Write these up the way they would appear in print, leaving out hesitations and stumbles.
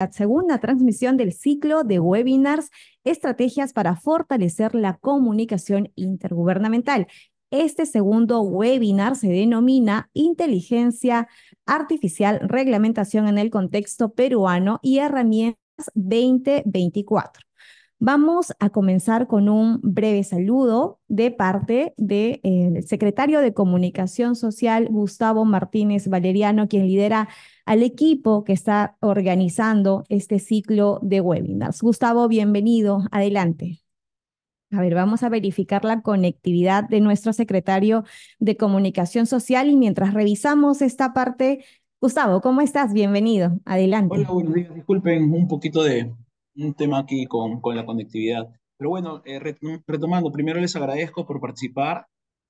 La segunda transmisión del ciclo de webinars, Estrategias para fortalecer la comunicación intergubernamental. Este segundo webinar se denomina Inteligencia Artificial, Reglamentación en el Contexto Peruano y Herramientas 2024. Vamos a comenzar con un breve saludo de parte del secretario de Comunicación Social, Gustavo Martínez Valeriano, quien lidera al equipo que está organizando este ciclo de webinars. Gustavo, bienvenido. Adelante. A ver, vamos a verificar la conectividad de nuestro secretario de Comunicación Social y mientras revisamos esta parte, Gustavo, ¿cómo estás? Bienvenido. Hola, Adelante. buenos días. Disculpen un poquito de un tema aquí con la conectividad. Pero bueno, retomando, primero les agradezco por participar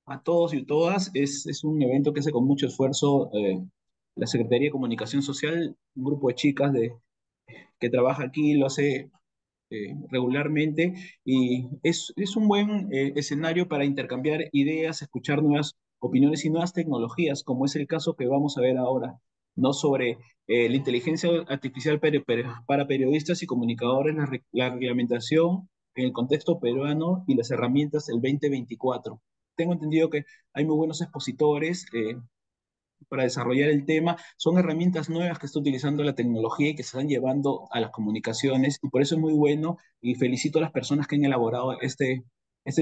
a todos y todas. Es un evento que hace con mucho esfuerzo la Secretaría de Comunicación Social, un grupo de chicas que trabaja aquí, lo hace regularmente y es un buen escenario para intercambiar ideas, escuchar nuevas opiniones y nuevas tecnologías, como es el caso que vamos a ver ahora, ¿no? Sobre la inteligencia artificial para periodistas y comunicadores, la reglamentación en el contexto peruano y las herramientas del 2024. Tengo entendido que hay muy buenos expositores, para desarrollar el tema. Son herramientas nuevas que está utilizando la tecnología y que se están llevando a las comunicaciones y por eso es muy bueno y felicito a las personas que han elaborado este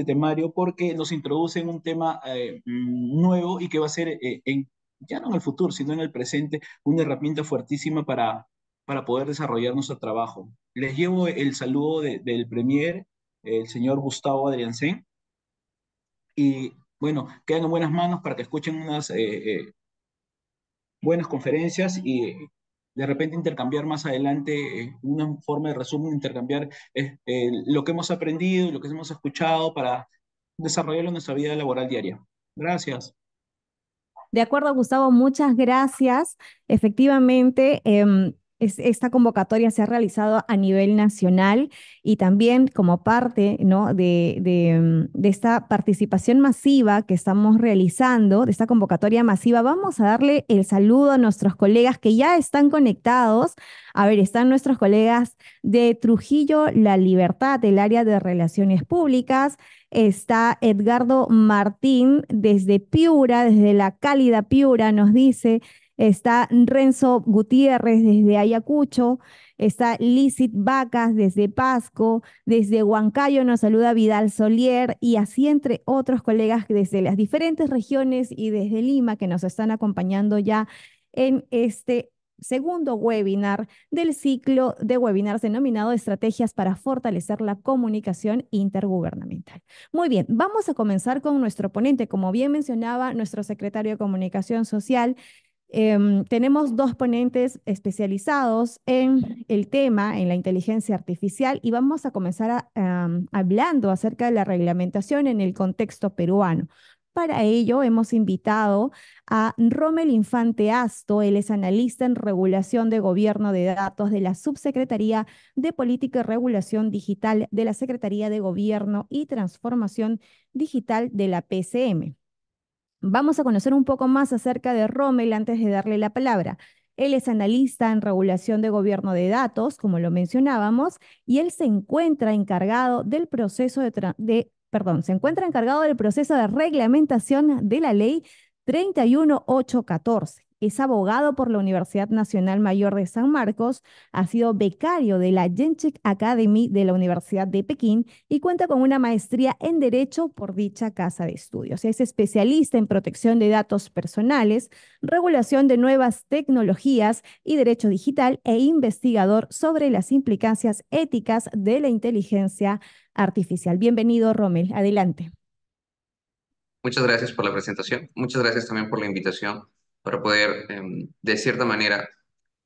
temario porque nos introduce en un tema nuevo y que va a ser ya no en el futuro, sino en el presente, una herramienta fuertísima para poder desarrollar nuestro trabajo. Les llevo el saludo del Premier, el señor Gustavo Adriancén, y bueno, quedan en buenas manos para que escuchen unas buenas conferencias y de repente intercambiar más adelante una forma de resumen, intercambiar lo que hemos aprendido y lo que hemos escuchado para desarrollarlo en nuestra vida laboral diaria. Gracias. De acuerdo, Gustavo, muchas gracias. Efectivamente, esta convocatoria se ha realizado a nivel nacional y también como parte, ¿no? de esta participación masiva que estamos realizando, de esta convocatoria masiva, vamos a darle el saludo a nuestros colegas que ya están conectados. A ver, están nuestros colegas de Trujillo, La Libertad, del área de Relaciones Públicas. Está Edgardo Martín desde Piura, desde la cálida Piura, nos dice. Está Renzo Gutiérrez desde Ayacucho. Está Lizeth Vacas desde Pasco. Desde Huancayo nos saluda Vidal Solier. Y así entre otros colegas desde las diferentes regiones y desde Lima que nos están acompañando ya en este segundo webinar del ciclo de webinars denominado Estrategias para fortalecer la comunicación intergubernamental. Muy bien, vamos a comenzar con nuestro ponente. Como bien mencionaba nuestro secretario de Comunicación Social, tenemos dos ponentes especializados en el tema, en la inteligencia artificial, y vamos a comenzar hablando acerca de la reglamentación en el contexto peruano. Para ello, hemos invitado a Rommel Infante Asto. Él es analista en regulación de gobierno de datos de la Subsecretaría de Política y Regulación Digital de la Secretaría de Gobierno y Transformación Digital de la PCM. Vamos a conocer un poco más acerca de Rommel antes de darle la palabra. Él es analista en regulación de gobierno de datos, como lo mencionábamos, y él se encuentra encargado del proceso se encuentra encargado del proceso de reglamentación de la ley 31814. Es abogado por la Universidad Nacional Mayor de San Marcos, ha sido becario de la Genchic Academy de la Universidad de Pekín y cuenta con una maestría en Derecho por dicha casa de estudios. Es especialista en protección de datos personales, regulación de nuevas tecnologías y derecho digital e investigador sobre las implicancias éticas de la inteligencia artificial. Bienvenido, Rommel. Adelante. Muchas gracias por la presentación. Muchas gracias también por la invitación para poder, de cierta manera,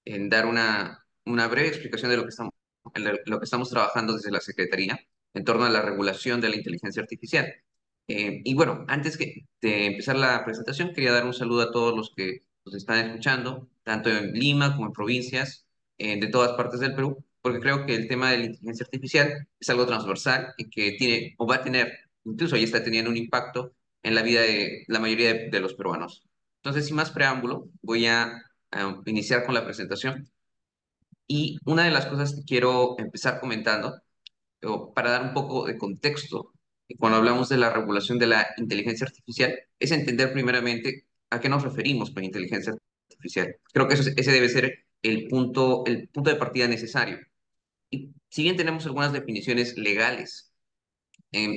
dar una breve explicación de lo que estamos trabajando desde la Secretaría en torno a la regulación de la inteligencia artificial. Y bueno, de empezar la presentación, quería dar un saludo a todos los que nos están escuchando, tanto en Lima como en provincias de todas partes del Perú, porque creo que el tema de la inteligencia artificial es algo transversal y que tiene o va a tener, incluso ya está teniendo un impacto en la vida de la mayoría de los peruanos. Entonces, sin más preámbulo, voy a iniciar con la presentación. Y una de las cosas que quiero empezar comentando, o para dar un poco de contexto, cuando hablamos de la regulación de la inteligencia artificial, es entender primeramente a qué nos referimos con inteligencia artificial. Creo que ese debe ser el punto de partida necesario. Y si bien tenemos algunas definiciones legales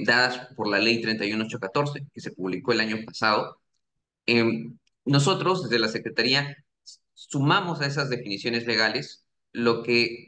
dadas por la ley 31814, que se publicó el año pasado, nosotros desde la Secretaría sumamos a esas definiciones legales lo que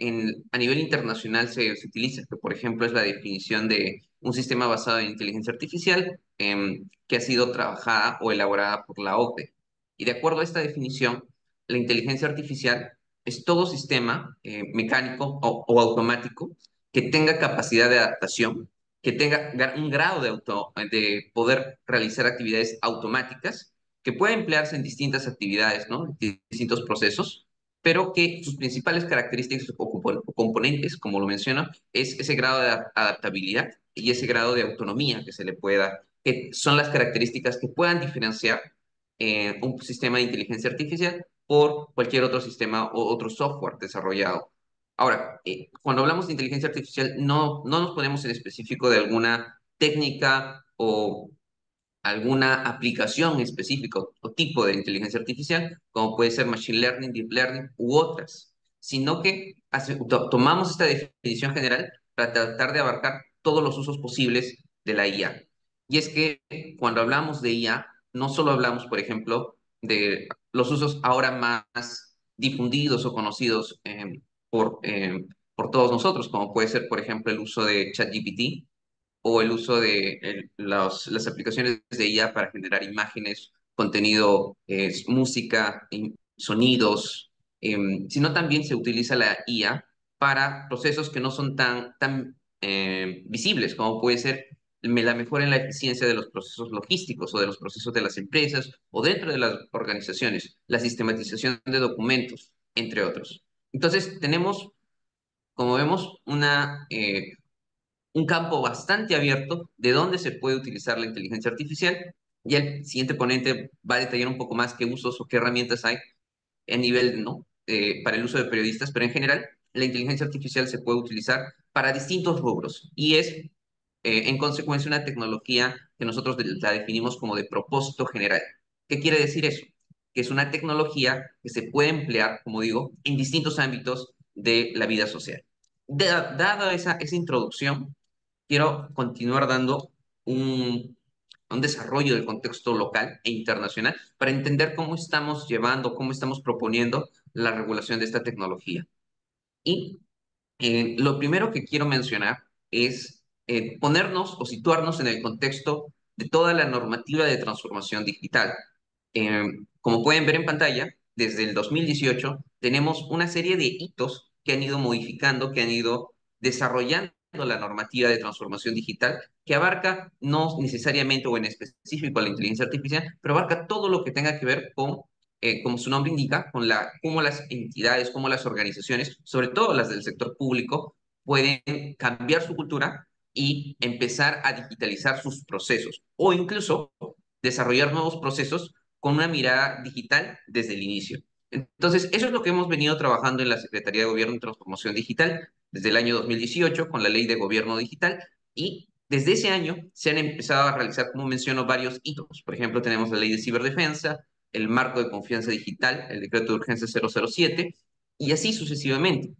a nivel internacional se utiliza, que por ejemplo es la definición de un sistema basado en inteligencia artificial que ha sido trabajada o elaborada por la OCDE. Y de acuerdo a esta definición, la inteligencia artificial es todo sistema mecánico o automático que tenga capacidad de adaptación, que tenga un grado de poder realizar actividades automáticas, que puede emplearse en distintas actividades, ¿no? Distintos procesos, pero que sus principales características o componentes, como lo menciono, es ese grado de adaptabilidad y ese grado de autonomía que se le puede dar, que son las características que puedan diferenciar un sistema de inteligencia artificial por cualquier otro sistema o otro software desarrollado. Ahora, cuando hablamos de inteligencia artificial, no nos ponemos en específico de alguna técnica o alguna aplicación específica o tipo de inteligencia artificial, como puede ser machine learning, deep learning u otras, sino que tomamos esta definición general para tratar de abarcar todos los usos posibles de la IA. Y es que cuando hablamos de IA, no solo hablamos, por ejemplo, de los usos ahora más difundidos o conocidos por todos nosotros, como puede ser, por ejemplo, el uso de ChatGPT, o el uso de las aplicaciones de IA para generar imágenes, contenido, música, sonidos, sino también se utiliza la IA para procesos que no son tan visibles, como puede ser la mejora en la eficiencia de los procesos logísticos o de los procesos de las empresas o dentro de las organizaciones, la sistematización de documentos, entre otros. Entonces, tenemos, como vemos, un campo bastante abierto de dónde se puede utilizar la inteligencia artificial. Y el siguiente ponente va a detallar un poco más qué usos o qué herramientas hay a nivel, ¿no? Para el uso de periodistas, pero en general la inteligencia artificial se puede utilizar para distintos rubros y es, en consecuencia, una tecnología que nosotros la definimos como de propósito general. ¿Qué quiere decir eso? Que es una tecnología que se puede emplear, como digo, en distintos ámbitos de la vida social. Dada esa introducción, quiero continuar dando un desarrollo del contexto local e internacional para entender cómo estamos llevando, cómo estamos proponiendo la regulación de esta tecnología. Y lo primero que quiero mencionar es ponernos o situarnos en el contexto de toda la normativa de transformación digital. Eh, Como pueden ver en pantalla, desde el 2018 tenemos una serie de hitos que han ido modificando, que han ido desarrollando la normativa de transformación digital, que abarca no necesariamente o en específico la inteligencia artificial, pero abarca todo lo que tenga que ver con, como su nombre indica, con cómo las entidades, cómo las organizaciones, sobre todo las del sector público, pueden cambiar su cultura y empezar a digitalizar sus procesos o incluso desarrollar nuevos procesos con una mirada digital desde el inicio. Entonces, eso es lo que hemos venido trabajando en la Secretaría de Gobierno y Transformación Digital desde el año 2018 con la Ley de Gobierno Digital y desde ese año se han empezado a realizar, como menciono, varios hitos. Por ejemplo, tenemos la Ley de Ciberdefensa, el Marco de Confianza Digital, el Decreto de Urgencia 007 y así sucesivamente.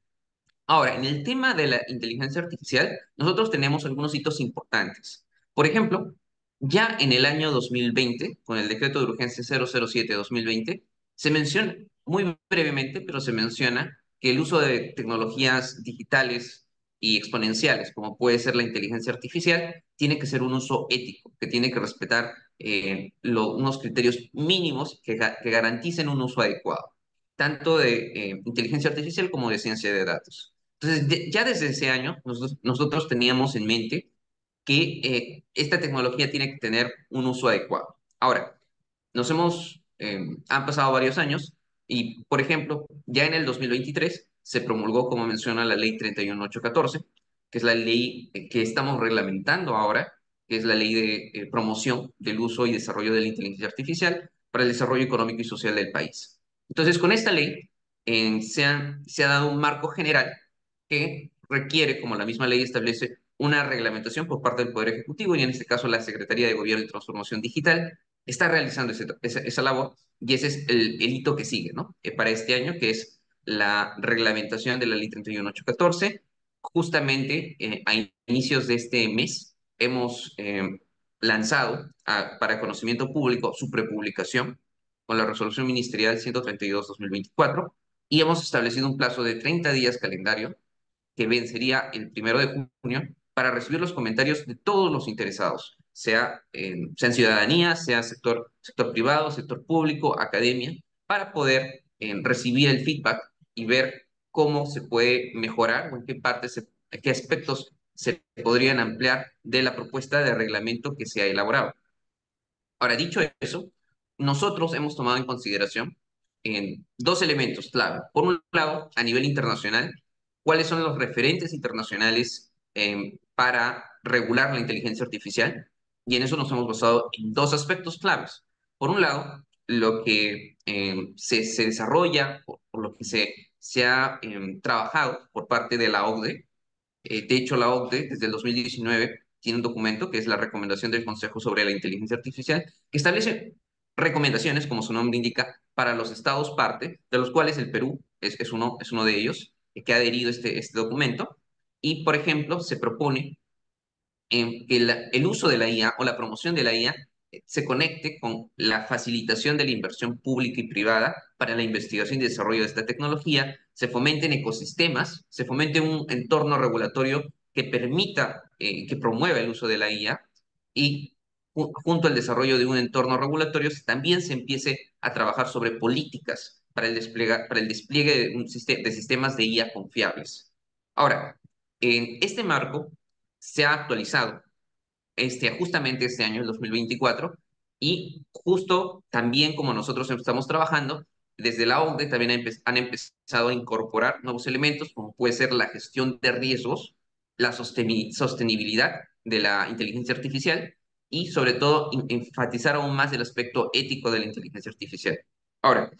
Ahora, en el tema de la inteligencia artificial, nosotros tenemos algunos hitos importantes. Por ejemplo, ya en el año 2020, con el decreto de urgencia 007-2020, se menciona, muy brevemente, pero se menciona que el uso de tecnologías digitales y exponenciales, como puede ser la inteligencia artificial, tiene que ser un uso ético, que tiene que respetar unos criterios mínimos que garanticen un uso adecuado, tanto de inteligencia artificial como de ciencia de datos. Entonces, ya desde ese año, nosotros teníamos en mente que esta tecnología tiene que tener un uso adecuado. Ahora, han pasado varios años y, por ejemplo, ya en el 2023 se promulgó, como menciona, la ley 31814, que es la ley que estamos reglamentando ahora, que es la ley de promoción del uso y desarrollo de la inteligencia artificial para el desarrollo económico y social del país. Entonces, con esta ley se ha dado un marco general que requiere, como la misma ley establece, una reglamentación por parte del Poder Ejecutivo y en este caso la Secretaría de Gobierno y Transformación Digital está realizando esa labor y ese es el hito que sigue, ¿no? Para este año, que es la reglamentación de la Ley 31814. Justamente a inicios de este mes hemos lanzado para conocimiento público su prepublicación con la resolución ministerial 132/2024 y hemos establecido un plazo de 30 días calendario que vencería el 1 de junio para recibir los comentarios de todos los interesados, sea en ciudadanía, sea sector privado, sector público, academia, para poder recibir el feedback y ver cómo se puede mejorar o en qué aspectos se podrían ampliar de la propuesta de reglamento que se ha elaborado. Ahora, dicho eso, nosotros hemos tomado en consideración dos elementos clave. Por un lado, a nivel internacional, cuáles son los referentes internacionales para regular la inteligencia artificial. Y en eso nos hemos basado en dos aspectos claves. Por un lado, lo que se desarrolla, por lo que se ha trabajado por parte de la OCDE. De hecho, la OCDE desde el 2019 tiene un documento que es la Recomendación del Consejo sobre la Inteligencia Artificial, que establece recomendaciones, como su nombre indica, para los estados parte, de los cuales el Perú es uno de ellos, que ha adherido este documento. Y, por ejemplo, se propone que el uso de la IA o la promoción de la IA se conecte con la facilitación de la inversión pública y privada para la investigación y desarrollo de esta tecnología, se fomenten ecosistemas, se fomente un entorno regulatorio que permita, que promueva el uso de la IA y junto al desarrollo de un entorno regulatorio también se empiece a trabajar sobre políticas para el despliegue de sistemas de IA confiables. Ahora, en este marco, se ha actualizado justamente este año, el 2024, y justo también como nosotros estamos trabajando, desde la OCDE también han empezado a incorporar nuevos elementos, como puede ser la gestión de riesgos, la sostenibilidad de la inteligencia artificial y sobre todo enfatizar aún más el aspecto ético de la inteligencia artificial. Ahora,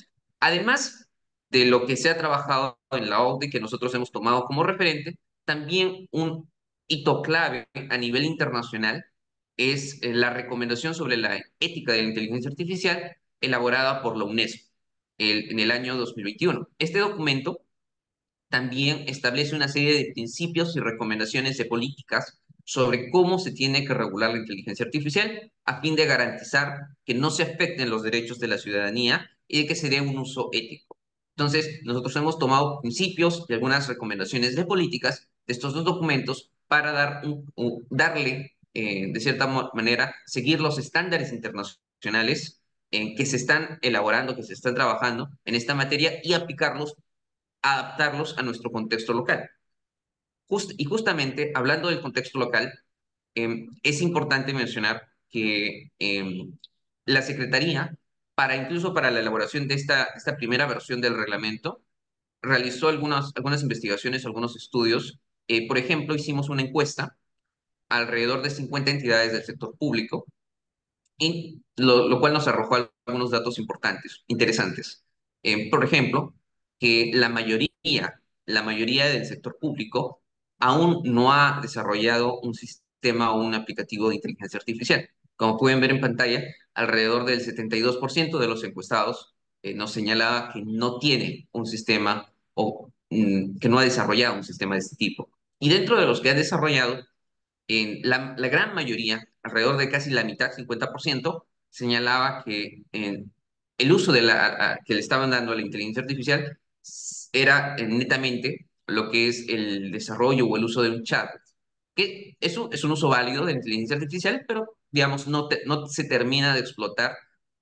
además de lo que se ha trabajado en la OCDE, que nosotros hemos tomado como referente, también un hito clave a nivel internacional es la recomendación sobre la ética de la inteligencia artificial elaborada por la UNESCO en el año 2021. Este documento también establece una serie de principios y recomendaciones de políticas sobre cómo se tiene que regular la inteligencia artificial a fin de garantizar que no se afecten los derechos de la ciudadanía y de que se dé un uso ético. Entonces, nosotros hemos tomado principios y algunas recomendaciones de políticas de estos dos documentos para darle, de cierta manera, seguir los estándares internacionales que se están elaborando, que se están trabajando en esta materia y aplicarlos, adaptarlos a nuestro contexto local. Y justamente hablando del contexto local, es importante mencionar que la Secretaría, incluso para la elaboración de esta primera versión del reglamento, realizó algunas investigaciones, algunos estudios. Por ejemplo, hicimos una encuesta alrededor de 50 entidades del sector público, y lo cual nos arrojó algunos datos importantes, interesantes. Por ejemplo, que la mayoría del sector público aún no ha desarrollado un sistema o un aplicativo de inteligencia artificial. Como pueden ver en pantalla, alrededor del 72% de los encuestados nos señalaba que no tiene un sistema o que no ha desarrollado un sistema de este tipo. Y dentro de los que ha desarrollado, la gran mayoría, alrededor de casi la mitad, 50%, señalaba que el uso que le estaban dando a la inteligencia artificial era netamente lo que es el desarrollo o el uso de un chat, que eso es un uso válido de la inteligencia artificial, pero digamos, no se termina de explotar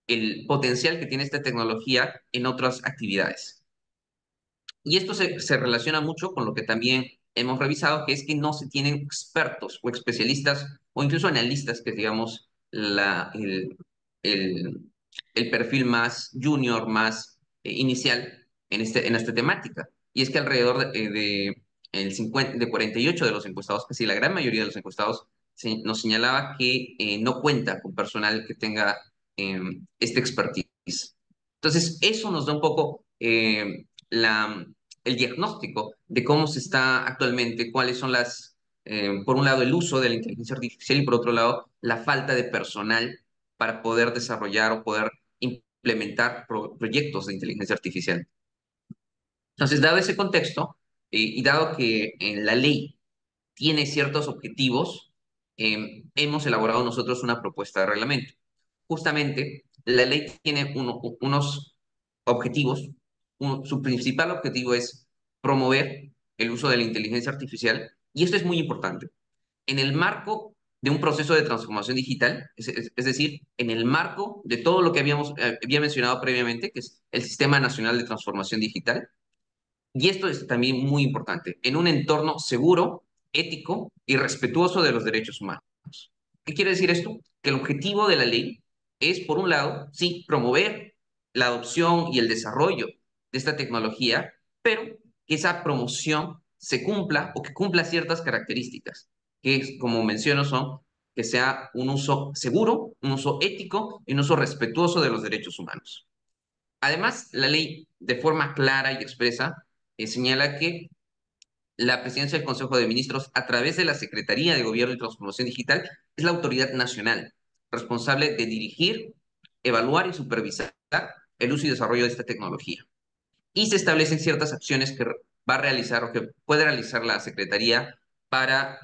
el potencial que tiene esta tecnología en otras actividades. Y esto se relaciona mucho con lo que también hemos revisado, que es que no se tienen expertos o especialistas o incluso analistas, que digamos el, el perfil más junior, más inicial en esta temática. Y es que alrededor de 48 de los encuestados, casi la gran mayoría de los encuestados, nos señalaba que no cuenta con personal que tenga este expertise. Entonces, eso nos da un poco el diagnóstico de cómo se está actualmente, cuáles son por un lado, el uso de la inteligencia artificial y por otro lado, la falta de personal para poder desarrollar o poder implementar proyectos de inteligencia artificial. Entonces, dado ese contexto, y dado que la ley tiene ciertos objetivos, hemos elaborado nosotros una propuesta de reglamento. Justamente, la ley tiene unos objetivos. Su principal objetivo es promover el uso de la inteligencia artificial, y esto es muy importante. En el marco de un proceso de transformación digital, es decir, en el marco de todo lo que había mencionado previamente, que es el Sistema Nacional de Transformación Digital, y esto es también muy importante, en un entorno seguro, ético y respetuoso de los derechos humanos. ¿Qué quiere decir esto? Que el objetivo de la ley es, por un lado, sí, promover la adopción y el desarrollo de esta tecnología, pero que esa promoción se cumpla o que cumpla ciertas características, que, como menciono, son que sea un uso seguro, un uso ético y un uso respetuoso de los derechos humanos. Además, la ley, de forma clara y expresa, señala que la presidencia del Consejo de Ministros, a través de la Secretaría de Gobierno y Transformación Digital, es la autoridad nacional responsable de dirigir, evaluar y supervisar el uso y desarrollo de esta tecnología. Y se establecen ciertas acciones que va a realizar o que puede realizar la Secretaría para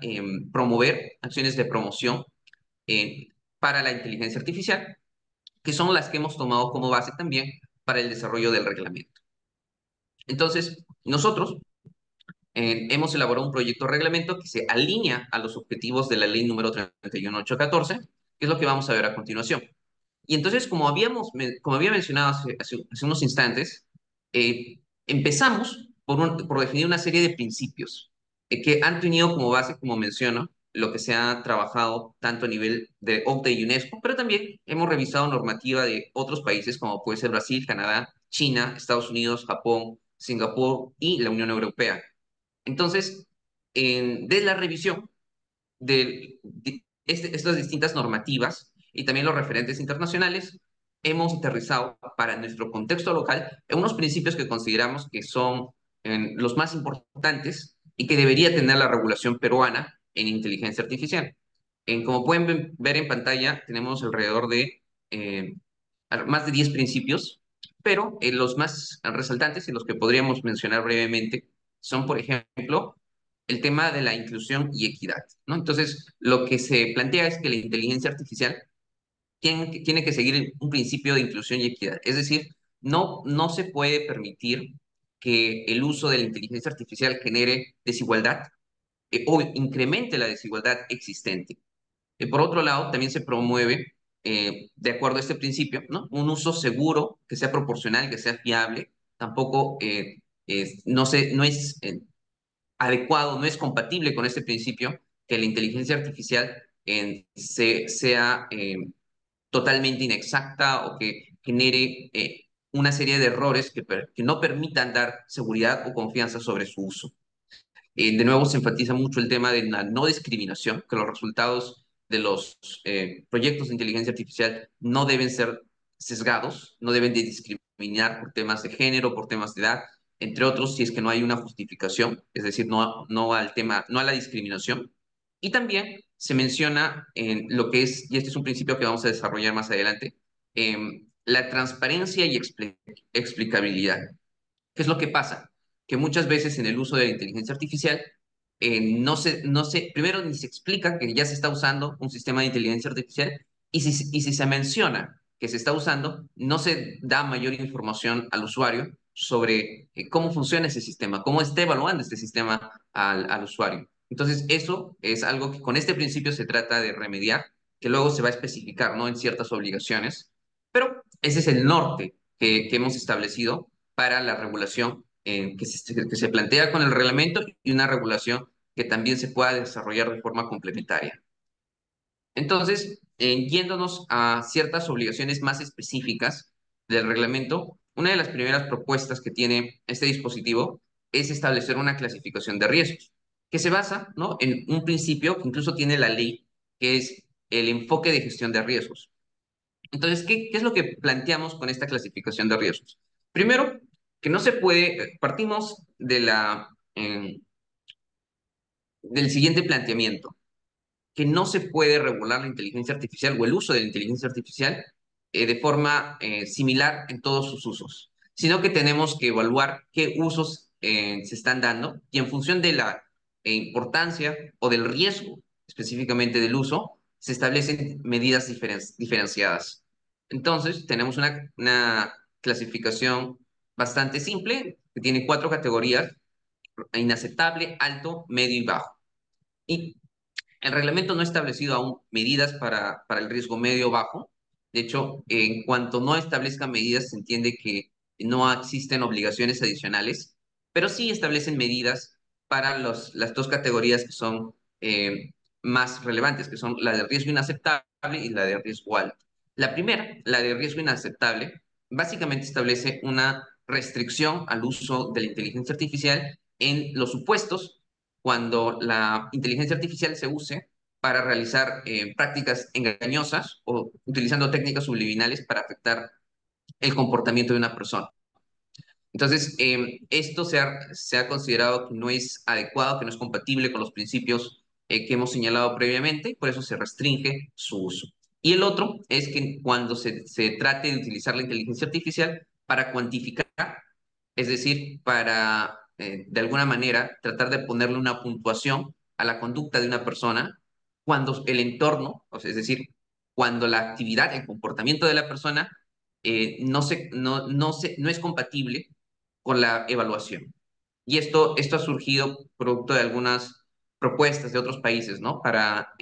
promover acciones de promoción eh, para la inteligencia artificial, que son las que hemos tomado como base también para el desarrollo del reglamento. Entonces, nosotros hemos elaborado un proyecto de reglamento que se alinea a los objetivos de la ley número 31814, que es lo que vamos a ver a continuación. Y entonces, como había mencionado hace unos instantes, empezamos por definir una serie de principios que han tenido como base, como menciono, lo que se ha trabajado tanto a nivel de OCDE y UNESCO, pero también hemos revisado normativa de otros países como puede ser Brasil, Canadá, China, Estados Unidos, Japón, Singapur y la Unión Europea. Entonces, de la revisión de estas distintas normativas y también los referentes internacionales, hemos aterrizado para nuestro contexto local en unos principios que consideramos que son los más importantes y que debería tener la regulación peruana en inteligencia artificial. Como pueden ver en pantalla, tenemos alrededor de eh, más de 10 principios, pero los más resaltantes y los que podríamos mencionar brevemente son, por ejemplo, el tema de la inclusión y equidad, ¿no? Entonces, lo que se plantea es que la inteligencia artificial tiene que seguir un principio de inclusión y equidad. Es decir, no se puede permitir que el uso de la inteligencia artificial genere desigualdad o incremente la desigualdad existente. Por otro lado, también se promueve, de acuerdo a este principio, ¿no? Un uso seguro, que sea proporcional, que sea fiable. Tampoco no es adecuado, no es compatible con este principio que la inteligencia artificial sea totalmente inexacta o que genere una serie de errores que no permitan dar seguridad o confianza sobre su uso. De nuevo, se enfatiza mucho el tema de la no discriminación, que los resultados de los proyectos de inteligencia artificial no deben ser sesgados, no deben de discriminar por temas de género, por temas de edad, entre otros, si es que no hay una justificación, es decir, no al tema, no a la discriminación. Y también se menciona en lo que es, y este es un principio que vamos a desarrollar más adelante, la transparencia y explicabilidad. ¿Qué es lo que pasa? Que muchas veces en el uso de la inteligencia artificial primero ni se explica que ya se está usando un sistema de inteligencia artificial y si se menciona que se está usando, no se da mayor información al usuario sobre cómo funciona ese sistema, cómo está evaluando este sistema al usuario. Entonces, eso es algo que con este principio se trata de remediar, que luego se va a especificar, ¿no? En ciertas obligaciones, pero ese es el norte que hemos establecido para la regulación que se plantea con el reglamento y una regulación que también se pueda desarrollar de forma complementaria. Entonces, yéndonos a ciertas obligaciones más específicas del reglamento, una de las primeras propuestas que tiene este dispositivo es establecer una clasificación de riesgos, que se basa, ¿no? En un principio que incluso tiene la ley, que es el enfoque de gestión de riesgos. Entonces, ¿qué es lo que planteamos con esta clasificación de riesgos? Primero, que no se puede, partimos del siguiente planteamiento, que no se puede regular la inteligencia artificial o el uso de la inteligencia artificial de forma similar en todos sus usos, sino que tenemos que evaluar qué usos se están dando y en función de la importancia o del riesgo específicamente del uso, se establecen medidas diferenciadas. Entonces, tenemos una clasificación bastante simple que tiene cuatro categorías: inaceptable, alto, medio y bajo. Y el reglamento no ha establecido aún medidas para el riesgo medio o bajo. De hecho, en cuanto no establezca medidas, se entiende que no existen obligaciones adicionales, pero sí establecen medidas para las dos categorías que son más relevantes, que son la de riesgo inaceptable y la de riesgo alto. La primera, la de riesgo inaceptable, básicamente establece una restricción al uso de la inteligencia artificial en los supuestos cuando la inteligencia artificial se use para realizar prácticas engañosas o utilizando técnicas subliminales para afectar el comportamiento de una persona. Entonces, esto se ha considerado que no es adecuado, que no es compatible con los principios que hemos señalado previamente, y por eso se restringe su uso. Y el otro es que cuando se trate de utilizar la inteligencia artificial para cuantificar, es decir, para de alguna manera tratar de ponerle una puntuación a la conducta de una persona, cuando el entorno, o sea, es decir, cuando la actividad, el comportamiento de la persona no es compatible con la evaluación. Y esto ha surgido producto de algunas propuestas de otros países, ¿no? Para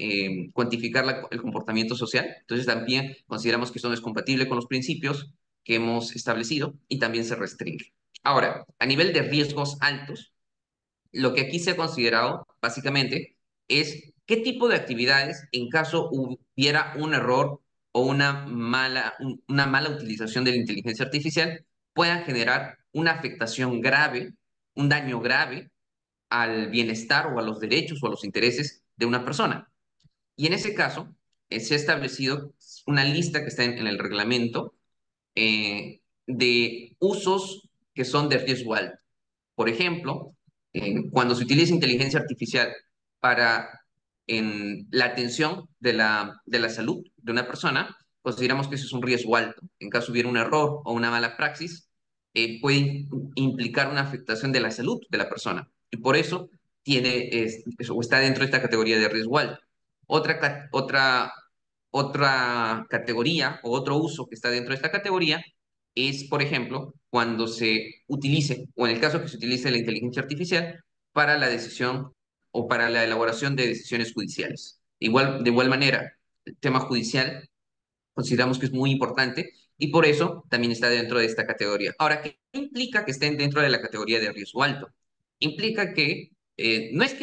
cuantificar el comportamiento social. Entonces también consideramos que esto no es compatible con los principios que hemos establecido y también se restringe. Ahora, a nivel de riesgos altos, lo que aquí se ha considerado básicamente es qué tipo de actividades, en caso hubiera un error o una mala utilización de la inteligencia artificial, puedan generar una afectación grave, un daño grave al bienestar o a los derechos o a los intereses de una persona. Y en ese caso, se ha establecido una lista que está en el reglamento de usos que son de riesgo alto. Por ejemplo, cuando se utiliza inteligencia artificial para la atención de la salud de una persona, consideramos que eso es un riesgo alto. En caso hubiera un error o una mala praxis, puede implicar una afectación de la salud de la persona. Y por eso o está dentro de esta categoría de riesgo alto. Otra categoría o otro uso que está dentro de esta categoría es, por ejemplo, cuando se utilice, o en el caso que se utilice la inteligencia artificial para la decisión o para la elaboración de decisiones judiciales. De igual manera, el tema judicial consideramos que es muy importante y por eso también está dentro de esta categoría. Ahora, ¿qué implica que estén dentro de la categoría de riesgo alto? Implica que no es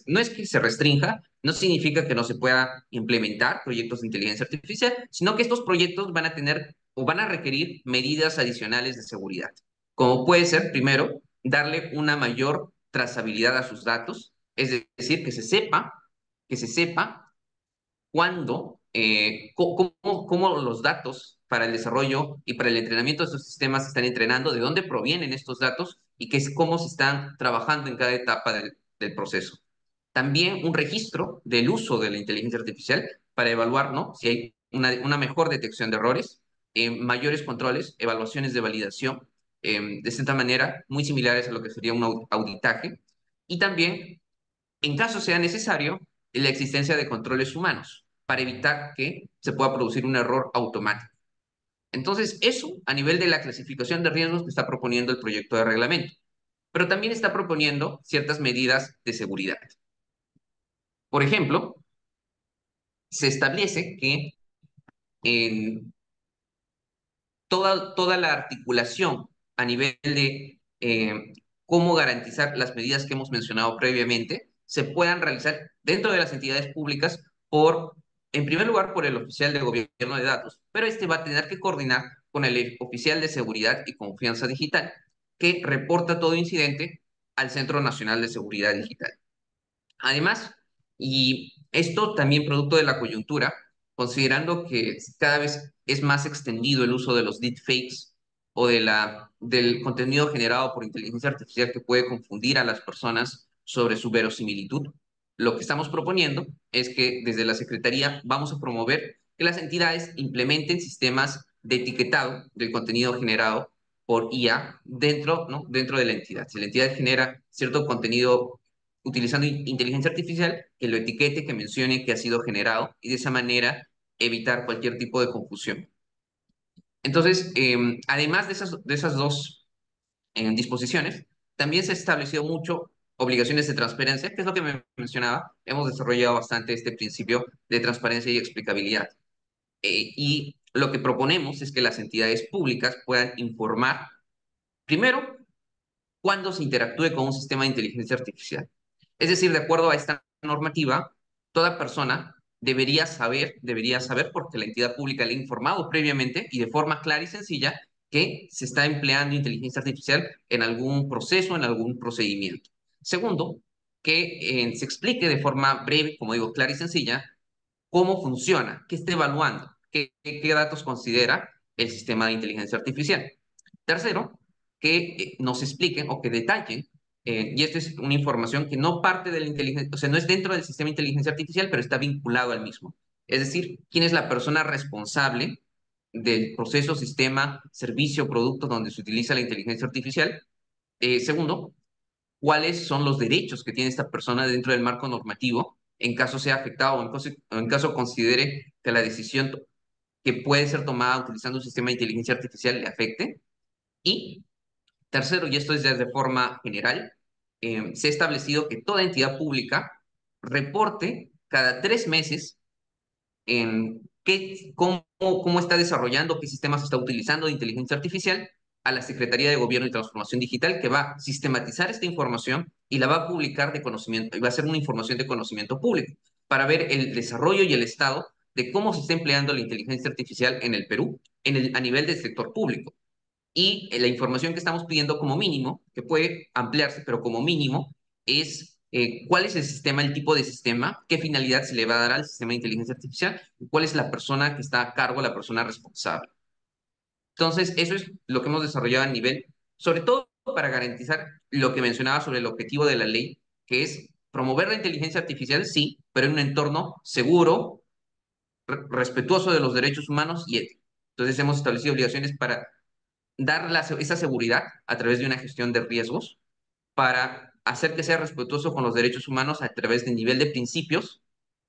no es que se restrinja, no significa que no se pueda implementar proyectos de inteligencia artificial, sino que estos proyectos van a tener o van a requerir medidas adicionales de seguridad, como puede ser, primero, darle una mayor trazabilidad a sus datos, es decir, que se sepa cuándo, cómo los datos para el desarrollo y para el entrenamiento de estos sistemas se están entrenando, de dónde provienen estos datos y cómo se están trabajando en cada etapa del proceso. También un registro del uso de la inteligencia artificial para evaluar, ¿no? Si hay una mejor detección de errores, mayores controles, evaluaciones de validación, de cierta manera, muy similares a lo que sería un auditaje. Y también, en caso sea necesario, la existencia de controles humanos para evitar que se pueda producir un error automático. Entonces, eso a nivel de la clasificación de riesgos que está proponiendo el proyecto de reglamento, pero también está proponiendo ciertas medidas de seguridad. Por ejemplo, se establece que en toda la articulación a nivel de cómo garantizar las medidas que hemos mencionado previamente se puedan realizar dentro de las entidades públicas en primer lugar, por el oficial de gobierno de datos, pero este va a tener que coordinar con el oficial de seguridad y confianza digital, que reporta todo incidente al Centro Nacional de Seguridad Digital. Además, y esto también producto de la coyuntura, considerando que cada vez es más extendido el uso de los deepfakes o del contenido generado por inteligencia artificial que puede confundir a las personas sobre su verosimilitud. Lo que estamos proponiendo es que desde la Secretaría vamos a promover que las entidades implementen sistemas de etiquetado del contenido generado por IA dentro, ¿no? dentro de la entidad. Si la entidad genera cierto contenido utilizando inteligencia artificial, que lo etiquete, que mencione que ha sido generado y de esa manera evitar cualquier tipo de confusión. Entonces, además de esas dos disposiciones, también se ha establecido mucho obligaciones de transparencia, que es lo que me mencionaba. Hemos desarrollado bastante este principio de transparencia y explicabilidad. Y lo que proponemos es que las entidades públicas puedan informar, primero, cuando se interactúe con un sistema de inteligencia artificial. Es decir, de acuerdo a esta normativa, toda persona debería saber porque la entidad pública le ha informado previamente y de forma clara y sencilla que se está empleando inteligencia artificial en algún proceso, en algún procedimiento. Segundo, que se explique de forma breve, como digo, clara y sencilla, cómo funciona, qué está evaluando, qué datos considera el sistema de inteligencia artificial. Tercero, que nos expliquen o que detallen, y esta es una información que no parte de la inteligencia, o sea, no es dentro del sistema de inteligencia artificial, pero está vinculado al mismo. Es decir, quién es la persona responsable del proceso, sistema, servicio, producto donde se utiliza la inteligencia artificial. Segundo, cuáles son los derechos que tiene esta persona dentro del marco normativo en caso sea afectado o en caso considere que la decisión que puede ser tomada utilizando un sistema de inteligencia artificial le afecte. Y tercero, y esto es ya de forma general, se ha establecido que toda entidad pública reporte cada 3 meses en cómo está desarrollando, qué sistemas está utilizando de inteligencia artificial a la Secretaría de Gobierno y Transformación Digital, que va a sistematizar esta información y la va a publicar de conocimiento, y va a ser una información de conocimiento público, para ver el desarrollo y el estado de cómo se está empleando la inteligencia artificial en el Perú, a nivel del sector público. Y la información que estamos pidiendo como mínimo, que puede ampliarse, pero como mínimo, es cuál es el sistema, el tipo de sistema, qué finalidad se le va a dar al sistema de inteligencia artificial, y cuál es la persona que está a cargo, la persona responsable. Entonces, eso es lo que hemos desarrollado a nivel, sobre todo para garantizar lo que mencionaba sobre el objetivo de la ley, que es promover la inteligencia artificial, sí, pero en un entorno seguro, respetuoso de los derechos humanos y ético. Entonces, hemos establecido obligaciones para dar esa seguridad a través de una gestión de riesgos para hacer que sea respetuoso con los derechos humanos a través de nivel de principios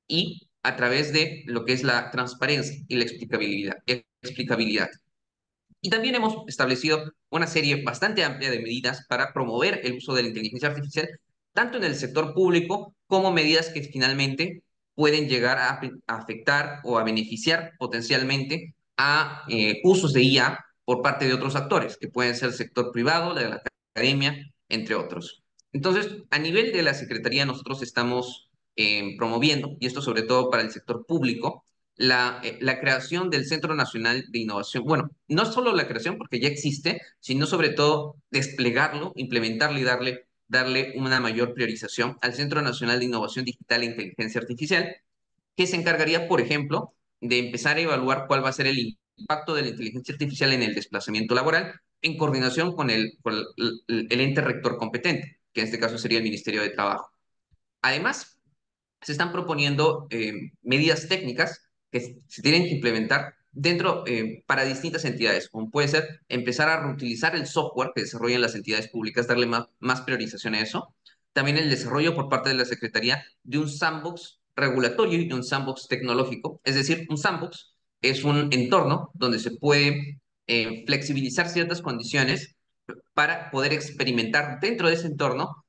y a través de lo que es la transparencia y la explicabilidad. Y también hemos establecido una serie bastante amplia de medidas para promover el uso de la inteligencia artificial, tanto en el sector público como medidas que finalmente pueden llegar a afectar o a beneficiar potencialmente a usos de IA por parte de otros actores, que pueden ser el sector privado, la academia, entre otros. Entonces, a nivel de la Secretaría, nosotros estamos promoviendo, y esto sobre todo para el sector público, la creación del Centro Nacional de Innovación. Bueno, no solo la creación, porque ya existe, sino sobre todo desplegarlo, implementarlo y darle una mayor priorización al Centro Nacional de Innovación Digital e Inteligencia Artificial, que se encargaría, por ejemplo, de empezar a evaluar cuál va a ser el impacto de la inteligencia artificial en el desplazamiento laboral, en coordinación con el ente rector competente, que en este caso sería el Ministerio de Trabajo. Además, se están proponiendo medidas técnicas que se tienen que implementar para distintas entidades, como puede ser empezar a reutilizar el software que desarrollan las entidades públicas, darle más priorización a eso. También el desarrollo por parte de la Secretaría de un sandbox regulatorio y de un sandbox tecnológico. Es decir, un sandbox es un entorno donde se puede flexibilizar ciertas condiciones para poder experimentar dentro de ese entorno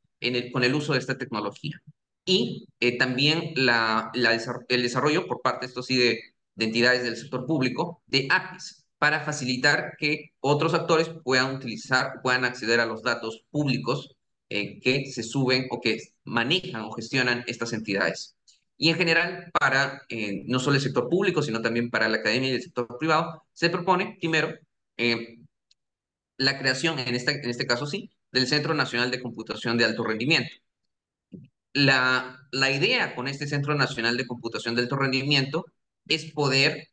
con el uso de esta tecnología. Y también el desarrollo por parte, esto sí, de entidades del sector público, de APIs, para facilitar que otros actores puedan acceder a los datos públicos que se suben o que manejan o gestionan estas entidades. Y en general, para no solo el sector público, sino también para la academia y el sector privado, se propone, primero, eh, la creación, en este caso sí, del Centro Nacional de Computación de Alto Rendimiento. La idea con este Centro Nacional de Computación de Alto Rendimiento es poder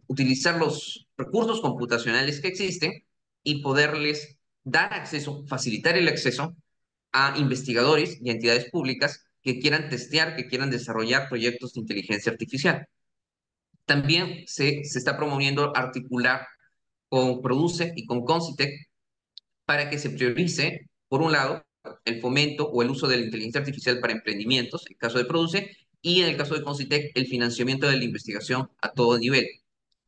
utilizar los recursos computacionales que existen y poderles dar acceso, facilitar el acceso a investigadores y entidades públicas que quieran testear, que quieran desarrollar proyectos de inteligencia artificial. También se está promoviendo articular con Produce y con Concitec para que se priorice, por un lado, el fomento o el uso de la inteligencia artificial para emprendimientos, en el caso de Produce, y en el caso de Concitec, el financiamiento de la investigación a todo nivel.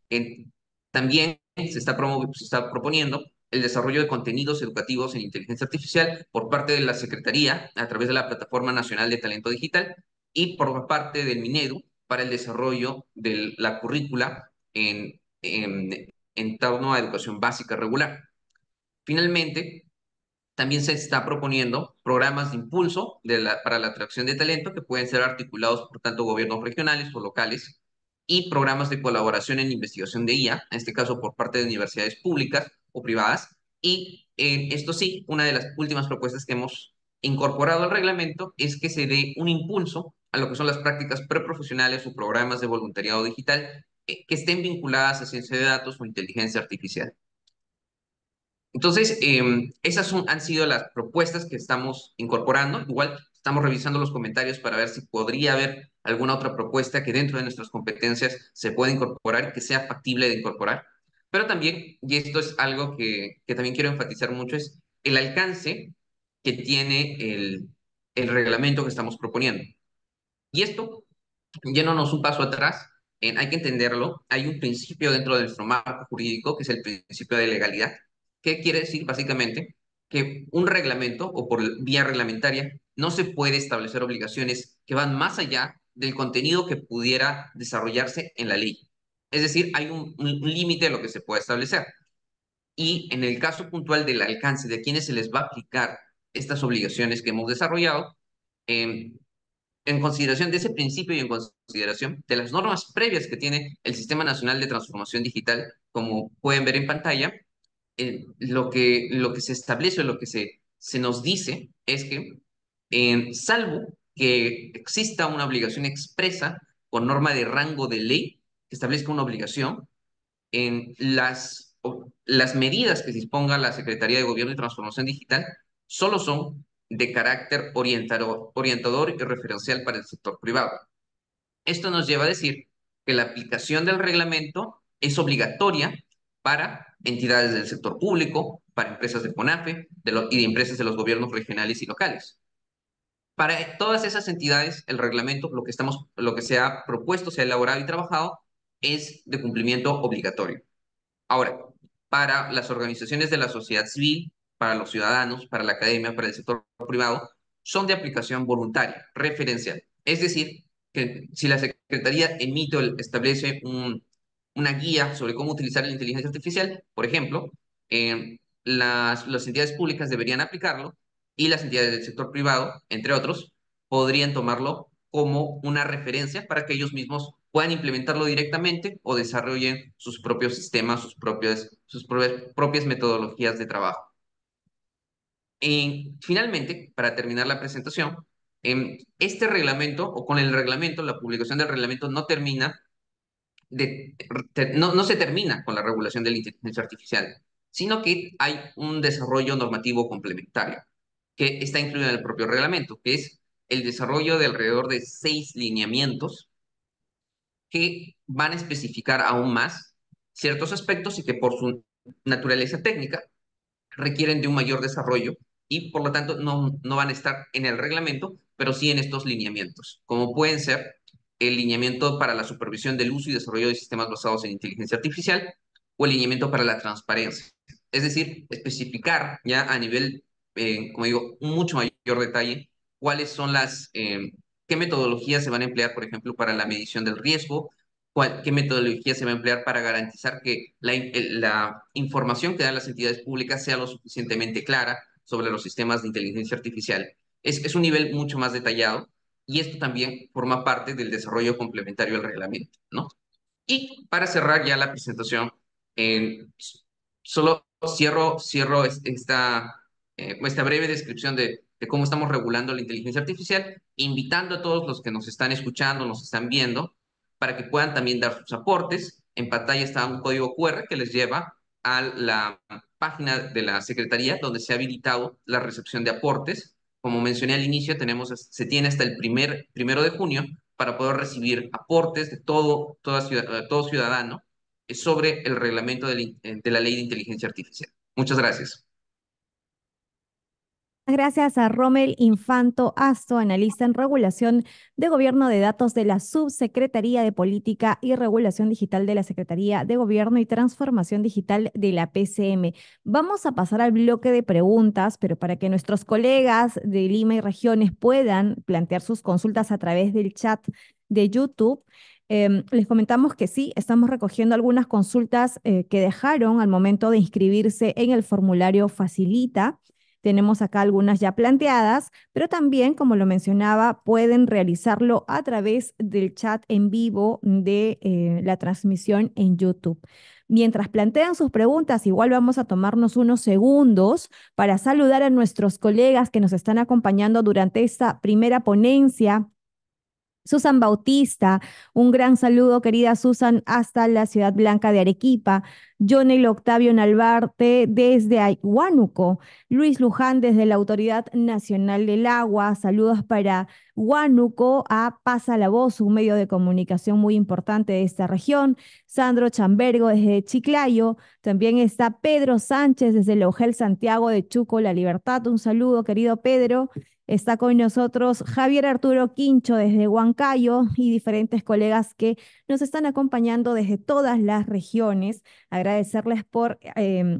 En- También se está proponiendo el desarrollo de contenidos educativos en inteligencia artificial por parte de la Secretaría a través de la Plataforma Nacional de Talento Digital y por parte del Minedu para el desarrollo de la currícula en torno a educación básica regular. Finalmente, también se está proponiendo programas de impulso para la atracción de talento que pueden ser articulados por tanto gobiernos regionales o locales y programas de colaboración en investigación de IA, en este caso por parte de universidades públicas o privadas. Y esto sí, una de las últimas propuestas que hemos incorporado al reglamento es que se dé un impulso a lo que son las prácticas preprofesionales o programas de voluntariado digital que estén vinculadas a ciencia de datos o inteligencia artificial. Entonces, han sido las propuestas que estamos incorporando. Igual estamos revisando los comentarios para ver si podría haber alguna otra propuesta que dentro de nuestras competencias se pueda incorporar y que sea factible de incorporar. Pero también, y esto es algo que también quiero enfatizar mucho, es el alcance que tiene el reglamento que estamos proponiendo. Y esto, yéndonos un paso atrás, hay que entenderlo, hay un principio dentro de nuestro marco jurídico que es el principio de legalidad. ¿Qué quiere decir básicamente? Que un reglamento o por vía reglamentaria no se puede establecer obligaciones que van más allá del contenido que pudiera desarrollarse en la ley. Es decir, hay un límite de lo que se puede establecer. Y en el caso puntual del alcance de quienes se les va a aplicar estas obligaciones que hemos desarrollado, eh, en consideración de ese principio y en consideración de las normas previas que tiene el Sistema Nacional de Transformación Digital, como pueden ver en pantalla, lo que se establece o lo que se nos dice es que, salvo que exista una obligación expresa con norma de rango de ley que establezca una obligación, en las medidas que disponga la Secretaría de Gobierno y Transformación Digital solo son de carácter orientador y referencial para el sector privado. Esto nos lleva a decir que la aplicación del reglamento es obligatoria para entidades del sector público, para empresas de CONAFE y de empresas de los gobiernos regionales y locales. Para todas esas entidades, el reglamento, lo que se ha propuesto, se ha elaborado y trabajado, es de cumplimiento obligatorio. Ahora, para las organizaciones de la sociedad civil, para los ciudadanos, para la academia, para el sector privado, son de aplicación voluntaria, referencial. Es decir, que si la Secretaría emite o establece una guía sobre cómo utilizar la inteligencia artificial, por ejemplo, las entidades públicas deberían aplicarlo y las entidades del sector privado, entre otros, podrían tomarlo como una referencia para que ellos mismos puedan implementarlo directamente o desarrollen sus propios sistemas, sus propias metodologías de trabajo. Y finalmente, para terminar la presentación, este reglamento o con el reglamento, la publicación del reglamento no termina no se termina con la regulación de la inteligencia artificial, sino que hay un desarrollo normativo complementario que está incluido en el propio reglamento, que es el desarrollo de alrededor de 6 lineamientos que van a especificar aún más ciertos aspectos y que por su naturaleza técnica requieren de un mayor desarrollo y por lo tanto no van a estar en el reglamento, pero sí en estos lineamientos, como pueden ser el lineamiento para la supervisión del uso y desarrollo de sistemas basados en inteligencia artificial o el lineamiento para la transparencia. Es decir, especificar ya a nivel, como digo, un mucho mayor detalle cuáles son qué metodologías se van a emplear, por ejemplo, para la medición del riesgo, qué metodología se va a emplear para garantizar que la información que dan las entidades públicas sea lo suficientemente clara sobre los sistemas de inteligencia artificial. Es un nivel mucho más detallado y esto también forma parte del desarrollo complementario del reglamento, ¿no? Y para cerrar ya la presentación, eh, solo cierro esta breve descripción de cómo estamos regulando la inteligencia artificial, invitando a todos los que nos están escuchando, nos están viendo, para que puedan también dar sus aportes. En pantalla está un código QR que les lleva página de la Secretaría donde se ha habilitado la recepción de aportes. Como mencioné al inicio, se tiene hasta el 1 de junio para poder recibir aportes de todo ciudadano sobre el reglamento de la Ley de Inteligencia Artificial. Muchas gracias. Gracias a Rommel Infanto Asto, analista en regulación de gobierno de datos de la Subsecretaría de Política y Regulación Digital de la Secretaría de Gobierno y Transformación Digital de la PCM. Vamos a pasar al bloque de preguntas, pero para que nuestros colegas de Lima y regiones puedan plantear sus consultas a través del chat de YouTube. Les comentamos que sí, estamos recogiendo algunas consultas que dejaron al momento de inscribirse en el formulario Facilita. Tenemos acá algunas ya planteadas, pero también, como lo mencionaba, pueden realizarlo a través del chat en vivo de la transmisión en YouTube. Mientras plantean sus preguntas, igual vamos a tomarnos unos segundos para saludar a nuestros colegas que nos están acompañando durante esta primera ponencia. Susan Bautista, un gran saludo, querida Susan, hasta la Ciudad Blanca de Arequipa. Jonel Octavio Nalbarte desde Huánuco. Luis Luján desde la Autoridad Nacional del Agua. Saludos para Huánuco, a Pasa la Voz, un medio de comunicación muy importante de esta región. Sandro Chambergo desde Chiclayo. También está Pedro Sánchez desde Leugel, Santiago de Chuco, La Libertad. Un saludo, querido Pedro. Está con nosotros Javier Arturo Quincho desde Huancayo y diferentes colegas que nos están acompañando desde todas las regiones. Agradecerles por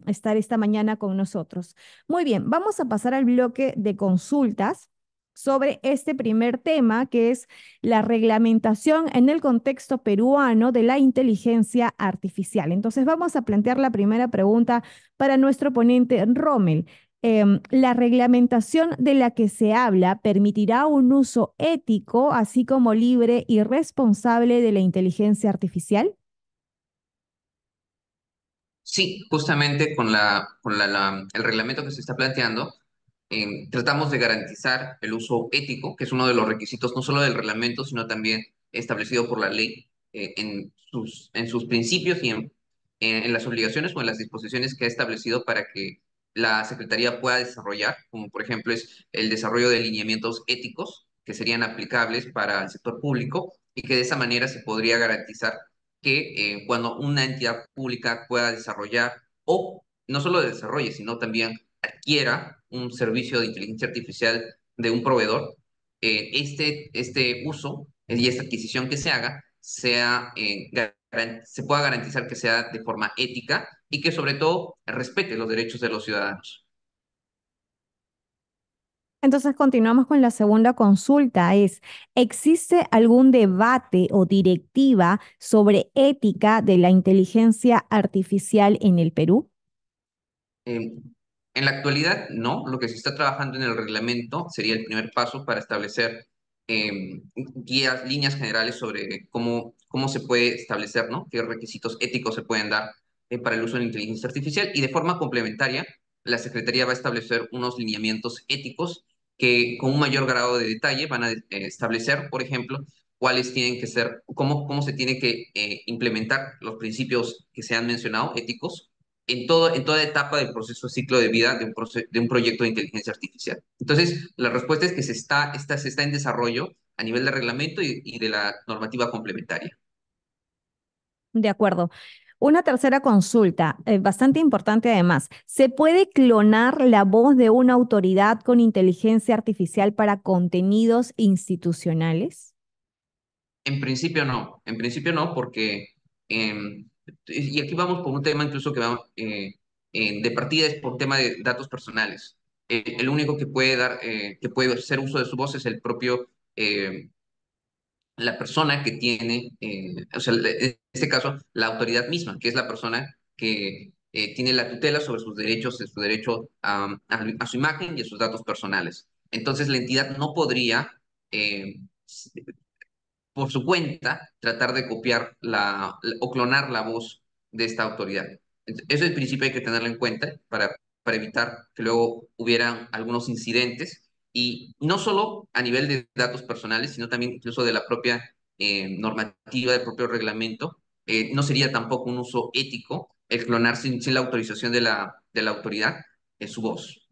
estar esta mañana con nosotros. Muy bien, vamos a pasar al bloque de consultas sobre este primer tema, que es la reglamentación en el contexto peruano de la inteligencia artificial. Entonces vamos a plantear la primera pregunta para nuestro ponente Rommel. La reglamentación de la que se habla permitirá un uso ético, así como libre y responsable de la inteligencia artificial. Sí, justamente el reglamento que se está planteando, tratamos de garantizar el uso ético, que es uno de los requisitos no solo del reglamento, sino también establecido por la ley en sus principios y en las obligaciones o en las disposiciones que ha establecido para que la Secretaría pueda desarrollar, como por ejemplo es el desarrollo de lineamientos éticos que serían aplicables para el sector público y que de esa manera se podría garantizar que cuando una entidad pública pueda desarrollar o no solo desarrolle, sino también adquiera un servicio de inteligencia artificial de un proveedor, este uso y esta adquisición que se haga se pueda garantizar que sea de forma ética y que sobre todo respete los derechos de los ciudadanos. Entonces continuamos con la segunda consulta. ¿Existe algún debate o directiva sobre ética de la inteligencia artificial en el Perú? Eh, en la actualidad, no. Lo que se está trabajando en el reglamento sería el primer paso para establecer guías, líneas generales sobre cómo se puede establecer, ¿no? Qué requisitos éticos se pueden dar para el uso de la inteligencia artificial. Y de forma complementaria, la Secretaría va a establecer unos lineamientos éticos que con un mayor grado de detalle van a establecer, por ejemplo, cuáles tienen que ser, cómo se tiene que implementar los principios que se han mencionado, éticos en toda etapa del proceso ciclo de vida de un proyecto de inteligencia artificial. Entonces, la respuesta es que se está en desarrollo a nivel de reglamento y de la normativa complementaria. De acuerdo. Una tercera consulta, bastante importante además. ¿Se puede clonar la voz de una autoridad con inteligencia artificial para contenidos institucionales? En principio no, porque, y aquí vamos por un tema incluso que va de partida es por tema de datos personales. El único que puede hacer uso de su voz es el propio la persona que tiene, o sea, en este caso, la autoridad misma, que es la persona que tiene la tutela sobre sus derechos, su derecho a su imagen y a sus datos personales. Entonces, la entidad no podría, eh, por su cuenta, tratar de copiar o clonar la voz de esta autoridad. Eso en principio hay que tenerlo en cuenta para evitar que luego hubieran algunos incidentes y no solo a nivel de datos personales, sino también incluso de la propia normativa, del propio reglamento. No sería tampoco un uso ético el clonar sin la autorización de la autoridad su voz.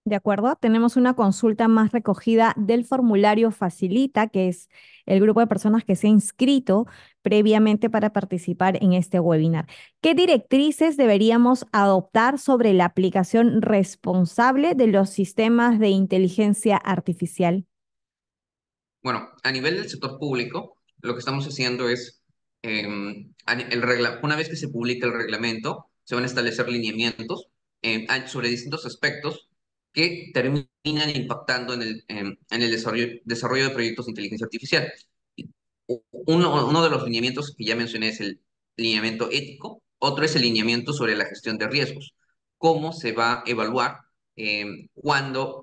¿De acuerdo? Tenemos una consulta más recogida del formulario Facilita, que es el grupo de personas que se ha inscrito previamente para participar en este webinar. ¿Qué directrices deberíamos adoptar sobre la aplicación responsable de los sistemas de inteligencia artificial? Bueno, a nivel del sector público, lo que estamos haciendo es, una vez que se publica el reglamento, se van a establecer lineamientos sobre distintos aspectos que terminan impactando en el desarrollo de proyectos de inteligencia artificial. Uno de los lineamientos que ya mencioné es el lineamiento ético, otro es el lineamiento sobre la gestión de riesgos. ¿Cómo se va a evaluar cuando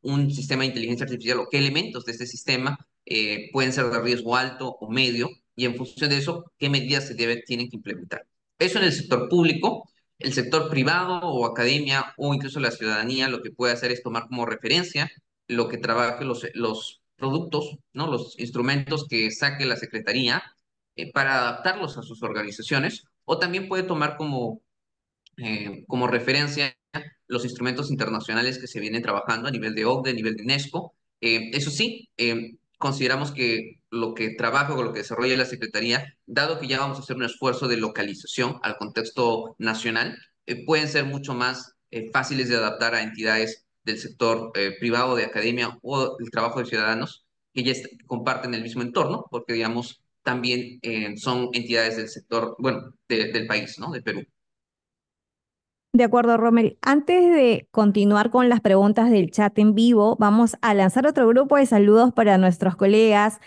un sistema de inteligencia artificial o qué elementos de este sistema pueden ser de riesgo alto o medio? Y en función de eso, ¿qué medidas tienen que implementar? Eso en el sector público. El sector privado o academia o incluso la ciudadanía lo que puede hacer es tomar como referencia lo que trabaje los productos, ¿no? Los instrumentos que saque la Secretaría para adaptarlos a sus organizaciones, o también puede tomar como referencia los instrumentos internacionales que se vienen trabajando a nivel de OCDE, a nivel de UNESCO. Eso sí, consideramos que lo que trabaja o lo que desarrolla la Secretaría, dado que ya vamos a hacer un esfuerzo de localización al contexto nacional, pueden ser mucho más fáciles de adaptar a entidades del sector privado, de academia o el trabajo de ciudadanos que ya comparten el mismo entorno, porque digamos también son entidades del sector, bueno, del país, ¿no? De Perú. De acuerdo, Rommel. Antes de continuar con las preguntas del chat en vivo, vamos a lanzar otro grupo de saludos para nuestros colegas.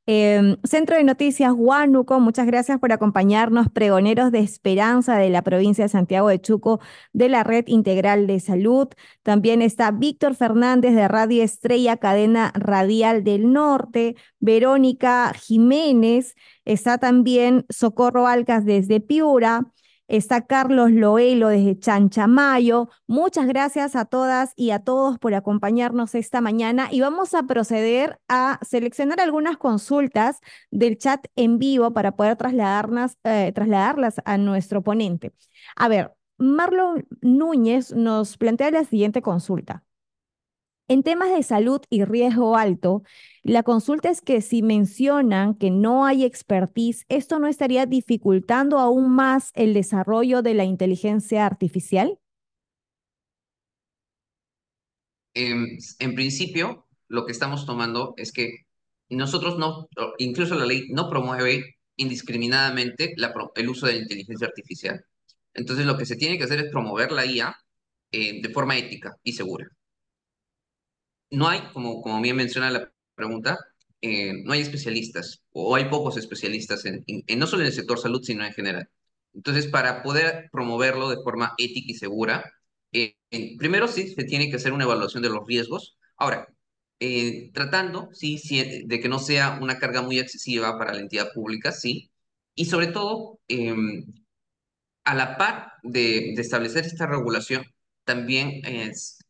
Centro de Noticias Huánuco, muchas gracias por acompañarnos. Pregoneros de Esperanza de la provincia de Santiago de Chuco, de la Red Integral de Salud. También está Víctor Fernández de Radio Estrella, Cadena Radial del Norte. Verónica Jiménez. Está también Socorro Alcas desde Piura. Está Carlos Loelo desde Chanchamayo. Muchas gracias a todas y a todos por acompañarnos esta mañana y vamos a proceder a seleccionar algunas consultas del chat en vivo para poder trasladarlas a nuestro ponente. A ver, Marlon Núñez nos plantea la siguiente consulta. En temas de salud y riesgo alto, la consulta es que si mencionan que no hay expertise, ¿esto no estaría dificultando aún más el desarrollo de la inteligencia artificial? En principio, lo que estamos tomando es que nosotros no, incluso la ley no promueve indiscriminadamente el uso de la inteligencia artificial. Entonces, lo que se tiene que hacer es promover la IA de forma ética y segura. No hay, como bien menciona la pregunta, no hay especialistas o hay pocos especialistas no solo en el sector salud, sino en general. Entonces, para poder promoverlo de forma ética y segura, primero sí se tiene que hacer una evaluación de los riesgos. Ahora, tratando, sí, sí, de que no sea una carga muy excesiva para la entidad pública, sí. Y sobre todo, a la par de establecer esta regulación, también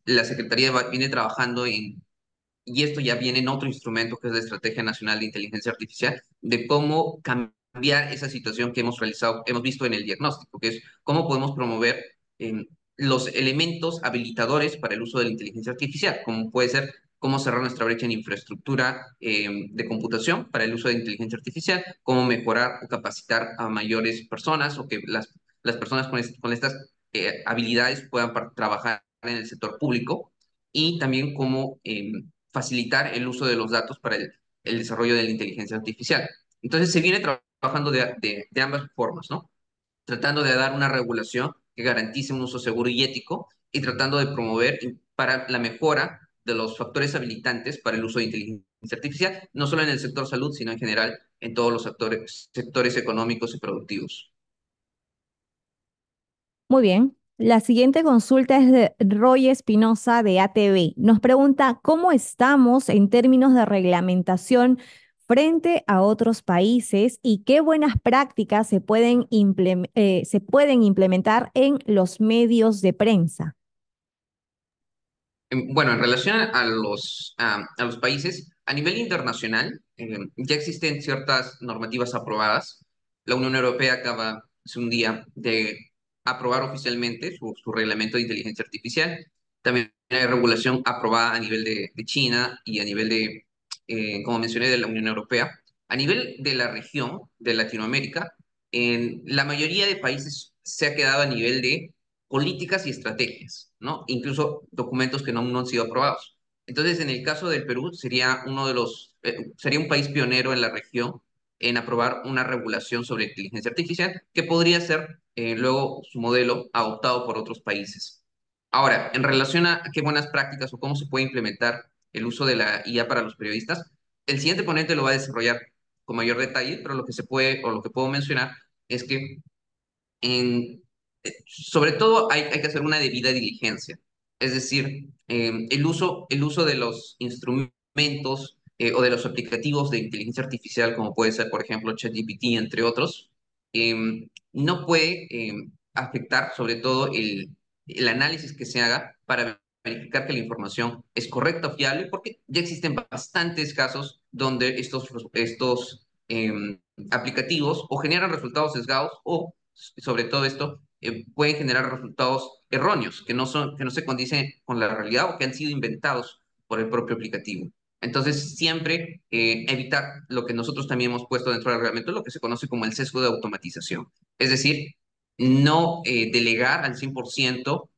la Secretaría viene trabajando y esto ya viene en otro instrumento que es la Estrategia Nacional de Inteligencia Artificial, de cómo cambiar esa situación que hemos visto en el diagnóstico, que es cómo podemos promover los elementos habilitadores para el uso de la inteligencia artificial, como puede ser cómo cerrar nuestra brecha en infraestructura de computación para el uso de inteligencia artificial, cómo mejorar o capacitar a mayores personas o que las personas con estas habilidades puedan trabajar en el sector público y también cómo facilitar el uso de los datos para el desarrollo de la inteligencia artificial. Entonces se viene trabajando de ambas formas, ¿no? Tratando de dar una regulación que garantice un uso seguro y ético y tratando de promover para la mejora de los factores habilitantes para el uso de inteligencia artificial, no solo en el sector salud, sino en general en todos los sectores económicos y productivos. Muy bien. La siguiente consulta es de Roy Espinosa de ATV. Nos pregunta cómo estamos en términos de reglamentación frente a otros países y qué buenas prácticas se pueden implementar en los medios de prensa. Bueno, en relación a los países, a nivel internacional, ya existen ciertas normativas aprobadas. La Unión Europea acaba hace un día de aprobar oficialmente su reglamento de inteligencia artificial. También hay regulación aprobada a nivel de China y a nivel de, como mencioné, de la Unión Europea. A nivel de la región de Latinoamérica, en la mayoría de países se ha quedado a nivel de políticas y estrategias, ¿no? Incluso documentos que no han sido aprobados. Entonces, en el caso del Perú, sería sería un país pionero en la región en aprobar una regulación sobre inteligencia artificial que podría ser luego su modelo adoptado por otros países. Ahora, en relación a qué buenas prácticas o cómo se puede implementar el uso de la IA para los periodistas, el siguiente ponente lo va a desarrollar con mayor detalle, pero lo que se puede o lo que puedo mencionar es que sobre todo hay que hacer una debida diligencia. Es decir, el uso de los instrumentos o de los aplicativos de inteligencia artificial, como puede ser, por ejemplo, ChatGPT, entre otros, no puede afectar sobre todo el análisis que se haga para verificar que la información es correcta o fiable, porque ya existen bastantes casos donde estos aplicativos o generan resultados sesgados o sobre todo esto, pueden generar resultados erróneos, que no se condicen con la realidad o que han sido inventados por el propio aplicativo. Entonces, siempre evitar lo que nosotros también hemos puesto dentro del reglamento, lo que se conoce como el sesgo de automatización. Es decir, no delegar al 100%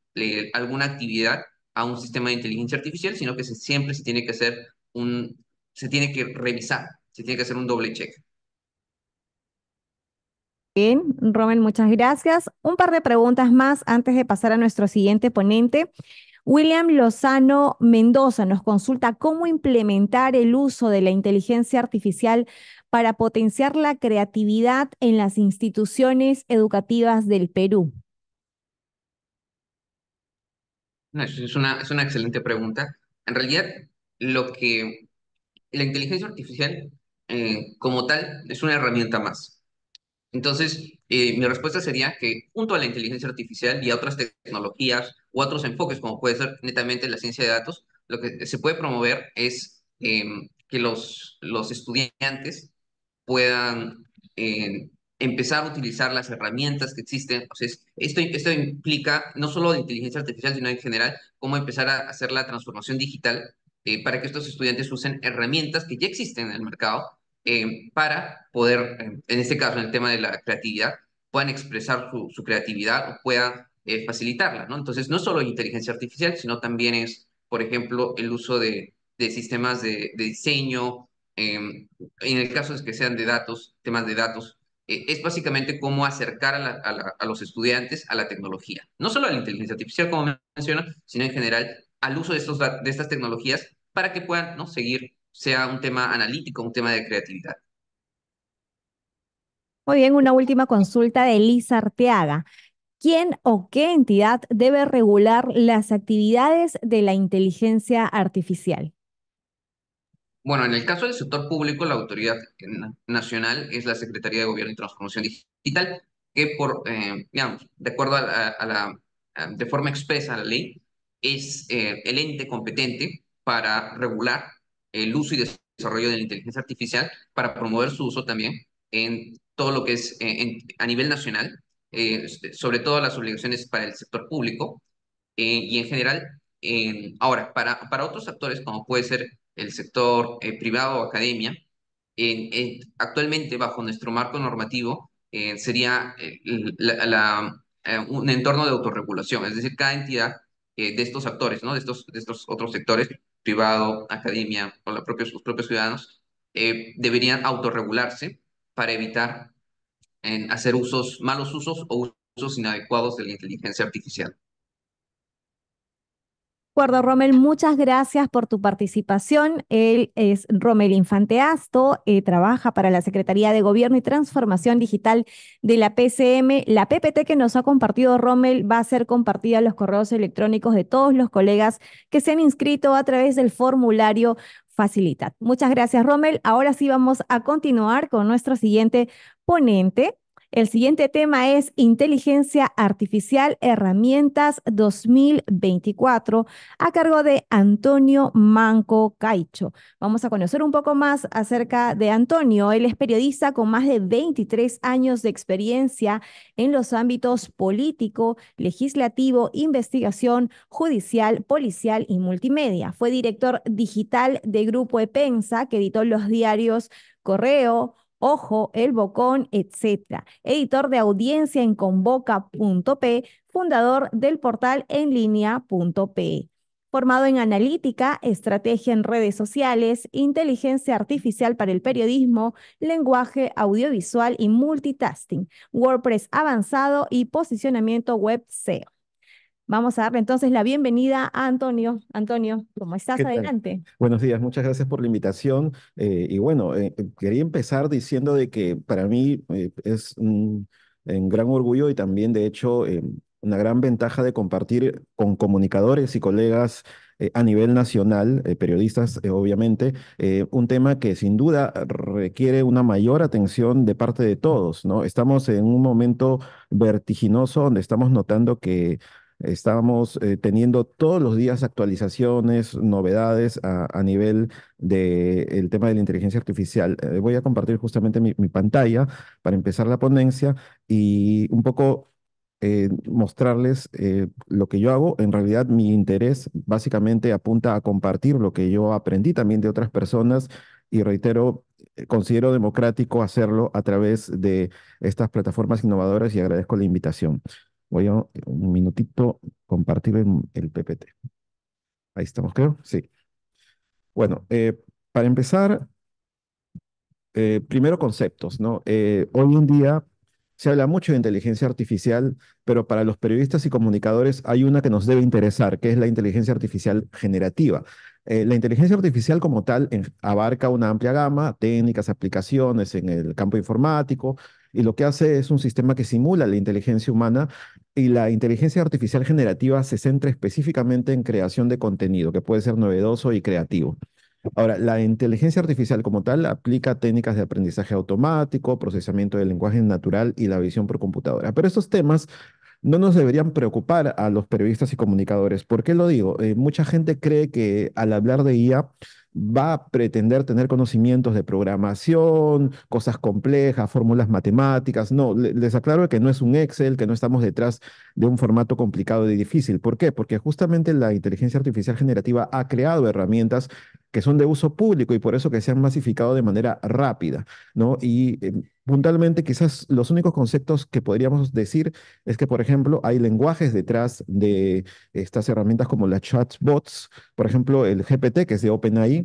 alguna actividad a un sistema de inteligencia artificial, sino que siempre se tiene que hacer se tiene que revisar, se tiene que hacer un doble check. Bien, Rommel, muchas gracias. Un par de preguntas más antes de pasar a nuestro siguiente ponente. William Lozano Mendoza nos consulta cómo implementar el uso de la inteligencia artificial para potenciar la creatividad en las instituciones educativas del Perú. No, es una excelente pregunta. En realidad, lo que la inteligencia artificial como tal es una herramienta más. Entonces, mi respuesta sería que junto a la inteligencia artificial y a otras tecnologías u otros enfoques, como puede ser netamente la ciencia de datos, lo que se puede promover es que los estudiantes puedan empezar a utilizar las herramientas que existen. O sea, esto implica no solo de inteligencia artificial, sino en general, cómo empezar a hacer la transformación digital para que estos estudiantes usen herramientas que ya existen en el mercado para poder, en este caso, en el tema de la creatividad, puedan expresar su creatividad o puedan facilitarla, ¿no? Entonces, no solo inteligencia artificial, sino también es, por ejemplo, el uso de sistemas de diseño, en el caso de que sean de datos, temas de datos, es básicamente cómo acercar a los estudiantes a la tecnología. No solo a la inteligencia artificial, como menciona, sino en general al uso de estas tecnologías para que puedan, ¿no?, seguir, sea un tema analítico, un tema de creatividad. Muy bien, una última consulta de Elisa Arteaga. ¿Quién o qué entidad debe regular las actividades de la inteligencia artificial? Bueno, en el caso del sector público, la autoridad nacional es la Secretaría de Gobierno y Transformación Digital, que digamos, de acuerdo de forma expresa a la ley, es el ente competente para regular el uso y desarrollo de la inteligencia artificial, para promover su uso también en todo lo que es a nivel nacional, sobre todo las obligaciones para el sector público y en general, ahora, para otros actores, como puede ser el sector privado o academia, actualmente bajo nuestro marco normativo sería un entorno de autorregulación, es decir, cada entidad de estos actores, ¿no? De estos otros sectores, privado, academia o los propios ciudadanos, deberían autorregularse para evitar hacer malos usos o usos inadecuados de la inteligencia artificial. De acuerdo, Rommel, muchas gracias por tu participación. Él es Rommel Infanteasto, trabaja para la Secretaría de Gobierno y Transformación Digital de la PCM. La PPT que nos ha compartido Rommel va a ser compartida en los correos electrónicos de todos los colegas que se han inscrito a través del formulario Facilitat. Muchas gracias, Rommel. Ahora sí vamos a continuar con nuestro siguiente ponente. El siguiente tema es Inteligencia Artificial Herramientas 2024 a cargo de Antonio Manco Caicho. Vamos a conocer un poco más acerca de Antonio. Él es periodista con más de 23 años de experiencia en los ámbitos político, legislativo, investigación, judicial, policial y multimedia. Fue director digital de Grupo Epensa, que editó los diarios Correo, Ojo, El Bocón, etcétera. Editor de audiencia en Convoca.p, fundador del portal en línea.pe. Formado en analítica, estrategia en redes sociales, inteligencia artificial para el periodismo, lenguaje audiovisual y multitasking, WordPress avanzado y posicionamiento web SEO. Vamos a darle entonces la bienvenida a Antonio. Antonio, ¿cómo estás? ¿Qué tal? Adelante. Buenos días, muchas gracias por la invitación. Y bueno, quería empezar diciendo de que para mí es un gran orgullo y también, de hecho, una gran ventaja de compartir con comunicadores y colegas a nivel nacional, periodistas, obviamente, un tema que sin duda requiere una mayor atención de parte de todos, ¿no? Estamos en un momento vertiginoso donde estamos notando que estamos teniendo todos los días actualizaciones, novedades a nivel del tema de la inteligencia artificial. Voy a compartir justamente mi pantalla para empezar la ponencia y un poco mostrarles lo que yo hago. En realidad, mi interés básicamente apunta a compartir lo que yo aprendí también de otras personas y reitero, considero democrático hacerlo a través de estas plataformas innovadoras y agradezco la invitación. Voy a un minutito compartir el PPT. Ahí estamos, creo. Sí. Bueno, para empezar, primero conceptos, ¿no? Hoy en día se habla mucho de inteligencia artificial, pero para los periodistas y comunicadores hay una que nos debe interesar, que es la inteligencia artificial generativa. La inteligencia artificial como tal abarca una amplia gama, técnicas, aplicaciones en el campo informático, y lo que hace es un sistema que simula la inteligencia humana, y la inteligencia artificial generativa se centra específicamente en creación de contenido, que puede ser novedoso y creativo. Ahora, la inteligencia artificial como tal aplica técnicas de aprendizaje automático, procesamiento del lenguaje natural y la visión por computadora. Pero estos temas no nos deberían preocupar a los periodistas y comunicadores. ¿Por qué lo digo? Mucha gente cree que al hablar de IA va a pretender tener conocimientos de programación, cosas complejas, fórmulas matemáticas. No, les aclaro que no es un Excel, que no estamos detrás de un formato complicado y difícil. ¿Por qué? Porque justamente la inteligencia artificial generativa ha creado herramientas que son de uso público y por eso que se han masificado de manera rápida, ¿no? Y puntualmente quizás los únicos conceptos que podríamos decir es que, por ejemplo, hay lenguajes detrás de estas herramientas como las chatbots, por ejemplo, el GPT, que es de OpenAI,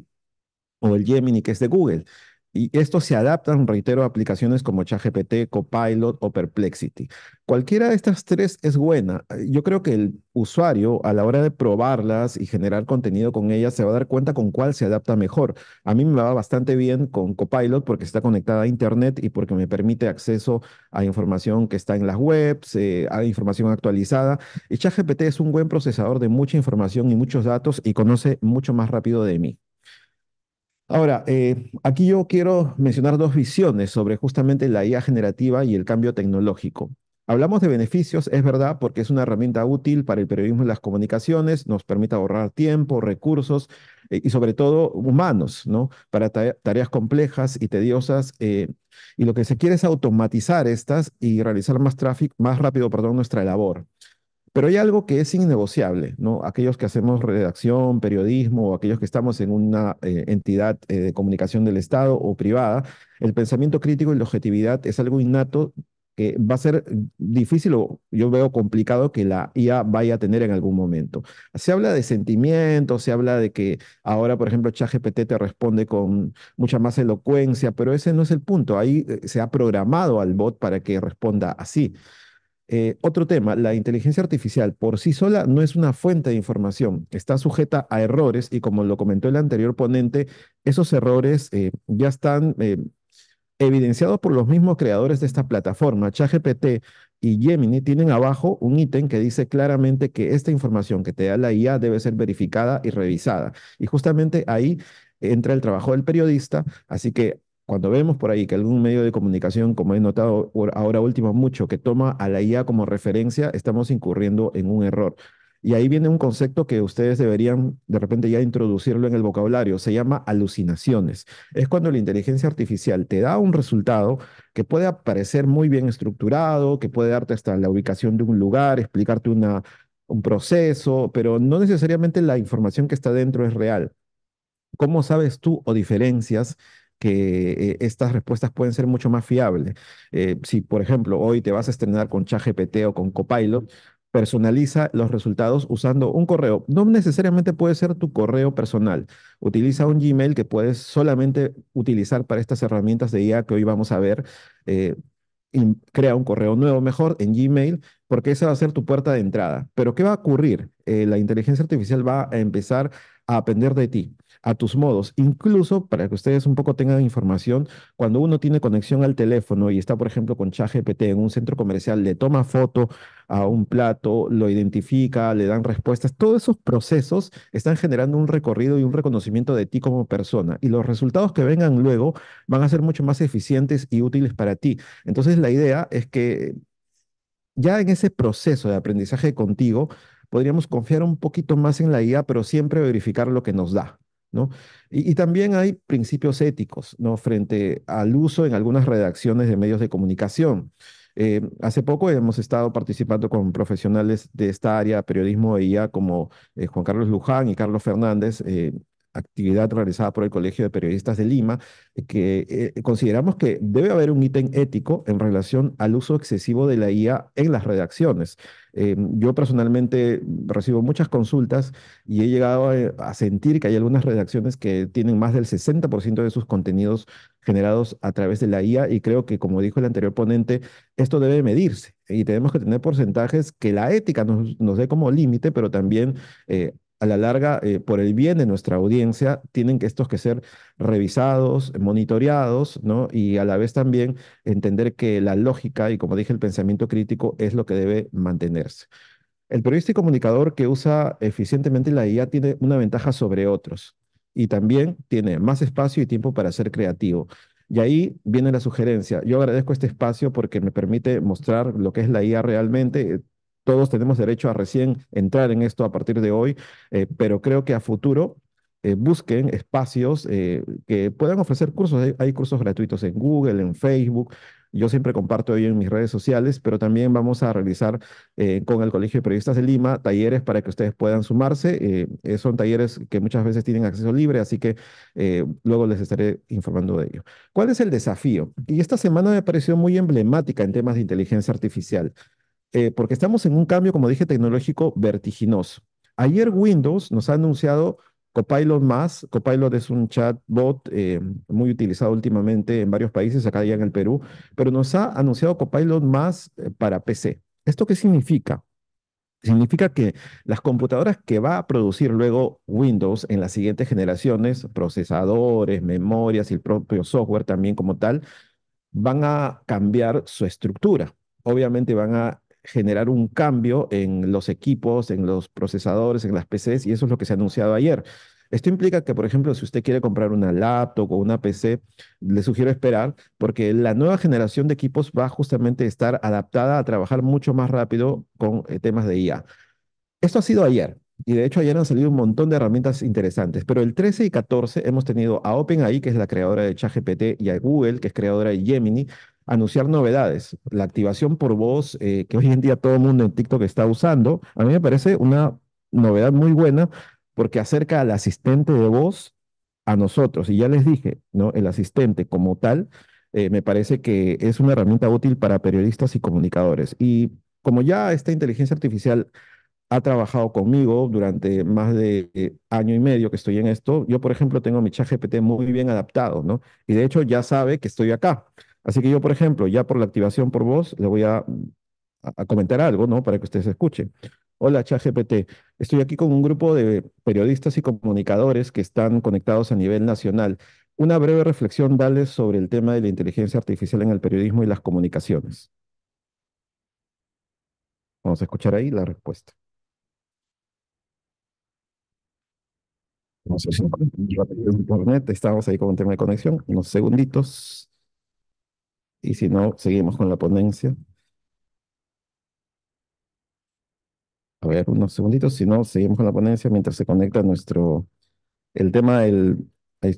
o el Gemini, que es de Google. Y estos se adaptan, reitero, a aplicaciones como ChatGPT, Copilot o Perplexity. Cualquiera de estas tres es buena. Yo creo que el usuario, a la hora de probarlas y generar contenido con ellas, se va a dar cuenta con cuál se adapta mejor. A mí me va bastante bien con Copilot porque está conectada a Internet y porque me permite acceso a información que está en las webs, a información actualizada. Y ChatGPT es un buen procesador de mucha información y muchos datos y conoce mucho más rápido de mí. Ahora, aquí yo quiero mencionar dos visiones sobre justamente la IA generativa y el cambio tecnológico. Hablamos de beneficios, es verdad, porque es una herramienta útil para el periodismo y las comunicaciones, nos permite ahorrar tiempo, recursos y sobre todo humanos, ¿no? Para tareas complejas y tediosas. Y lo que se quiere es automatizar estas y realizar más rápido, perdón, nuestra labor. Pero hay algo que es innegociable, ¿no? Aquellos que hacemos redacción, periodismo, o aquellos que estamos en una entidad de comunicación del Estado o privada, el pensamiento crítico y la objetividad es algo innato que va a ser difícil o yo veo complicado que la IA vaya a tener en algún momento. Se habla de sentimientos, se habla de que ahora, por ejemplo, ChatGPT te responde con mucha más elocuencia, pero ese no es el punto. Ahí se ha programado al bot para que responda así. Otro tema, la inteligencia artificial por sí sola no es una fuente de información, está sujeta a errores y como lo comentó el anterior ponente, esos errores ya están evidenciados por los mismos creadores de esta plataforma. ChatGPT y Gemini tienen abajo un ítem que dice claramente que esta información que te da la IA debe ser verificada y revisada. Y justamente ahí entra el trabajo del periodista, así que cuando vemos por ahí que algún medio de comunicación, como he notado ahora último mucho, que toma a la IA como referencia, estamos incurriendo en un error. Y ahí viene un concepto que ustedes deberían de repente ya introducirlo en el vocabulario. Se llama alucinaciones. Es cuando la inteligencia artificial te da un resultado que puede parecer muy bien estructurado, que puede darte hasta la ubicación de un lugar, explicarte un proceso, pero no necesariamente la información que está dentro es real. ¿Cómo sabes tú o diferencias que estas respuestas pueden ser mucho más fiables? Si, por ejemplo, hoy te vas a estrenar con ChatGPT o con Copilot, personaliza los resultados usando un correo. No necesariamente puede ser tu correo personal. Utiliza un Gmail que puedes solamente utilizar para estas herramientas de IA que hoy vamos a ver. eh, y crea un correo nuevo mejor en Gmail porque esa va a ser tu puerta de entrada. Pero ¿qué va a ocurrir? La inteligencia artificial va a empezar a aprender de ti, a tus modos. Incluso, para que ustedes un poco tengan información, cuando uno tiene conexión al teléfono y está, por ejemplo, con ChatGPT en un centro comercial, le toma foto a un plato, lo identifica, le dan respuestas, todos esos procesos están generando un recorrido y un reconocimiento de ti como persona. Y los resultados que vengan luego van a ser mucho más eficientes y útiles para ti. Entonces, la idea es que ya en ese proceso de aprendizaje contigo, podríamos confiar un poquito más en la IA, pero siempre verificar lo que nos da, ¿no? Y también hay principios éticos, ¿no? Frente al uso en algunas redacciones de medios de comunicación. Hace poco hemos estado participando con profesionales de esta área, periodismo e IA, como Juan Carlos Luján y Carlos Fernández, actividad realizada por el Colegio de Periodistas de Lima, que consideramos que debe haber un ítem ético en relación al uso excesivo de la IA en las redacciones. Yo personalmente recibo muchas consultas y he llegado a sentir que hay algunas redacciones que tienen más del 60% de sus contenidos generados a través de la IA y creo que, como dijo el anterior ponente, esto debe medirse y tenemos que tener porcentajes que la ética nos dé como límite, pero también a la larga, por el bien de nuestra audiencia, tienen que estos que ser revisados, monitoreados, ¿no? Y a la vez también entender que la lógica y, como dije, el pensamiento crítico es lo que debe mantenerse. El periodista y comunicador que usa eficientemente la IA tiene una ventaja sobre otros y también tiene más espacio y tiempo para ser creativo. Y ahí viene la sugerencia. Yo agradezco este espacio porque me permite mostrar lo que es la IA realmente. Todos tenemos derecho a recién entrar en esto a partir de hoy, pero creo que a futuro busquen espacios que puedan ofrecer cursos. Hay cursos gratuitos en Google, en Facebook. Yo siempre comparto ahí en mis redes sociales, pero también vamos a realizar con el Colegio de Periodistas de Lima, talleres para que ustedes puedan sumarse. Son talleres que muchas veces tienen acceso libre, así que luego les estaré informando de ello. ¿Cuál es el desafío? Y esta semana me pareció muy emblemática en temas de inteligencia artificial, porque estamos en un cambio, como dije, tecnológico vertiginoso. Ayer Windows nos ha anunciado Copilot más. Copilot es un chatbot muy utilizado últimamente en varios países, acá ya en el Perú, pero nos ha anunciado Copilot más para PC. ¿Esto qué significa? Significa que las computadoras que va a producir luego Windows en las siguientes generaciones, procesadores, memorias y el propio software también como tal, van a cambiar su estructura. Obviamente van a generar un cambio en los equipos, en los procesadores, en las PCs, y eso es lo que se ha anunciado ayer. Esto implica que, por ejemplo, si usted quiere comprar una laptop o una PC, le sugiero esperar porque la nueva generación de equipos va justamente a estar adaptada a trabajar mucho más rápido con temas de IA. Esto ha sido ayer. Y de hecho ayer han salido un montón de herramientas interesantes, pero el 13 y 14 hemos tenido a OpenAI, que es la creadora de ChatGPT, y a Google, que es creadora de Gemini, anunciar novedades. La activación por voz, que hoy en día todo el mundo en TikTok está usando, a mí me parece una novedad muy buena porque acerca al asistente de voz a nosotros. Y ya les dije, ¿no? El asistente como tal, me parece que es una herramienta útil para periodistas y comunicadores. Y como ya esta inteligencia artificial ha trabajado conmigo durante más de año y medio que estoy en esto. Yo, por ejemplo, tengo mi ChatGPT muy bien adaptado, ¿no? Y de hecho ya sabe que estoy acá. Así que yo, por ejemplo, ya por la activación por voz, le voy a comentar algo, ¿no? Para que ustedes escuchen. Hola, ChatGPT. Estoy aquí con un grupo de periodistas y comunicadores que están conectados a nivel nacional. Una breve reflexión, dale sobre el tema de la inteligencia artificial en el periodismo y las comunicaciones. Vamos a escuchar ahí la respuesta. No sé si internet, estamos ahí con un tema de conexión, unos segunditos, y si no, seguimos con la ponencia. A ver, unos segunditos, si no, seguimos con la ponencia mientras se conecta el tema del, ahí,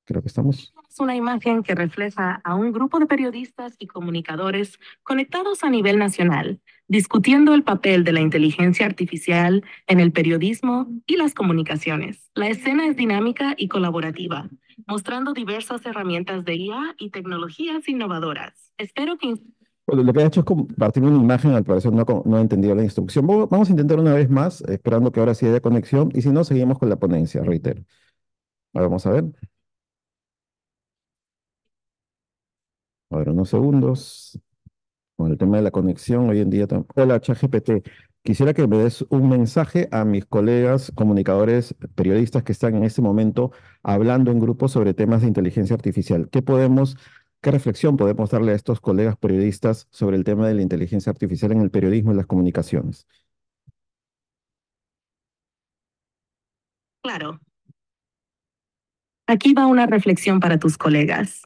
creo que estamos. Es una imagen que refleja a un grupo de periodistas y comunicadores conectados a nivel nacional, discutiendo el papel de la inteligencia artificial en el periodismo y las comunicaciones. La escena es dinámica y colaborativa, mostrando diversas herramientas de IA y tecnologías innovadoras. Espero que Bueno, lo que ha hecho es compartir una imagen, al parecer no ha entendido la instrucción. Vamos a intentar una vez más, esperando que ahora sí haya conexión, y si no, seguimos con la ponencia, reitero. Ahora vamos a ver. A ver, unos segundos. Con el tema de la conexión, hoy en día... Hola, ChatGPT. Quisiera que me des un mensaje a mis colegas comunicadores, periodistas que están en este momento hablando en grupo sobre temas de inteligencia artificial. ¿Qué reflexión podemos darle a estos colegas periodistas sobre el tema de la inteligencia artificial en el periodismo y las comunicaciones? claro, aquí va una reflexión para tus colegas.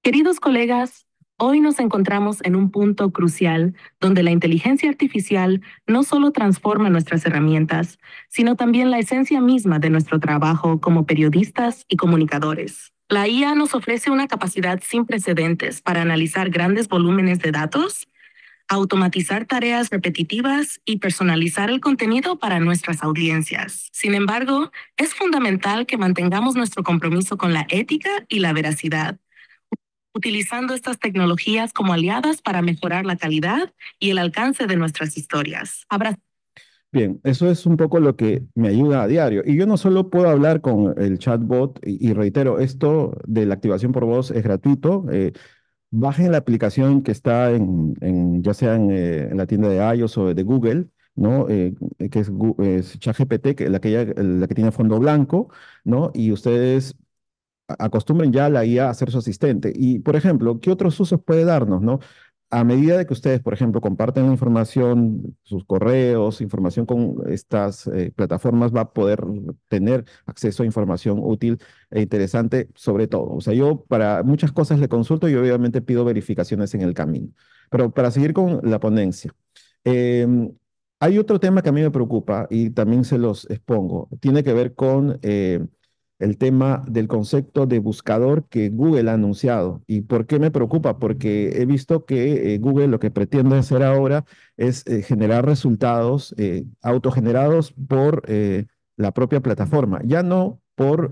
Queridos colegas, hoy nos encontramos en un punto crucial donde la inteligencia artificial no solo transforma nuestras herramientas, sino también la esencia misma de nuestro trabajo como periodistas y comunicadores. La IA nos ofrece una capacidad sin precedentes para analizar grandes volúmenes de datos, automatizar tareas repetitivas y personalizar el contenido para nuestras audiencias. Sin embargo, es fundamental que mantengamos nuestro compromiso con la ética y la veracidad, utilizando estas tecnologías como aliadas para mejorar la calidad y el alcance de nuestras historias. Bien, eso es un poco lo que me ayuda a diario. Y yo no solo puedo hablar con el chatbot, y reitero, esto de la activación por voz es gratuito. Bajen la aplicación que está ya sea en la tienda de iOS o de Google, ¿no? Que es ChatGPT, la que tiene fondo blanco, ¿no? Y ustedes acostumbren ya a la IA a ser su asistente. Y, por ejemplo, ¿qué otros usos puede darnos, no? A medida de que ustedes, por ejemplo, comparten información, sus correos, información con estas plataformas, va a poder tener acceso a información útil e interesante sobre todo. O sea, yo para muchas cosas le consulto y obviamente pido verificaciones en el camino. Pero para seguir con la ponencia, em, hay otro tema que a mí me preocupa y también se los expongo. Tiene que ver con el tema del concepto de buscador que Google ha anunciado. ¿Y por qué me preocupa? Porque he visto que Google lo que pretende hacer ahora es generar resultados autogenerados por la propia plataforma, ya no por,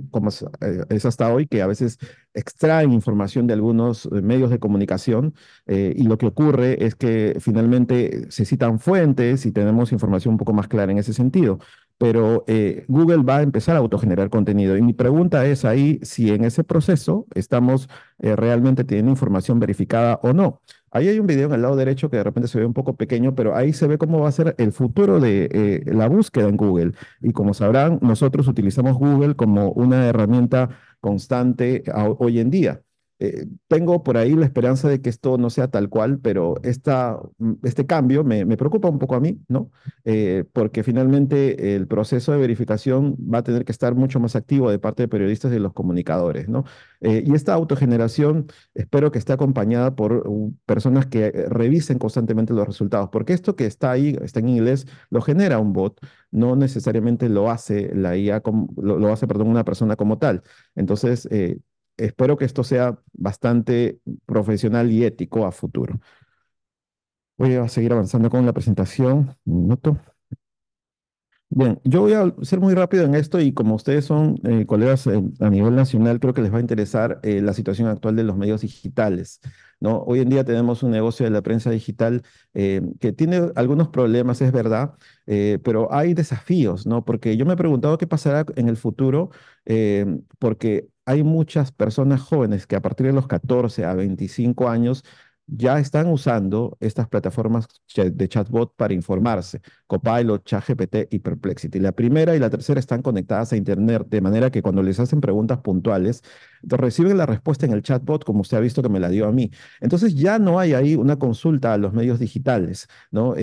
como es hasta hoy, que a veces extraen información de algunos medios de comunicación y lo que ocurre es que finalmente se citan fuentes y tenemos información un poco más clara en ese sentido, pero Google va a empezar a autogenerar contenido. Y mi pregunta es ahí si en ese proceso estamos realmente teniendo información verificada o no. Ahí hay un video en el lado derecho que de repente se ve un poco pequeño, pero ahí se ve cómo va a ser el futuro de la búsqueda en Google. Y como sabrán, nosotros utilizamos Google como una herramienta constante hoy en día. Tengo por ahí la esperanza de que esto no sea tal cual, pero este cambio me preocupa un poco a mí, ¿no? Porque finalmente el proceso de verificación va a tener que estar mucho más activo de parte de periodistas y de los comunicadores, ¿no? Y esta autogeneración espero que esté acompañada por personas que revisen constantemente los resultados, porque esto que está ahí, está en inglés, lo genera un bot, no necesariamente lo hace la IA, lo hace, perdón, una persona como tal. Entonces, espero que esto sea bastante profesional y ético a futuro. Voy a seguir avanzando con la presentación. Un minuto. Bien, yo voy a ser muy rápido en esto y como ustedes son colegas a nivel nacional, creo que les va a interesar la situación actual de los medios digitales, ¿no? Hoy en día tenemos un negocio de la prensa digital que tiene algunos problemas, es verdad, pero hay desafíos, ¿no? Porque yo me he preguntado qué pasará en el futuro, porque hay muchas personas jóvenes que a partir de los 14 a 25 años ya están usando estas plataformas de chatbot para informarse. Copilot, ChatGPT y Perplexity. La primera y la tercera están conectadas a Internet, de manera que cuando les hacen preguntas puntuales, reciben la respuesta en el chatbot, como usted ha visto que me la dio a mí. Entonces ya no hay ahí una consulta a los medios digitales, ¿no?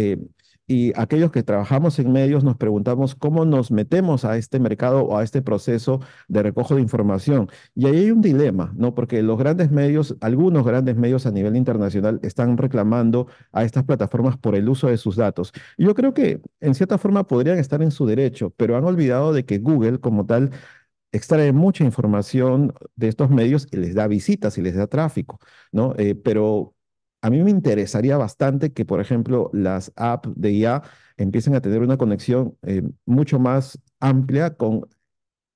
Y aquellos que trabajamos en medios nos preguntamos cómo nos metemos a este mercado o a este proceso de recojo de información. Y ahí hay un dilema, ¿no? Porque los grandes medios, algunos grandes medios a nivel internacional están reclamando a estas plataformas por el uso de sus datos. Y yo creo que en cierta forma podrían estar en su derecho, pero han olvidado de que Google como tal extrae mucha información de estos medios y les da visitas y les da tráfico, ¿no? Pero a mí me interesaría bastante que, por ejemplo, las apps de IA empiecen a tener una conexión mucho más amplia con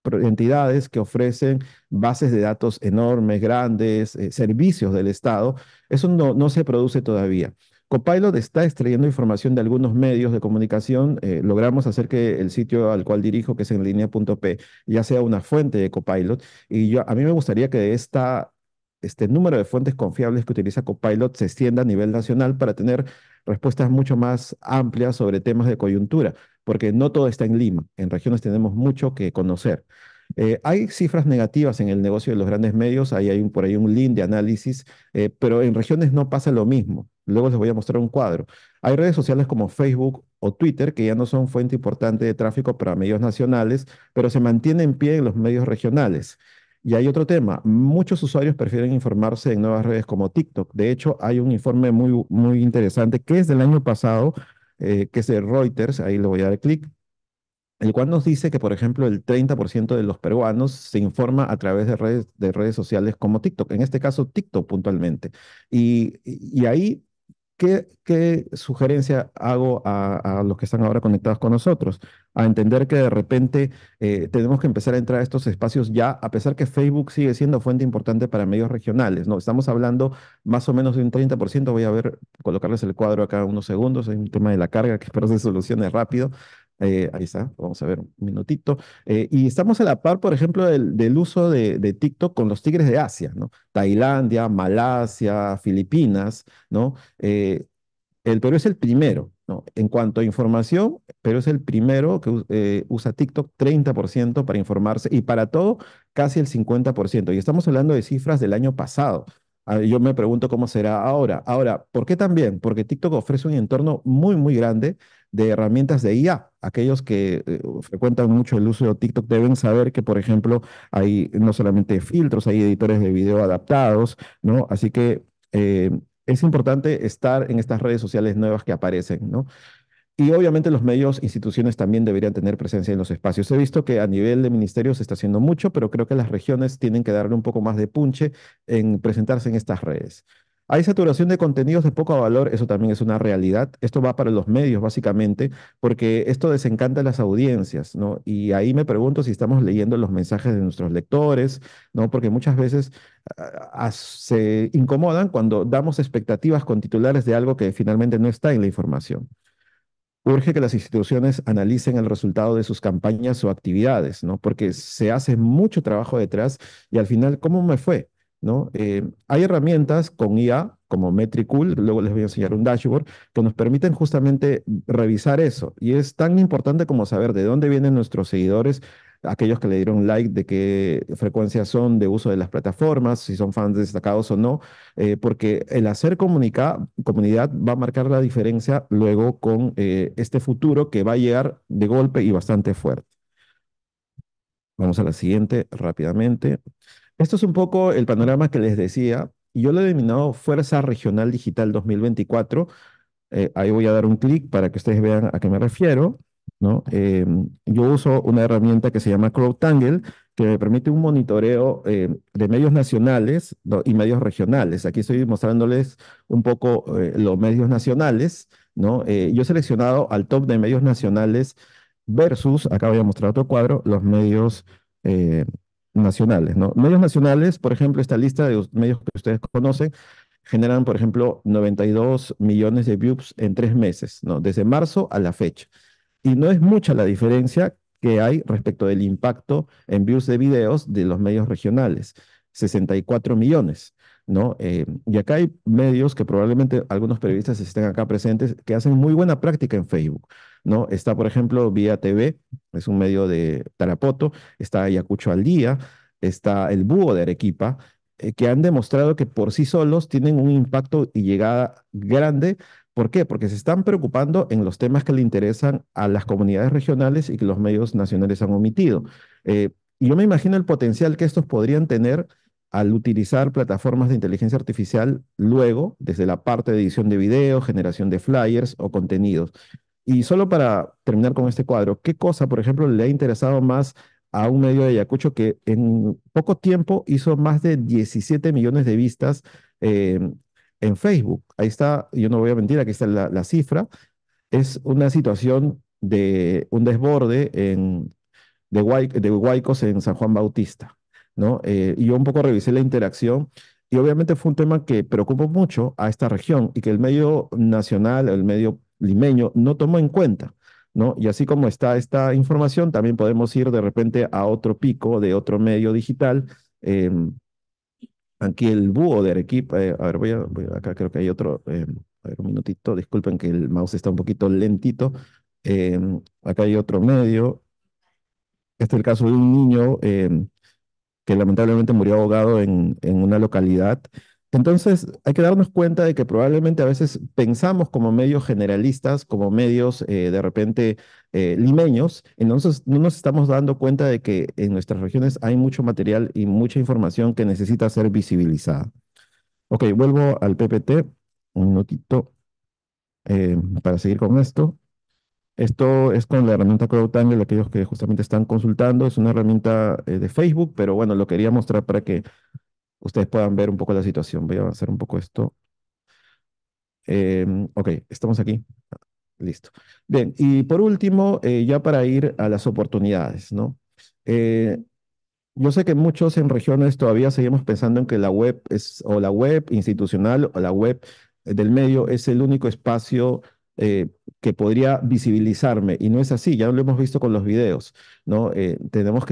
entidades que ofrecen bases de datos enormes, grandes, servicios del Estado. Eso no se produce todavía. Copilot está extrayendo información de algunos medios de comunicación. Logramos hacer que el sitio al cual dirijo, que es en línea.p, ya sea una fuente de Copilot. Y a mí me gustaría que este número de fuentes confiables que utiliza Copilot se extienda a nivel nacional para tener respuestas mucho más amplias sobre temas de coyuntura, porque no todo está en Lima. En regiones tenemos mucho que conocer. Hay cifras negativas en el negocio de los grandes medios, ahí hay por ahí un link de análisis, pero en regiones no pasa lo mismo. Luego les voy a mostrar un cuadro. Hay redes sociales como Facebook o Twitter que ya no son fuente importante de tráfico para medios nacionales, pero se mantienen en pie en los medios regionales. Y hay otro tema, muchos usuarios prefieren informarse en nuevas redes como TikTok. De hecho, hay un informe muy interesante que es del año pasado, que es de Reuters, ahí le voy a dar clic, el cual nos dice que, por ejemplo, el 30% de los peruanos se informa a través de redes sociales como TikTok, en este caso TikTok puntualmente. Y ahí, ¿qué sugerencia hago a los que están ahora conectados con nosotros? A entender que de repente tenemos que empezar a entrar a estos espacios ya, a pesar que Facebook sigue siendo fuente importante para medios regionales, ¿no? Estamos hablando más o menos de un 30%. Voy a ver, colocarles el cuadro acá unos segundos. Hay un tema de la carga que espero se solucione rápido. Ahí está, vamos a ver un minutito. Y estamos a la par, por ejemplo, del uso de TikTok con los tigres de Asia, ¿no? Tailandia, Malasia, Filipinas, ¿no? El Perú es el primero, ¿no? En cuanto a información, Perú es el primero que usa TikTok 30% para informarse y para todo casi el 50%. Y estamos hablando de cifras del año pasado. Yo me pregunto cómo será ahora. Ahora, ¿por qué también? Porque TikTok ofrece un entorno muy grande de herramientas de IA. Aquellos que frecuentan mucho el uso de TikTok deben saber que, por ejemplo, hay no solamente filtros, hay editores de video adaptados, ¿no? Así que es importante estar en estas redes sociales nuevas que aparecen, ¿no? Y obviamente los medios, instituciones también deberían tener presencia en los espacios. He visto que a nivel de ministerios se está haciendo mucho, pero creo que las regiones tienen que darle un poco más de punche en presentarse en estas redes. Hay saturación de contenidos de poco valor, eso también es una realidad. Esto va para los medios, básicamente, porque esto desencanta a las audiencias, ¿no? Y ahí me pregunto si estamos leyendo los mensajes de nuestros lectores, ¿no? Porque muchas veces se incomodan cuando damos expectativas con titulares de algo que finalmente no está en la información. Urge que las instituciones analicen el resultado de sus campañas o actividades, ¿no? Porque se hace mucho trabajo detrás y al final, ¿cómo me fue? ¿No? Hay herramientas con IA como Metricool, luego les voy a enseñar un dashboard, que nos permiten justamente revisar eso. Y es tan importante como saber de dónde vienen nuestros seguidores, aquellos que le dieron like, de qué frecuencia son de uso de las plataformas, si son fans destacados o no, porque el hacer comunidad va a marcar la diferencia luego con este futuro que va a llegar de golpe y bastante fuerte. Vamos a la siguiente rápidamente. Esto es un poco el panorama que les decía. Yo lo he denominado Fuerza Regional Digital 2024. Ahí voy a dar un clic para que ustedes vean a qué me refiero, ¿no? Yo uso una herramienta que se llama CrowdTangle, que me permite un monitoreo de medios nacionales, ¿no? Y medios regionales. Aquí estoy mostrándoles un poco los medios nacionales, ¿no? Yo he seleccionado al top de medios nacionales versus, acá voy a mostrar otro cuadro, los medios eh, nacionales, ¿no? Medios nacionales, por ejemplo, esta lista de medios que ustedes conocen, generan, por ejemplo, 92 millones de views en 3 meses, ¿no? Desde marzo a la fecha. Y no es mucha la diferencia que hay respecto del impacto en views de videos de los medios regionales, 64 millones, ¿no? Y acá hay medios que probablemente algunos periodistas estén acá presentes que hacen muy buena práctica en Facebook, ¿no? Está, por ejemplo, Vía TV, es un medio de Tarapoto, está Ayacucho al Día, está El Búho de Arequipa, que han demostrado que por sí solos tienen un impacto y llegada grande ¿Por qué? Porque se están preocupando en los temas que le interesan a las comunidades regionales y que los medios nacionales han omitido. Y yo me imagino el potencial que estos podrían tener al utilizar plataformas de inteligencia artificial luego, desde la parte de edición de video, generación de flyers o contenidos. Y solo para terminar con este cuadro, ¿qué cosa, por ejemplo, le ha interesado más a un medio de Ayacucho que en poco tiempo hizo más de 17 millones de vistas eh, en Facebook? Ahí está, yo no voy a mentir, aquí está la cifra. Es una situación de un desborde de huaicos en San Juan Bautista, ¿no? Y yo un poco revisé la interacción y obviamente fue un tema que preocupó mucho a esta región y que el medio nacional, el medio limeño, no tomó en cuenta, ¿no? Y así como está esta información, también podemos ir de repente a otro pico de otro medio digital. Aquí el búho de Arequipa, a ver, acá creo que hay otro, a ver, un minutito, disculpen que el mouse está un poquito lentito. Acá hay otro medio. Este es el caso de un niño que lamentablemente murió ahogado en una localidad. Entonces, hay que darnos cuenta de que probablemente a veces pensamos como medios generalistas, como medios de repente limeños, y no nos estamos dando cuenta de que en nuestras regiones hay mucho material y mucha información que necesita ser visibilizada. Ok, vuelvo al PPT, un minutito para seguir con esto. Esto es con la herramienta CrowdTangle, aquellos que justamente están consultando. Es una herramienta de Facebook, pero bueno, lo quería mostrar para que ustedes puedan ver un poco la situación. Voy a avanzar un poco esto. Ok, estamos aquí. Listo. Bien, y por último, ya para ir a las oportunidades, ¿no? Eh, yo sé que muchos en regiones todavía seguimos pensando en que la web es, o la web institucional o la web del medio es el único espacio que podría visibilizarme. Y no es así, ya lo hemos visto con los videos, ¿no? Tenemos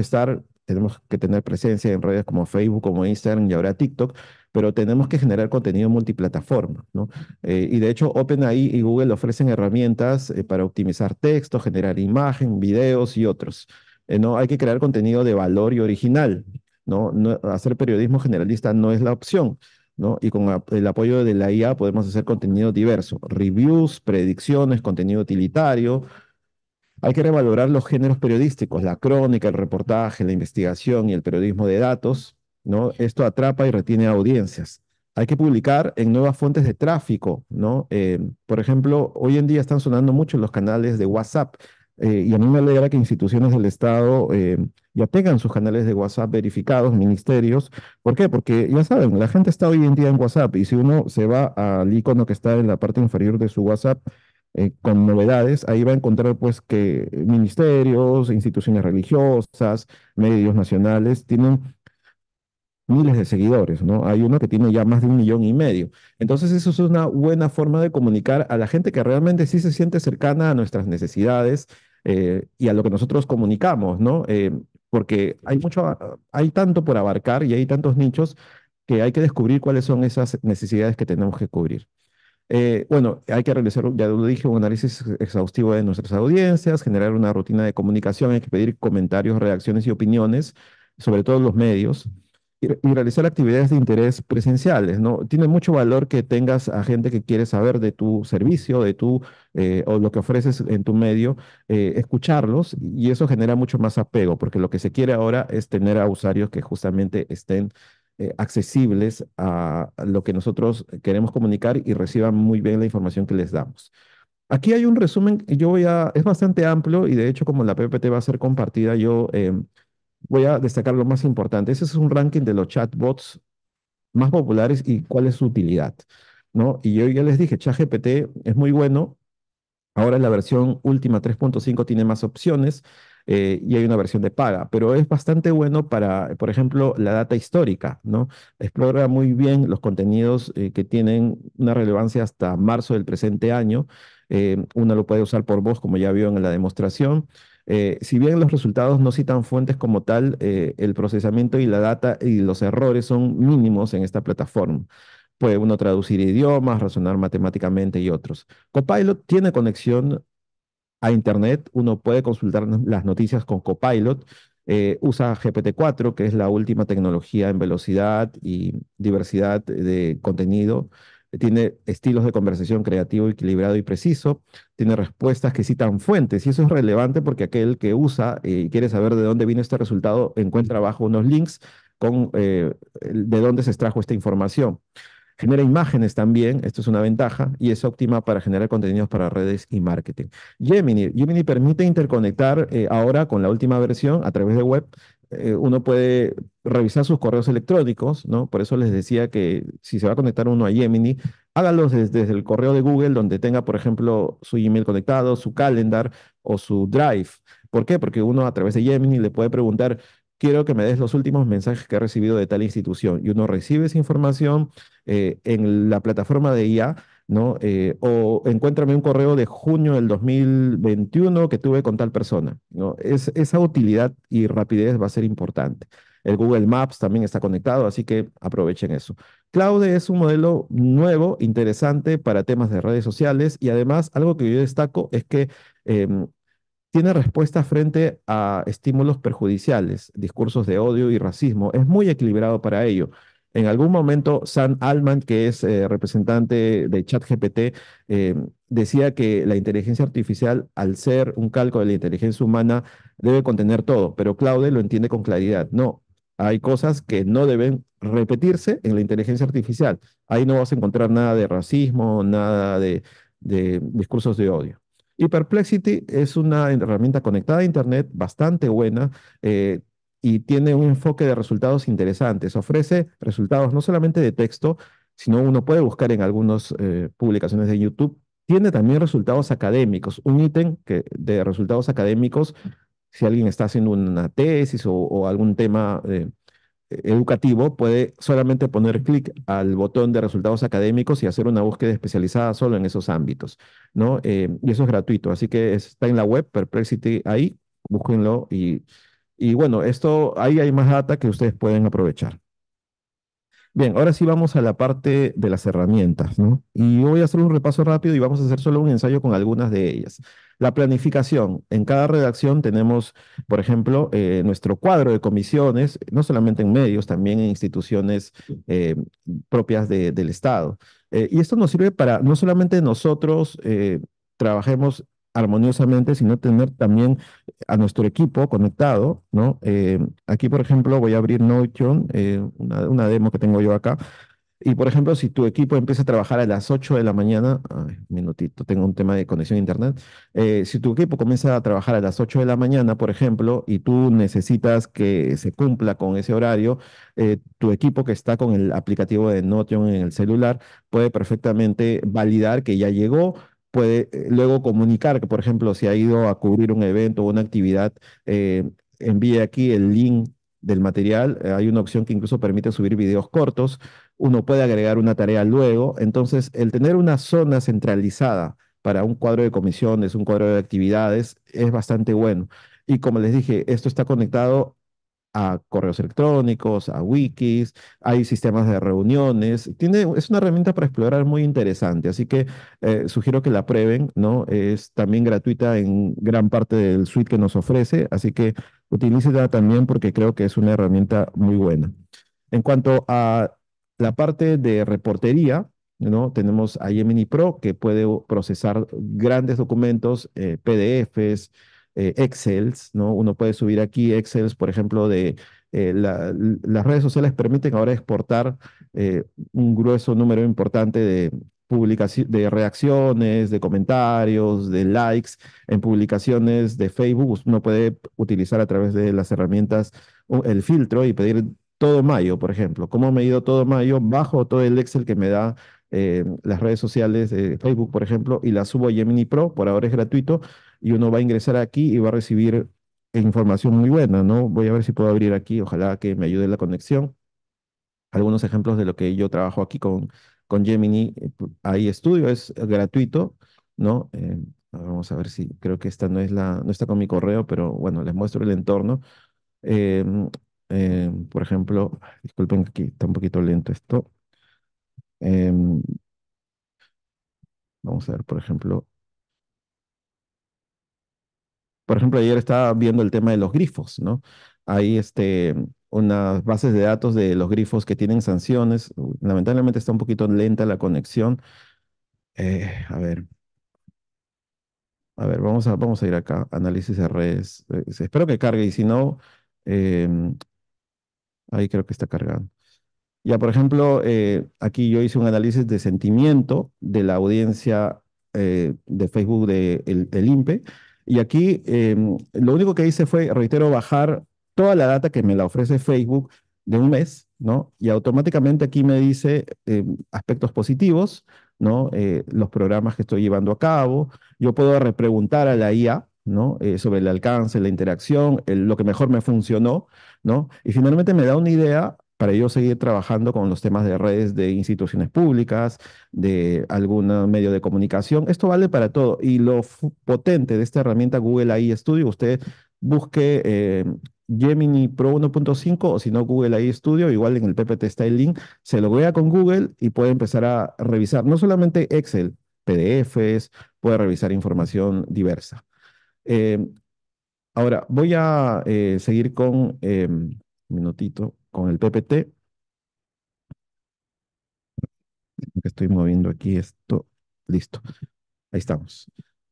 que tener presencia en redes como Facebook, como Instagram y ahora TikTok, pero tenemos que generar contenido multiplataforma, ¿no? Y de hecho, OpenAI y Google ofrecen herramientas para optimizar texto, generar imagen, videos y otros. No, hay que crear contenido de valor y original, ¿no? Hacer periodismo generalista no es la opción, ¿no? Y con el apoyo de la IA podemos hacer contenido diverso, reviews, predicciones, contenido utilitario. Hay que revalorar los géneros periodísticos, la crónica, el reportaje, la investigación y el periodismo de datos, ¿no? Esto atrapa y retiene audiencias. Hay que publicar en nuevas fuentes de tráfico, ¿no? Por ejemplo, hoy en día están sonando mucho los canales de WhatsApp y a mí me alegra que instituciones del Estado ya tengan sus canales de WhatsApp verificados, ministerios. ¿Por qué? Porque ya saben, la gente está hoy en día en WhatsApp y si uno se va al icono que está en la parte inferior de su WhatsApp, con novedades, ahí va a encontrar pues que ministerios, instituciones religiosas, medios nacionales tienen miles de seguidores, ¿no? Hay uno que tiene ya más de 1,5 millones. Entonces eso es una buena forma de comunicar a la gente que realmente sí se siente cercana a nuestras necesidades y a lo que nosotros comunicamos, ¿no? Porque hay tanto por abarcar y hay tantos nichos que hay que descubrir cuáles son esas necesidades que tenemos que cubrir. Bueno, hay que realizar, ya lo dije, un análisis exhaustivo de nuestras audiencias, generar una rutina de comunicación, hay que pedir comentarios, reacciones y opiniones, sobre todo en los medios, y realizar actividades de interés presenciales, ¿no? Tiene mucho valor que tengas a gente que quiere saber de tu servicio, o lo que ofreces en tu medio, escucharlos, y eso genera mucho más apego, porque lo que se quiere ahora es tener a usuarios que justamente estén accesibles a lo que nosotros queremos comunicar y reciban muy bien la información que les damos. Aquí hay un resumen, es bastante amplio y de hecho como la PPT va a ser compartida, yo voy a destacar lo más importante. Ese es un ranking de los chatbots más populares y cuál es su utilidad, ¿no? Y yo ya les dije, ChatGPT es muy bueno. Ahora la versión última 3.5 tiene más opciones y hay una versión de paga, pero es bastante bueno para, por ejemplo, la data histórica, ¿no? Explora muy bien los contenidos que tienen una relevancia hasta marzo del presente año. Uno lo puede usar por voz, como ya vio en la demostración. Si bien los resultados no citan fuentes como tal, el procesamiento y la data y los errores son mínimos en esta plataforma. Puede uno traducir idiomas, razonar matemáticamente y otros. Copilot tiene conexión a Internet, uno puede consultar las noticias con Copilot, usa GPT-4, que es la última tecnología en velocidad y diversidad de contenido. tiene estilos de conversación creativo, equilibrado y preciso, tiene respuestas que citan fuentes, y eso es relevante porque aquel que usa y quiere saber de dónde viene este resultado encuentra abajo unos links con de dónde se extrajo esta información. Genera imágenes también, esto es una ventaja, y es óptima para generar contenidos para redes y marketing. Gemini permite interconectar ahora con la última versión a través de web. Uno puede revisar sus correos electrónicos, ¿no? Por eso les decía que si se va a conectar uno a Gemini, hágalo desde el correo de Google, donde tenga, por ejemplo, su email conectado, su calendar o su Drive. ¿Por qué? Porque uno a través de Gemini le puede preguntar, quiero que me des los últimos mensajes que he recibido de tal institución. Y uno recibe esa información en la plataforma de IA, ¿no? O encuéntrame un correo de junio del 2021 que tuve con tal persona, ¿no? Esa utilidad y rapidez va a ser importante. El Google Maps también está conectado, así que aprovechen eso. Claude es un modelo nuevo, interesante para temas de redes sociales, y además algo que yo destaco es que em, tiene respuesta frente a estímulos perjudiciales, discursos de odio y racismo. Es muy equilibrado para ello. En algún momento, Sam Altman, que es representante de ChatGPT, eh, decía que la inteligencia artificial, al ser un calco de la inteligencia humana, debe contener todo, pero Claude lo entiende con claridad. No, hay cosas que no deben repetirse en la inteligencia artificial. Ahí no vas a encontrar nada de racismo, nada de discursos de odio. Y Perplexity es una herramienta conectada a Internet bastante buena, y tiene un enfoque de resultados interesantes. Ofrece resultados no solamente de texto, sino uno puede buscar en algunas publicaciones de YouTube. Tiene también resultados académicos, un ítem de resultados académicos, si alguien está haciendo una tesis o algún tema educativo, puede solamente poner clic al botón de resultados académicos y hacer una búsqueda especializada solo en esos ámbitos, ¿no? Y eso es gratuito, así que está en la web, Perplexity, ahí, búsquenlo y bueno, ahí hay más data que ustedes pueden aprovechar. Bien, ahora sí vamos a la parte de las herramientas, ¿no? Y yo voy a hacer un repaso rápido y vamos a hacer solo un ensayo con algunas de ellas. La planificación. En cada redacción tenemos, por ejemplo, nuestro cuadro de comisiones, no solamente en medios, también en instituciones eh, propias del Estado. Y esto nos sirve para no solamente nosotros trabajemos armoniosamente, sino tener también a nuestro equipo conectado, ¿no? Aquí, por ejemplo, voy a abrir Notion, una demo que tengo yo acá. Y, por ejemplo, si tu equipo empieza a trabajar a las 8 de la mañana, ay, un minutito, tengo un tema de conexión a internet. Si tu equipo comienza a trabajar a las 8 de la mañana, por ejemplo, y tú necesitas que se cumpla con ese horario, tu equipo que está con el aplicativo de Notion en el celular puede perfectamente validar que ya llegó, puede luego comunicar que, por ejemplo, si ha ido a cubrir un evento o una actividad, envíe aquí el link del material. Hay una opción que incluso permite subir videos cortos. Uno puede agregar una tarea luego. Entonces, el tener una zona centralizada para un cuadro de comisiones, un cuadro de actividades, es bastante bueno. Y como les dije, esto está conectado a correos electrónicos, a wikis, hay sistemas de reuniones. Es una herramienta para explorar muy interesante, así que sugiero que la prueben, ¿no? Es también gratuita en gran parte del suite que nos ofrece, así que utilícela también porque creo que es una herramienta muy buena. En cuanto a la parte de reportería, ¿no? Tenemos a Gemini Pro que puede procesar grandes documentos, PDFs, Excels, ¿no? Uno puede subir aquí Excels, por ejemplo, las redes sociales permiten ahora exportar un grueso número importante de de reacciones, de comentarios, de likes en publicaciones de Facebook. Uno puede utilizar a través de las herramientas el filtro y pedir todo mayo, por ejemplo. ¿Cómo me he ido todo mayo? Bajo todo el Excel que me da las redes sociales de Facebook, por ejemplo, y la subo a Gemini Pro, por ahora es gratuito, y uno va a ingresar aquí y va a recibir información muy buena, ¿no? Voy a ver si puedo abrir aquí, ojalá que me ayude la conexión. Algunos ejemplos de lo que yo trabajo aquí con Gemini, ahí estudio, es gratuito, ¿no? Vamos a ver si, creo que esta no está con mi correo, pero bueno, les muestro el entorno. Em, por ejemplo, disculpen que aquí está un poquito lento esto. Em, Vamos a ver, por ejemplo, ayer estaba viendo el tema de los grifos, ¿no? Ahí, unas bases de datos de los grifos que tienen sanciones. Lamentablemente está un poquito lenta la conexión. A ver, vamos a ir acá, análisis de redes. Espero que cargue y si no, em, ahí creo que está cargando. Ya, por ejemplo, aquí yo hice un análisis de sentimiento de la audiencia de Facebook el INPE. Y aquí lo único que hice fue, reitero, bajar toda la data que me la ofrece Facebook de un mes, ¿no? Y automáticamente aquí me dice aspectos positivos, ¿no? Los programas que estoy llevando a cabo. Yo puedo repreguntar a la IA, ¿no? Sobre el alcance, la interacción, lo que mejor me funcionó, ¿no? Y finalmente me da una idea para yo seguir trabajando con los temas de redes de instituciones públicas, de algún medio de comunicación. Esto vale para todo. Y lo potente de esta herramienta Google AI Studio, usted busque Gemini Pro 1.5 o si no Google AI Studio, igual en el PPT está el link, se loguea con Google y puede empezar a revisar no solamente Excel, PDFs, puede revisar información diversa. Eh, Ahora, voy a seguir con, un minutito, con el PPT, que estoy moviendo aquí esto. Listo, ahí estamos.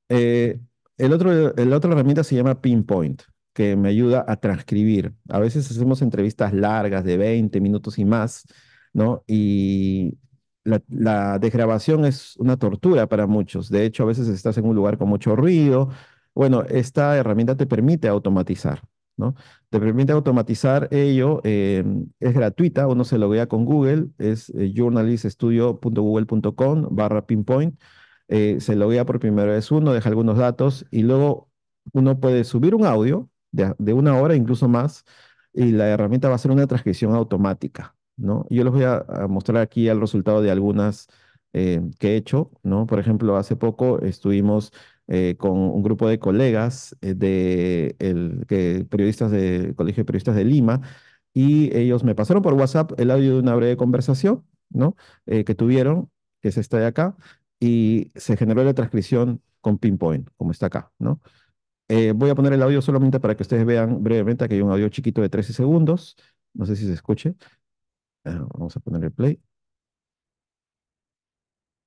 Eh, la otra herramienta se llama Pinpoint, que me ayuda a transcribir. A veces hacemos entrevistas largas de 20 minutos y más, ¿no? Y la desgrabación es una tortura para muchos. De hecho, a veces estás en un lugar con mucho ruido. Bueno, esta herramienta te permite automatizar, ¿no? Te permite automatizar ello. Es gratuita, uno se loguea con Google, es journaliststudio.google.com/pinpoint. Se loguea por primera vez uno, deja algunos datos y luego uno puede subir un audio de 1 hora, incluso más, y la herramienta va a hacer una transcripción automática, ¿no? Yo les voy a mostrar aquí el resultado de algunas que he hecho, ¿no? Por ejemplo, hace poco estuvimos con un grupo de colegas periodistas del Colegio de Periodistas de Lima, y ellos me pasaron por WhatsApp el audio de una breve conversación, ¿no? Que tuvieron, que es esta de acá, y se generó la transcripción con Pinpoint, como está acá, ¿no? Voy a poner el audio solamente para que ustedes vean brevemente. Aquí hay un audio chiquito de 13 segundos. No sé si se escuche. Vamos a poner el play.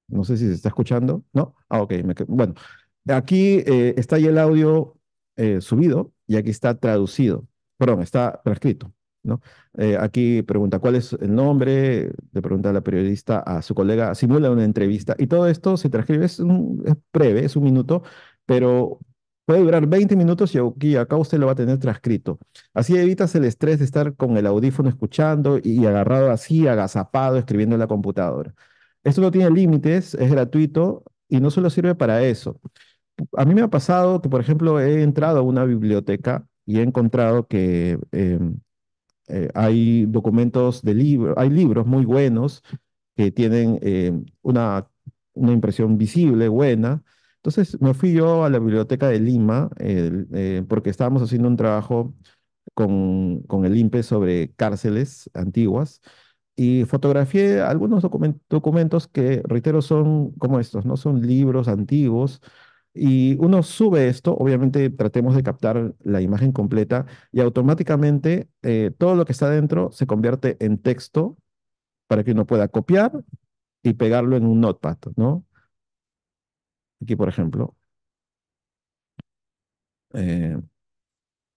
No sé si se está escuchando. ¿No? Ah, ok. Bueno, aquí está ya el audio subido y aquí está traducido. Perdón, está transcrito, ¿no? Aquí pregunta cuál es el nombre, le pregunta a la periodista a su colega, simula una entrevista y todo esto se transcribe, es breve, es 1 minuto, pero puede durar 20 minutos y aquí acá usted lo va a tener transcrito. Así evitas el estrés de estar con el audífono escuchando y agarrado así, agazapado, escribiendo en la computadora. Esto no tiene límites, es gratuito y no solo sirve para eso. A mí me ha pasado que, por ejemplo, he entrado a una biblioteca y he encontrado que hay documentos de libros, hay libros muy buenos que tienen una impresión visible, buena. Entonces me fui yo a la biblioteca de Lima porque estábamos haciendo un trabajo con el INPE sobre cárceles antiguas y fotografié algunos documentos que, reitero, son como estos, ¿no? Son libros antiguos y uno sube esto, obviamente tratemos de captar la imagen completa y automáticamente todo lo que está dentro se convierte en texto para que uno pueda copiar y pegarlo en un notepad, ¿no? Aquí, por ejemplo, eh,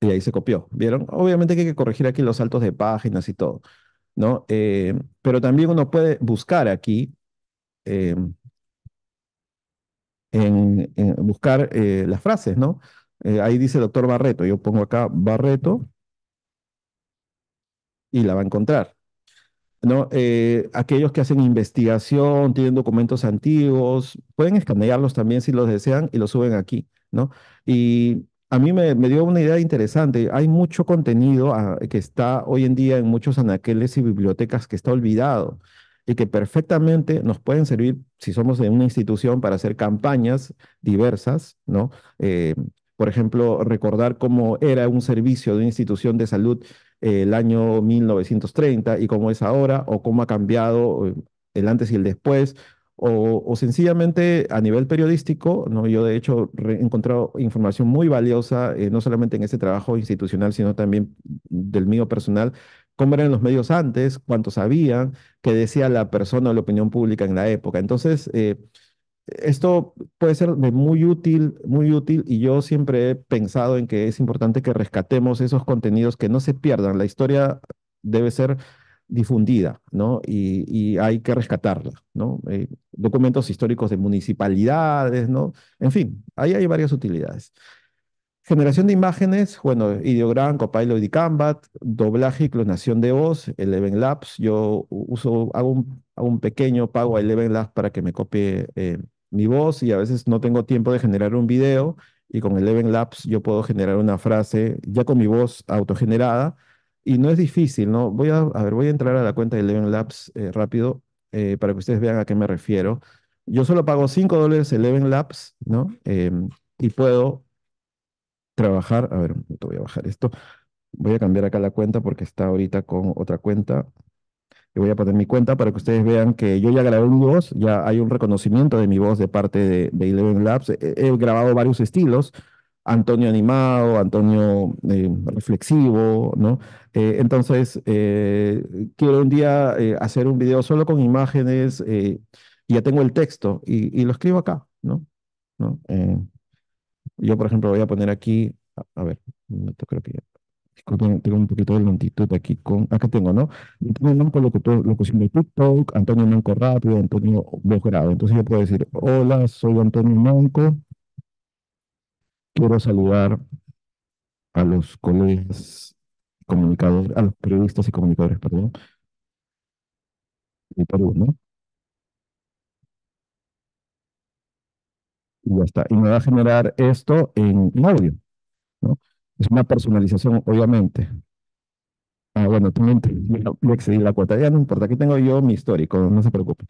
y ahí se copió, ¿vieron? Obviamente que hay que corregir aquí los saltos de páginas y todo, ¿no? Pero también uno puede buscar aquí, eh, en buscar las frases, ¿no? Ahí dice doctor Barreto, yo pongo acá Barreto y la va a encontrar. ¿No? Aquellos que hacen investigación, tienen documentos antiguos, pueden escanearlos también si los desean y los suben aquí, ¿no? Y a mí me dio una idea interesante. Hay mucho contenido que está hoy en día en muchos anaqueles y bibliotecas que está olvidado y que perfectamente nos pueden servir si somos de una institución para hacer campañas diversas, ¿no? Por ejemplo, recordar cómo era un servicio de una institución de salud el año 1930 y cómo es ahora, o cómo ha cambiado el antes y el después, o sencillamente a nivel periodístico, ¿no? Yo de hecho he encontrado información muy valiosa, no solamente en este trabajo institucional, sino también del mío personal, cómo eran los medios antes, cuánto sabían, qué decía la persona o la opinión pública en la época. Entonces, esto puede ser de muy útil, y yo siempre he pensado en que es importante que rescatemos esos contenidos, que no se pierdan. La historia debe ser difundida, ¿no? Y hay que rescatarla, ¿no? Documentos históricos de municipalidades, ¿no? En fin, ahí hay varias utilidades. Generación de imágenes, bueno, Ideogram, Copilot y Canva, doblaje y clonación de voz, Eleven Labs. Yo hago un pequeño pago a Eleven Labs para que me copie mi voz, y a veces no tengo tiempo de generar un video, y con Eleven Labs yo puedo generar una frase ya con mi voz autogenerada, y no es difícil, ¿no? Voy a entrar a la cuenta de Eleven Labs rápido, para que ustedes vean a qué me refiero. Yo solo pago $5 Eleven Labs, ¿no? Y puedo trabajar. A ver, te voy a bajar esto. Voy a cambiar acá la cuenta porque está ahorita con otra cuenta. Y voy a poner mi cuenta para que ustedes vean que yo ya grabé mi voz, ya hay un reconocimiento de mi voz de parte de Eleven Labs. He grabado varios estilos: Antonio animado, Antonio reflexivo, ¿no? Entonces, quiero un día hacer un video solo con imágenes, y ya tengo el texto y lo escribo acá, ¿no? ¿No? Yo, por ejemplo, voy a poner aquí, a ver, creo que disculpen, tengo un poquito de lentitud aquí acá tengo, ¿no? Antonio Manco, locución de TikTok, Antonio Manco rápido, Antonio voz grave. Entonces yo puedo decir: hola, soy Antonio Manco, quiero saludar a los colegas comunicadores, a los periodistas y comunicadores, perdón, de Perú, ¿no? Y ya está. Y me va a generar esto en audio, ¿no? Es una personalización, obviamente. Ah, bueno, también ya excedí la cuota, ya no importa, aquí tengo yo mi histórico, no se preocupe.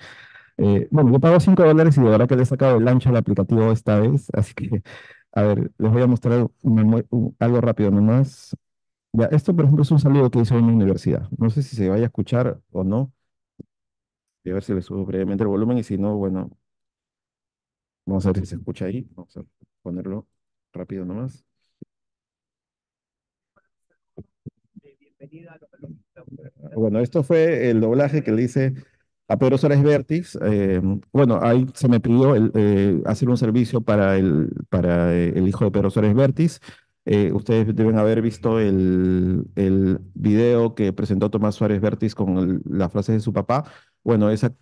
Bueno, yo pago $5, y de verdad que le he sacado el ancho al aplicativo esta vez, así que, a ver, les voy a mostrar algo rápido nomás. Ya, esto, por ejemplo, es un saludo que hice en una universidad. No sé si se vaya a escuchar o no. Voy a ver si le subo brevemente el volumen, y si no, bueno, vamos a ver si se escucha ahí. Vamos a ponerlo rápido nomás. Bueno, esto fue el doblaje que le hice a Pedro Suárez Vértiz. Bueno, ahí se me pidió hacer un servicio para el hijo de Pedro Suárez Vértiz. Ustedes deben haber visto el video que presentó Tomás Suárez Vértiz con las frases de su papá. Bueno, eso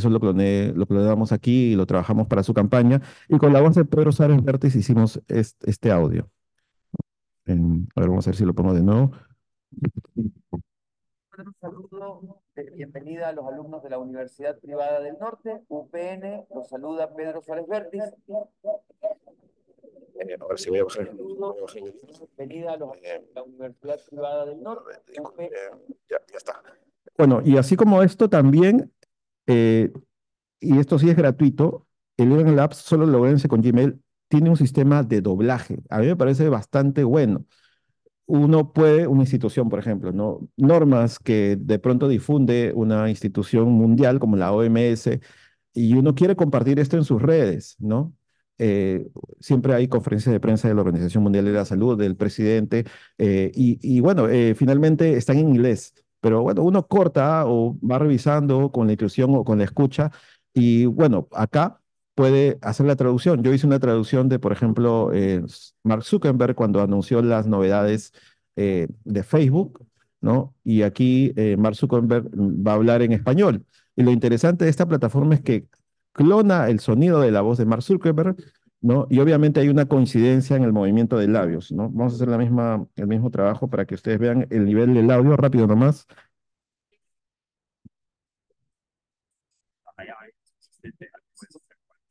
lo cloneamos aquí y lo trabajamos para su campaña. Y con la voz de Pedro Suárez Vértiz hicimos este audio. A ver, vamos a ver si lo pongo de nuevo. Un saludo de bienvenida a los alumnos de la Universidad Privada del Norte, UPN. Los saluda Pedro Suárez Vértiz. A ver si voy a bajar. Bienvenida a la Universidad Privada del Norte. Ya está. Bueno, y así como esto también, eh, y esto sí es gratuito, el Eleven Labs, solo logrense con Gmail, tiene un sistema de doblaje. A mí me parece bastante bueno. Una institución, por ejemplo, ¿no? Normas que de pronto difunde una institución mundial como la OMS, y uno quiere compartir esto en sus redes, ¿no? Eh, Siempre hay conferencias de prensa de la Organización Mundial de la Salud, del presidente, y bueno, finalmente están en inglés, pero bueno, uno corta o va revisando con la intuición o con la escucha, y bueno, acá puede hacer la traducción. Yo hice una traducción de, por ejemplo, Mark Zuckerberg cuando anunció las novedades de Facebook, ¿no? Y aquí Mark Zuckerberg va a hablar en español. Y lo interesante de esta plataforma es que clona el sonido de la voz de Mark Zuckerberg, ¿no? Y obviamente hay una coincidencia en el movimiento de labios, ¿no? Vamos a hacer el mismo trabajo para que ustedes vean el nivel del audio rápido nomás.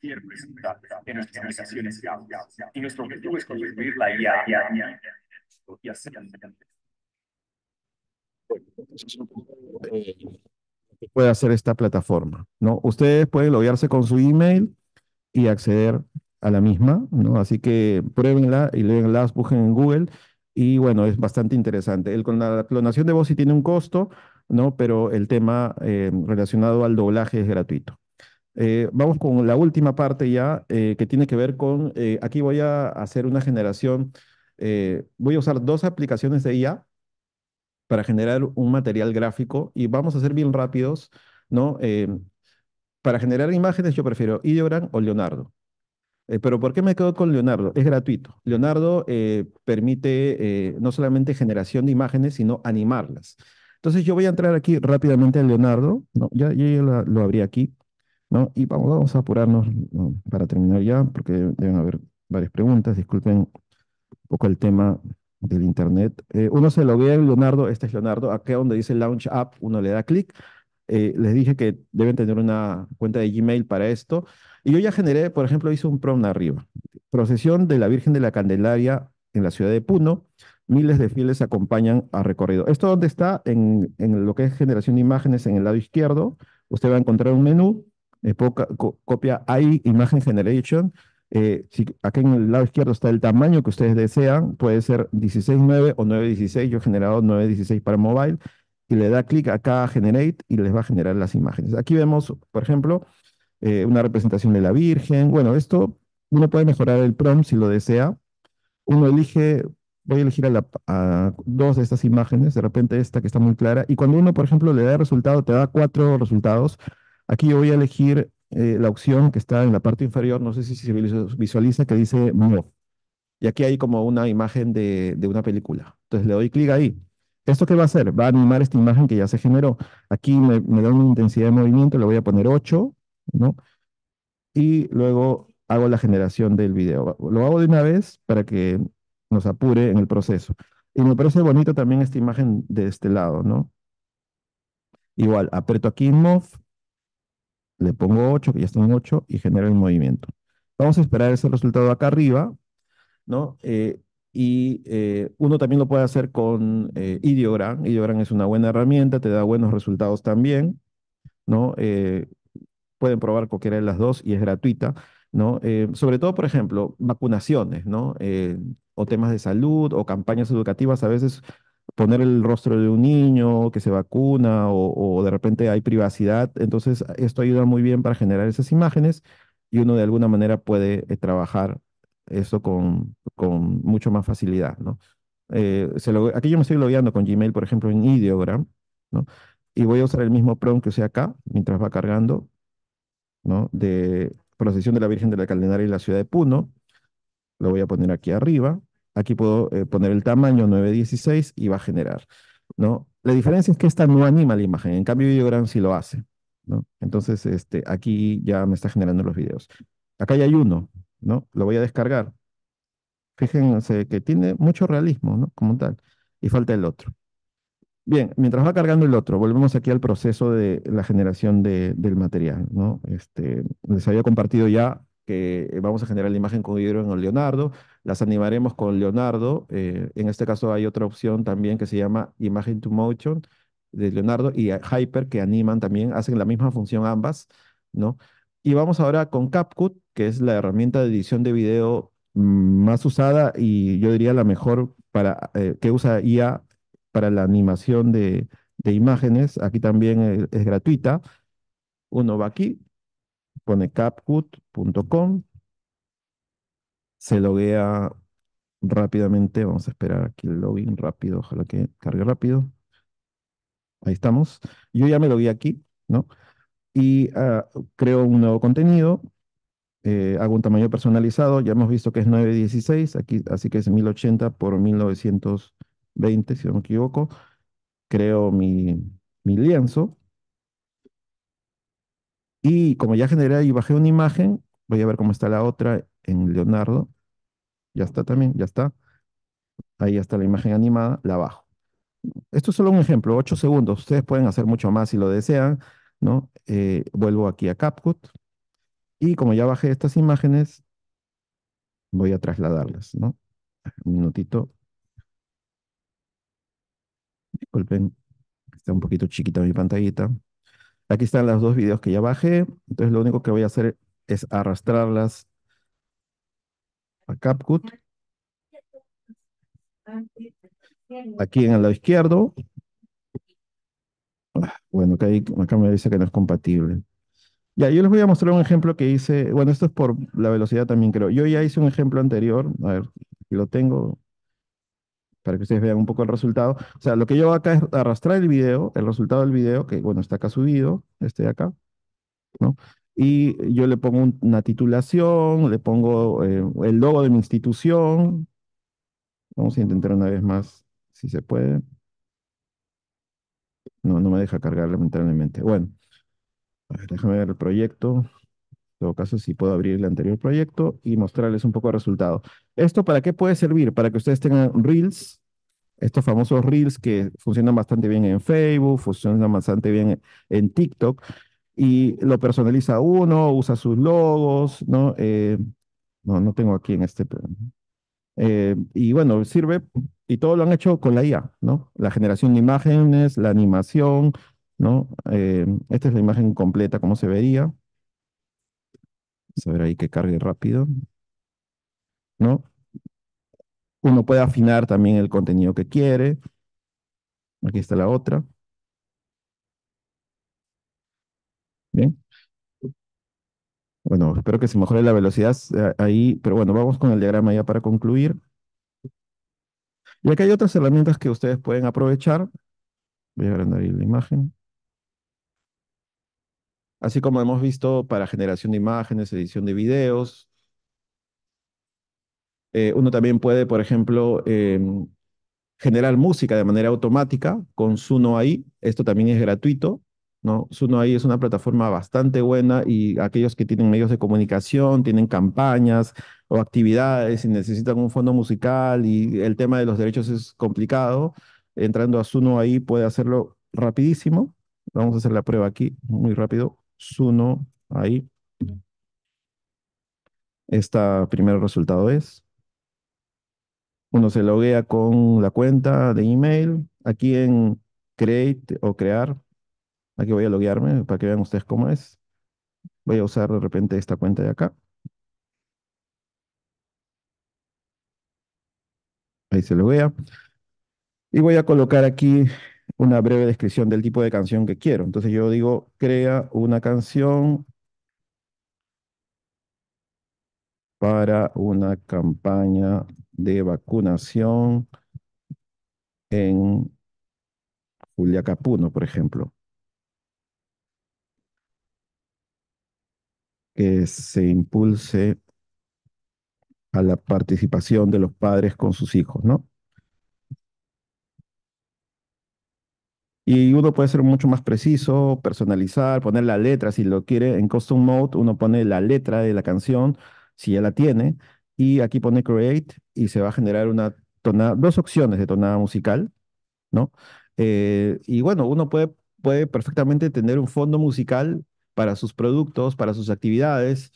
Cualquier pregunta en nuestras aplicaciones de audio. Y nuestro objetivo es construir la IA y hacer que puede hacer esta plataforma, ¿no? Ustedes pueden loguearse con su email y acceder a la misma, ¿no? Así que pruébenla y léenla, busquen en Google, y bueno, es bastante interesante. Con la clonación de voz sí tiene un costo, ¿no? Pero el tema relacionado al doblaje es gratuito. Vamos con la última parte ya, que tiene que ver con, aquí voy a hacer una generación, voy a usar dos aplicaciones de IA, para generar un material gráfico y vamos a ser bien rápidos, ¿no? Para generar imágenes yo prefiero Ideogram o Leonardo. Pero ¿por qué me quedo con Leonardo? Es gratuito. Leonardo permite no solamente generación de imágenes, sino animarlas. Entonces yo voy a entrar aquí rápidamente a Leonardo, ¿no? Ya lo abrí aquí, ¿no? Y vamos a apurarnos, ¿no? Para terminar ya, porque deben haber varias preguntas. Disculpen un poco el tema del internet. Uno se loguea en Leonardo, este es Leonardo, acá donde dice Launch App, uno le da clic. Les dije que deben tener una cuenta de Gmail para esto. Y yo ya generé, por ejemplo, hice un prompt arriba. Procesión de la Virgen de la Candelaria en la ciudad de Puno. Miles de fieles acompañan a recorrido. ¿Esto dónde está? En lo que es generación de imágenes en el lado izquierdo. Usted va a encontrar un menú. Copia AI Imagen Generation. Si acá en el lado izquierdo está el tamaño que ustedes desean. Puede ser 16:9 o 9:16. Yo he generado 9:16 para mobile y le da clic acá a Generate y les va a generar las imágenes. Aquí vemos, por ejemplo, una representación de la Virgen. Bueno, esto uno puede mejorar el prompt si lo desea. Uno elige, voy a elegir a dos de estas imágenes, de repente esta que está muy clara. Y cuando uno, por ejemplo, le da resultado, te da 4 resultados. Aquí yo voy a elegir la opción que está en la parte inferior, no sé si se visualiza, que dice Move. Y aquí hay como una imagen de una película. Entonces le doy clic ahí. ¿Esto qué va a hacer? Va a animar esta imagen que ya se generó. Aquí me da una intensidad de movimiento, le voy a poner 8, ¿no? Y luego hago la generación del video. Lo hago de una vez para que nos apure en el proceso. Y me parece bonito también esta imagen de este lado, ¿no? Igual, aprieto aquí en Move, le pongo 8, que ya está en 8, y genero el movimiento. Vamos a esperar ese resultado acá arriba, ¿no? Uno también lo puede hacer con Ideogram. Ideogram es una buena herramienta, te da buenos resultados también, ¿no? Pueden probar cualquiera de las dos y es gratuita, ¿no? Sobre todo, por ejemplo, vacunaciones, ¿no? O temas de salud o campañas educativas, a veces poner el rostro de un niño que se vacuna o de repente hay privacidad, entonces esto ayuda muy bien para generar esas imágenes y uno de alguna manera puede trabajar eso con mucho más facilidad, ¿no? Aquí yo me estoy logueando con Gmail, por ejemplo, en Ideogram, ¿no? Y voy a usar el mismo prompt que usé acá mientras va cargando, ¿no? De procesión de la Virgen de la Candelaria en la ciudad de Puno. Lo voy a poner aquí arriba. Aquí puedo poner el tamaño 9:16 y va a generar, ¿no? La diferencia es que esta no anima la imagen, en cambio Videogram sí lo hace, ¿no? Entonces, aquí ya me está generando los videos. Acá ya hay uno, ¿no? Lo voy a descargar. Fíjense que tiene mucho realismo, ¿no? Como tal. Y falta el otro. Bien, mientras va cargando el otro, volvemos aquí al proceso de la generación del material, ¿no? Les había compartido ya que vamos a generar la imagen con Hidro en Leonardo, las animaremos con Leonardo, en este caso hay otra opción también que se llama Imagen to Motion de Leonardo y Hyper que animan también, hacen la misma función ambas, ¿no? Y vamos ahora con CapCut, que es la herramienta de edición de video más usada y yo diría la mejor para que usa IA para la animación de imágenes. Aquí también es gratuita. Uno va aquí, pone capcut.com, se loguea rápidamente. Vamos a esperar aquí el login rápido, ojalá que cargue rápido. Ahí estamos. Yo ya me logué aquí, ¿no? Y creo un nuevo contenido. Hago un tamaño personalizado. Ya hemos visto que es 9:16, aquí, así que es 1080 por 1920, si no me equivoco. Creo mi lienzo. Y como ya generé y bajé una imagen, voy a ver cómo está la otra en Leonardo. Ya está también, ya está. Ahí ya está la imagen animada, la bajo. Esto es solo un ejemplo, 8 segundos. Ustedes pueden hacer mucho más si lo desean, ¿no? Vuelvo aquí a CapCut y como ya bajé estas imágenes, voy a trasladarlas, ¿no? Un minutito. Disculpen, está un poquito chiquita mi pantallita. Aquí están los dos videos que ya bajé. Entonces lo único que voy a hacer es arrastrarlas a CapCut. Aquí en el lado izquierdo. Bueno, acá me dice que no es compatible. Ya, yo les voy a mostrar un ejemplo que hice. Bueno, esto es por la velocidad también creo. Yo ya hice un ejemplo anterior. A ver, aquí lo tengo. para que ustedes vean un poco el resultado. O sea, lo que yo hago acá es arrastrar el video, el resultado del video, que bueno, está acá subido, este de acá, ¿no? Y yo le pongo una titulación, le pongo el logo de mi institución. Vamos a intentar una vez más, si se puede. No, no me deja cargar lamentablemente. Bueno, a ver, déjame ver el proyecto. En todo caso, si puedo abrir el anterior proyecto y mostrarles un poco el resultado. ¿Esto para qué puede servir? Para que ustedes tengan Reels, estos famosos Reels que funcionan bastante bien en Facebook, funcionan bastante bien en TikTok, y lo personaliza uno, usa sus logos, ¿no? No, no tengo aquí en este. Y bueno, sirve, y todo lo han hecho con la IA, ¿no? La generación de imágenes, la animación, ¿no? Esta es la imagen completa, como se vería. Vamos a ver ahí que cargue rápido, ¿no? Uno puede afinar también el contenido que quiere. Aquí está la otra. Bien. Bueno, espero que se mejore la velocidad ahí, pero bueno, vamos con el diagrama ya para concluir. Y aquí hay otras herramientas que ustedes pueden aprovechar. Voy a agrandar ahí la imagen. Así como hemos visto para generación de imágenes, edición de videos. Uno también puede, por ejemplo, generar música de manera automática con Suno AI. Esto también es gratuito, ¿no? Suno AI es una plataforma bastante buena, y aquellos que tienen medios de comunicación, tienen campañas o actividades y necesitan un fondo musical y el tema de los derechos es complicado, entrando a Suno AI puede hacerlo rapidísimo. Vamos a hacer la prueba aquí, muy rápido. Suno AI. Este primer resultado es. Uno se loguea con la cuenta de email. Aquí en Create o Crear, aquí voy a loguearme para que vean ustedes cómo es. Voy a usar de repente esta cuenta de acá. Ahí se loguea. Y voy a colocar aquí una breve descripción del tipo de canción que quiero. Entonces yo digo, crea una canción para una campaña de vacunación en Juliaca, Puno, por ejemplo, que se impulse a la participación de los padres con sus hijos, ¿no? Y uno puede ser mucho más preciso, personalizar, poner la letra, si lo quiere en custom mode, uno pone la letra de la canción, si ya la tiene, y aquí pone create y se va a generar una tonada, dos opciones de tonada musical, ¿no? Y bueno, uno puede perfectamente tener un fondo musical para sus productos, para sus actividades.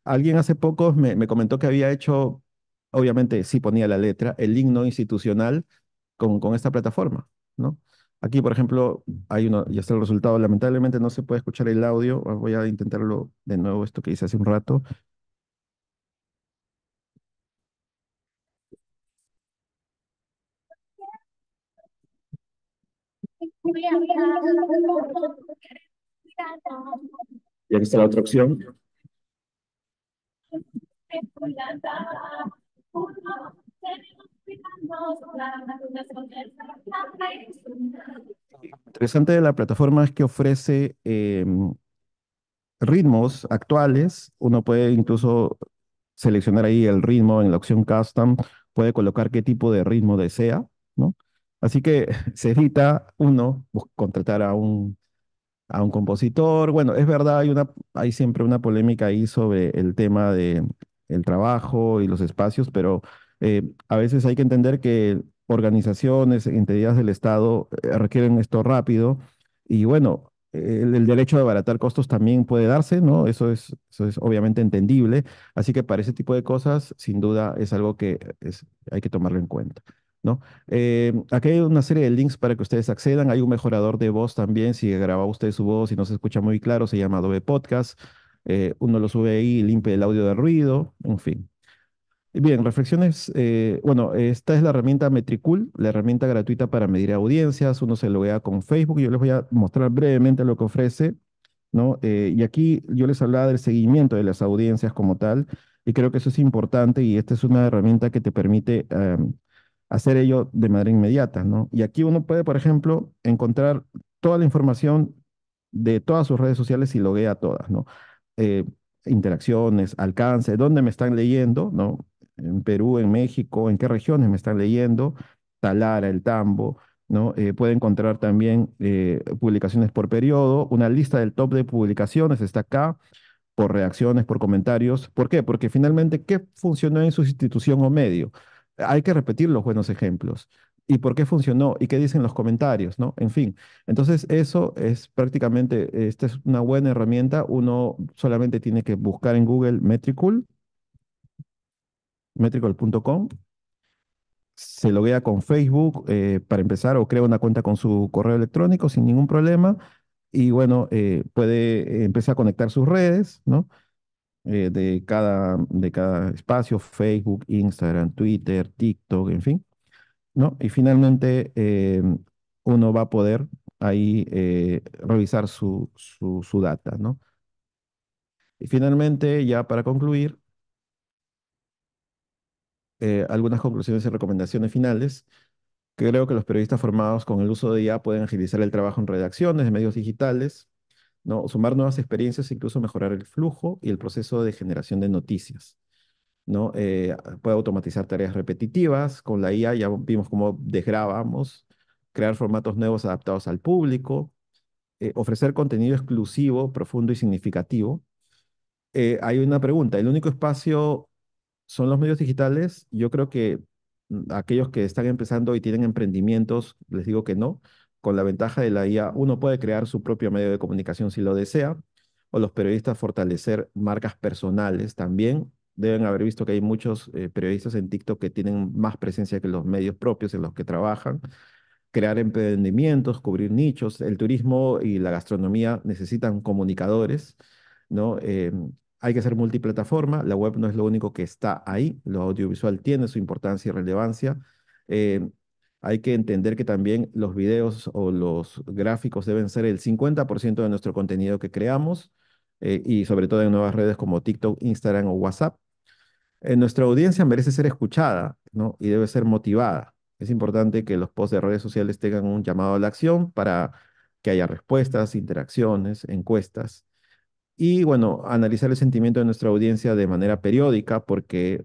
Alguien hace poco me comentó que había hecho, obviamente sí ponía la letra, el himno institucional con esta plataforma, ¿no? Aquí, por ejemplo, hay uno, ya está el resultado. Lamentablemente no se puede escuchar el audio. Voy a intentarlo de nuevo, esto que hice hace un rato. Y aquí está la otra opción. Interesante de la plataforma es que ofrece ritmos actuales. Uno puede incluso seleccionar ahí el ritmo en la opción custom, puede colocar qué tipo de ritmo desea, ¿no? Así que se evita uno contratar a un compositor. Bueno, es verdad, hay siempre una polémica ahí sobre el tema de el trabajo y los espacios, pero a veces hay que entender que organizaciones, entidades del Estado requieren esto rápido, y bueno, el derecho de abaratar costos también puede darse, ¿no? Eso es obviamente entendible, así que para ese tipo de cosas, sin duda, es algo que hay que tomarlo en cuenta, ¿no? Aquí hay una serie de links para que ustedes accedan. Hay un mejorador de voz también. Si graba usted su voz y no se escucha muy claro, se llama Adobe Podcast. Uno lo sube ahí, limpia el audio de ruido, en fin. Y bien, reflexiones. Bueno, esta es la herramienta Metricool, la herramienta gratuita para medir audiencias. Uno se loguea con Facebook. Yo les voy a mostrar brevemente lo que ofrece, ¿no? Y aquí yo les hablaba del seguimiento de las audiencias como tal, y creo que eso es importante, y esta es una herramienta que te permite hacer ello de manera inmediata, ¿no? Y aquí uno puede, por ejemplo, encontrar toda la información de todas sus redes sociales y loguea todas, ¿no? Eh, interacciones, alcance, dónde me están leyendo, ¿no? En Perú, en México, en qué regiones me están leyendo, Talara, El Tambo, ¿no? Puede encontrar también publicaciones por periodo, una lista del top de publicaciones está acá, por reacciones, por comentarios. ¿Por qué? Porque finalmente, ¿qué funcionó en su institución o medio? Hay que repetir los buenos ejemplos. ¿Y por qué funcionó? ¿Y qué dicen los comentarios? ¿No? En fin, entonces eso es prácticamente, esta es una buena herramienta. Uno solamente tiene que buscar en Google Metricool, metricool.com, se loguea con Facebook para empezar o crea una cuenta con su correo electrónico sin ningún problema y bueno, puede empezar a conectar sus redes, ¿no? De cada espacio, Facebook, Instagram, Twitter, TikTok, en fin, ¿no? Y finalmente uno va a poder ahí revisar su data, ¿no? Y finalmente, ya para concluir, algunas conclusiones y recomendaciones finales. Creo que los periodistas formados con el uso de IA pueden agilizar el trabajo en redacciones de medios digitales, ¿no? Sumar nuevas experiencias e incluso mejorar el flujo y el proceso de generación de noticias. ¿No? Puede automatizar tareas repetitivas. Con la IA ya vimos cómo desgrabamos, crear formatos nuevos adaptados al público, ofrecer contenido exclusivo, profundo y significativo. Hay una pregunta, ¿el único espacio son los medios digitales? Yo creo que aquellos que están empezando y tienen emprendimientos, les digo que no. Con la ventaja de la IA, uno puede crear su propio medio de comunicación si lo desea, o los periodistas fortalecer marcas personales también. Deben haber visto que hay muchos periodistas en TikTok que tienen más presencia que los medios propios en los que trabajan. Crear emprendimientos, cubrir nichos. El turismo y la gastronomía necesitan comunicadores, ¿no? Hay que ser multiplataforma, la web no es lo único que está ahí, lo audiovisual tiene su importancia y relevancia. Eh, Hay que entender que también los videos o los gráficos deben ser el 50% de nuestro contenido que creamos y sobre todo en nuevas redes como TikTok, Instagram o WhatsApp. Nuestra audiencia merece ser escuchada, ¿no? Y debe ser motivada. Es importante que los posts de redes sociales tengan un llamado a la acción para que haya respuestas, interacciones, encuestas. Y bueno, analizar el sentimiento de nuestra audiencia de manera periódica, porque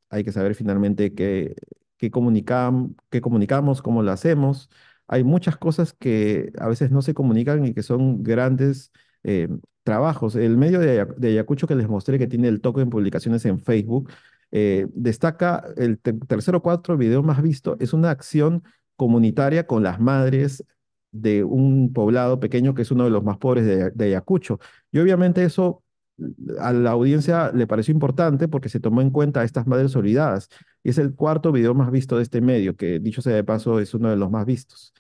hay que saber finalmente qué comunicamos, cómo lo hacemos. Hay muchas cosas que a veces no se comunican y que son grandes eh, trabajos. El medio de Ayacucho que les mostré que tiene el toque en publicaciones en Facebook, destaca el tercero o cuarto video más visto, es una acción comunitaria con las madres de un poblado pequeño que es uno de los más pobres de Ayacucho. Y obviamente eso a la audiencia le pareció importante porque se tomó en cuenta a estas madres olvidadas. Y es el cuarto video más visto de este medio, que dicho sea de paso es uno de los más vistos.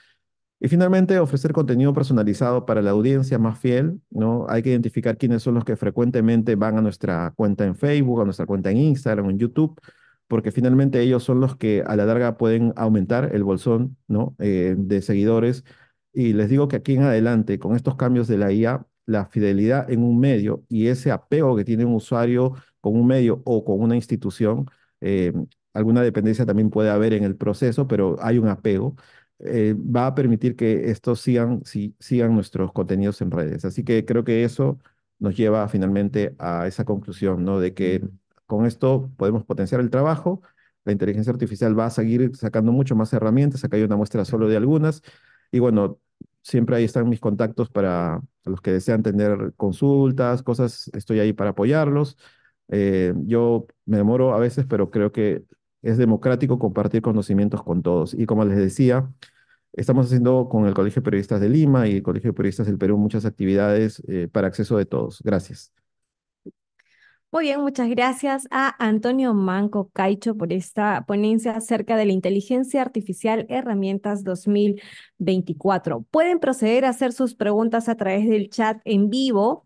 Y finalmente, ofrecer contenido personalizado para la audiencia más fiel, ¿no? Hay que identificar quiénes son los que frecuentemente van a nuestra cuenta en Facebook, a nuestra cuenta en Instagram o en YouTube, porque finalmente ellos son los que a la larga pueden aumentar el bolsón, ¿no? De seguidores. Y les digo que aquí en adelante, con estos cambios de la IA, la fidelidad en un medio y ese apego que tiene un usuario con un medio o con una institución, eh, alguna dependencia también puede haber en el proceso, pero hay un apego va a permitir que estos sigan nuestros contenidos en redes. Así que creo que eso nos lleva finalmente a esa conclusión, ¿no? De que con esto podemos potenciar el trabajo, la inteligencia artificial va a seguir sacando mucho más herramientas, acá hay una muestra solo de algunas, y bueno, siempre ahí están mis contactos para los que desean tener consultas, cosas, estoy ahí para apoyarlos. Yo me demoro a veces, pero creo que es democrático compartir conocimientos con todos. Y como les decía, estamos haciendo con el Colegio de Periodistas de Lima y el Colegio de Periodistas del Perú muchas actividades para acceso de todos. Gracias. Muy bien, muchas gracias a Antonio Manco Caicho por esta ponencia acerca de la inteligencia artificial herramientas 2024. Pueden proceder a hacer sus preguntas a través del chat en vivo.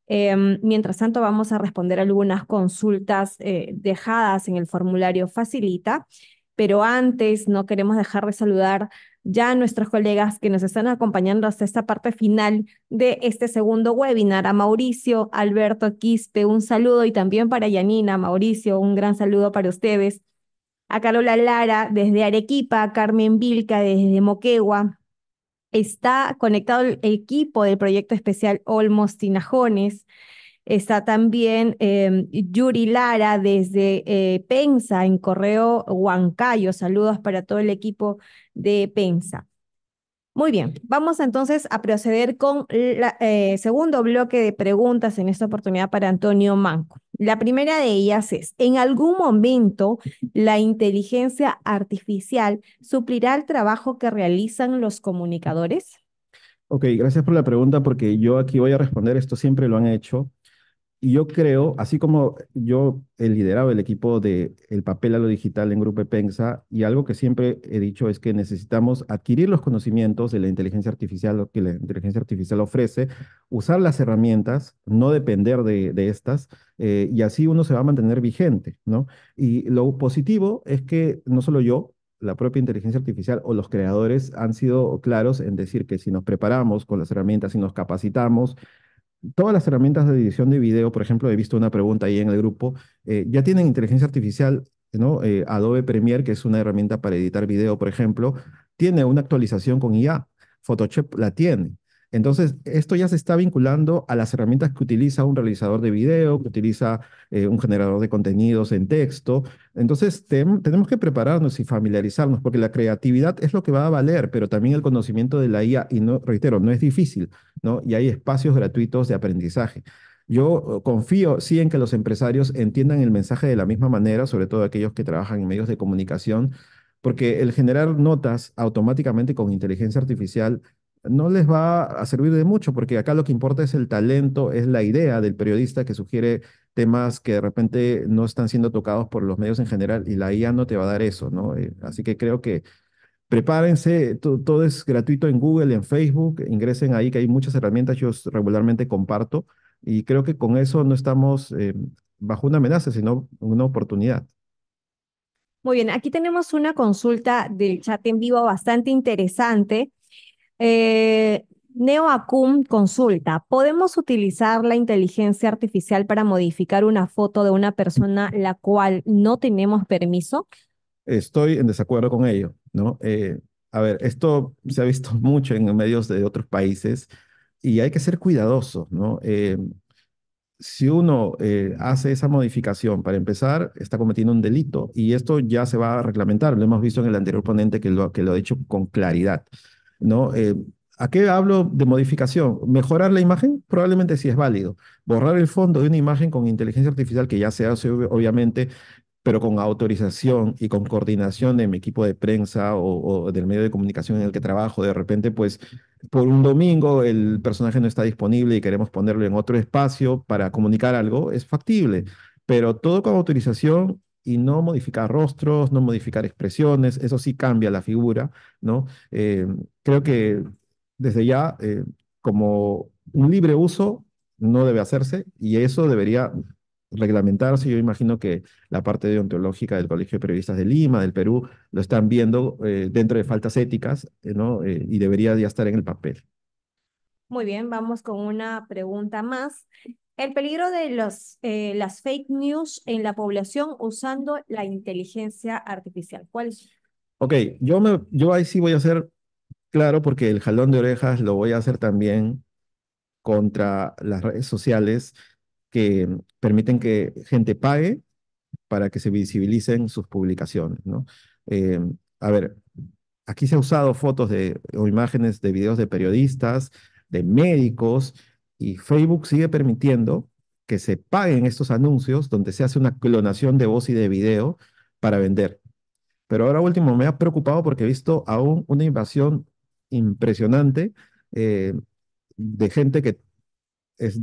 Mientras tanto, vamos a responder algunas consultas dejadas en el formulario Facilita, pero antes no queremos dejar de saludar ya a nuestros colegas que nos están acompañando hasta esta parte final de este segundo webinar. A Mauricio, Alberto, Quispe, un saludo y también para Yanina, Mauricio, un gran saludo para ustedes. a Carola Lara desde Arequipa, a Carmen Vilca desde Moquegua. Está conectado el equipo del proyecto especial Olmos Tinajones. Está también Yuri Lara desde Pensa, en Correo Huancayo. Saludos para todo el equipo de Pensa. Muy bien, vamos entonces a proceder con el segundo bloque de preguntas en esta oportunidad para Antonio Manco. La primera de ellas es, ¿en algún momento la inteligencia artificial suplirá el trabajo que realizan los comunicadores? Ok, gracias por la pregunta porque yo aquí voy a responder, esto siempre lo han hecho. Y yo creo, así como yo he liderado el equipo de el papel a lo digital en Grupo Pensa, y algo que siempre he dicho es que necesitamos adquirir los conocimientos de la inteligencia artificial, lo que la inteligencia artificial ofrece, usar las herramientas, no depender de estas, y así uno se va a mantener vigente, ¿no? Y lo positivo es que no solo yo, la propia inteligencia artificial o los creadores han sido claros en decir que si nos preparamos con las herramientas y nos capacitamos, todas las herramientas de edición de video, por ejemplo, he visto una pregunta ahí en el grupo, ya tienen inteligencia artificial, ¿no? Adobe Premiere, que es una herramienta para editar video, por ejemplo, tiene una actualización con IA. Photoshop la tiene. Entonces, esto ya se está vinculando a las herramientas que utiliza un realizador de video, que utiliza un generador de contenidos en texto. Entonces, tenemos que prepararnos y familiarizarnos, porque la creatividad es lo que va a valer, pero también el conocimiento de la IA, y no, reitero, no es difícil, ¿no? Y hay espacios gratuitos de aprendizaje. Yo confío, sí, en que los empresarios entiendan el mensaje de la misma manera, sobre todo aquellos que trabajan en medios de comunicación, porque el generar notas automáticamente con inteligencia artificial no les va a servir de mucho, porque acá lo que importa es el talento, es la idea del periodista que sugiere temas que de repente no están siendo tocados por los medios en general, y la IA no te va a dar eso, ¿no? Así que creo que prepárense, todo es gratuito en Google, en Facebook, ingresen ahí que hay muchas herramientas, yo regularmente comparto, y creo que con eso no estamos bajo una amenaza, sino una oportunidad. Muy bien, aquí tenemos una consulta del chat en vivo bastante interesante. Neo Acum consulta, ¿podemos utilizar la inteligencia artificial para modificar una foto de una persona la cual no tenemos permiso? Estoy en desacuerdo con ello, ¿no? A ver, esto se ha visto mucho en medios de otros países y hay que ser cuidadosos, ¿no? Si uno hace esa modificación, para empezar, está cometiendo un delito y esto ya se va a reglamentar. Lo hemos visto en el anterior ponente que lo ha dicho con claridad, ¿no? ¿A qué hablo de modificación? ¿Mejorar la imagen? Probablemente sí es válido. Borrar el fondo de una imagen con inteligencia artificial, que ya se hace obviamente, pero con autorización y con coordinación de mi equipo de prensa o del medio de comunicación en el que trabajo, de repente, pues, por un domingo el personaje no está disponible y queremos ponerlo en otro espacio para comunicar algo, es factible, pero todo con autorización y no modificar rostros, no modificar expresiones, eso sí cambia la figura, ¿no? Creo que desde ya, como un libre uso, no debe hacerse y eso debería reglamentarse. Yo imagino que la parte deontológica del Colegio de Periodistas de Lima, del Perú, lo están viendo dentro de faltas éticas, ¿no? Y debería ya estar en el papel. Muy bien, vamos con una pregunta más. El peligro de las fake news en la población usando la inteligencia artificial. ¿Cuál es? Ok, yo ahí sí voy a ser claro porque el jalón de orejas lo voy a hacer también contra las redes sociales que permiten que gente pague para que se visibilicen sus publicaciones, ¿no? Eh, a ver, aquí se ha usado fotos o imágenes de videos de periodistas, de médicos, y Facebook sigue permitiendo que se paguen estos anuncios donde se hace una clonación de voz y de video para vender. Pero ahora último me ha preocupado porque he visto aún una invasión impresionante eh, de gente que es-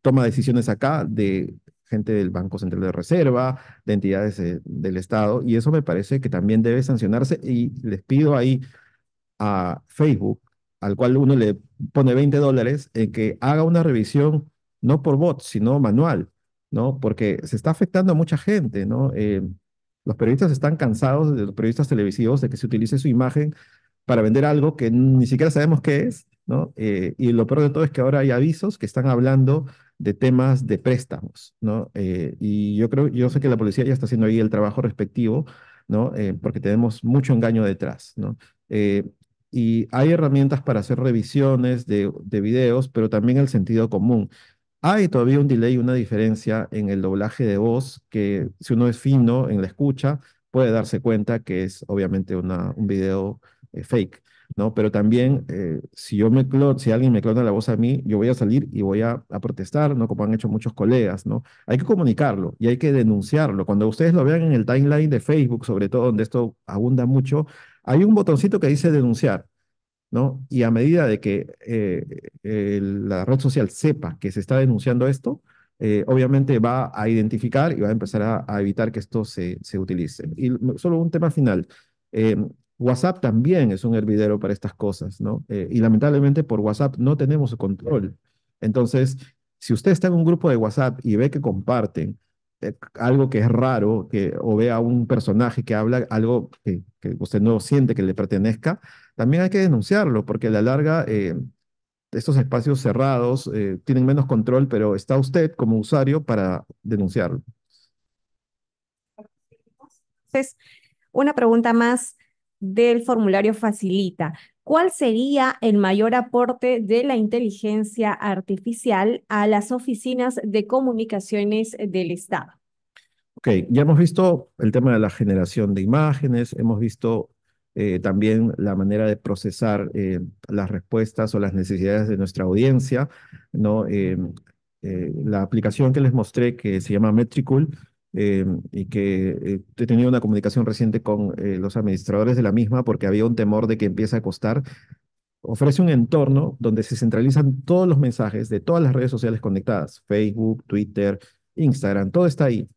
toma decisiones acá, de gente del Banco Central de Reserva, de entidades del Estado, y eso me parece que también debe sancionarse, y les pido ahí a Facebook, al cual uno le pone $20, en que haga una revisión no por bot, sino manual, ¿no? Porque se está afectando a mucha gente, ¿no? Los periodistas están cansados, de los periodistas televisivos, de que se utilice su imagen para vender algo que ni siquiera sabemos qué es, ¿no? Y lo peor de todo es que ahora hay avisos que están hablando de temas de préstamos, ¿no? Y yo sé que la policía ya está haciendo ahí el trabajo respectivo, ¿no? Porque tenemos mucho engaño detrás, ¿no? Eh, y hay herramientas para hacer revisiones de videos, pero también el sentido común. Hay todavía un delay, una diferencia en el doblaje de voz, que si uno es fino en la escucha, puede darse cuenta que es obviamente un video fake, ¿no? Pero también, si alguien me clona la voz a mí, yo voy a salir y voy a protestar, ¿no? Como han hecho muchos colegas, ¿no? Hay que comunicarlo y hay que denunciarlo. Cuando ustedes lo vean en el timeline de Facebook, sobre todo donde esto abunda mucho, hay un botoncito que dice denunciar. ¿No? Y a medida de que la red social sepa que se está denunciando esto, obviamente va a identificar y va a empezar a evitar que esto se utilice. Y solo un tema final. eh, WhatsApp también es un hervidero para estas cosas, ¿no? Y lamentablemente por WhatsApp no tenemos control. Entonces, si usted está en un grupo de WhatsApp y ve que comparten algo que es raro, o ve a un personaje que habla algo que usted no siente que le pertenezca, también hay que denunciarlo, porque a la larga estos espacios cerrados tienen menos control, pero está usted como usuario para denunciarlo. Entonces, una pregunta más del formulario facilita. ¿Cuál sería el mayor aporte de la inteligencia artificial a las oficinas de comunicaciones del Estado? Ok, ya hemos visto el tema de la generación de imágenes, hemos visto también la manera de procesar las respuestas o las necesidades de nuestra audiencia, ¿no? La aplicación que les mostré que se llama Metricool y que he tenido una comunicación reciente con los administradores de la misma porque había un temor de que empiece a costar. Ofrece un entorno donde se centralizan todos los mensajes de todas las redes sociales conectadas, Facebook, Twitter, Instagram, todo está ahí.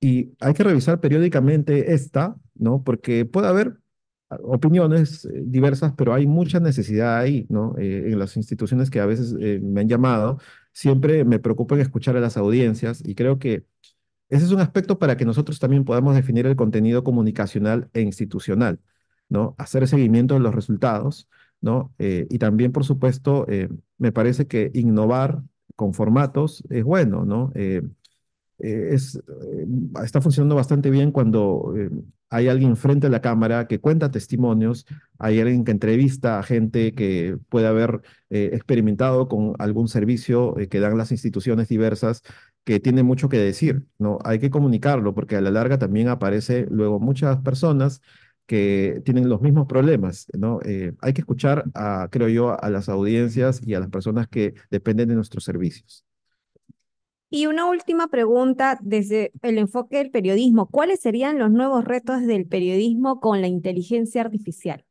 Y hay que revisar periódicamente esta, ¿no? Porque puede haber opiniones diversas, pero hay mucha necesidad ahí, ¿no? En las instituciones que a veces me han llamado, siempre me preocupa en escuchar a las audiencias y creo que ese es un aspecto para que nosotros también podamos definir el contenido comunicacional e institucional, ¿no? Hacer seguimiento de los resultados, ¿no? Y también, por supuesto, me parece que innovar con formatos es bueno, ¿no? Está funcionando bastante bien cuando hay alguien frente a la cámara que cuenta testimonios, hay alguien que entrevista a gente que puede haber experimentado con algún servicio que dan las instituciones diversas, que tiene mucho que decir, ¿no? Hay que comunicarlo porque a la larga también aparece luego muchas personas que tienen los mismos problemas, ¿no? Hay que escuchar, creo yo, a las audiencias y a las personas que dependen de nuestros servicios. Y una última pregunta desde el enfoque del periodismo. ¿Cuáles serían los nuevos retos del periodismo con la inteligencia artificial?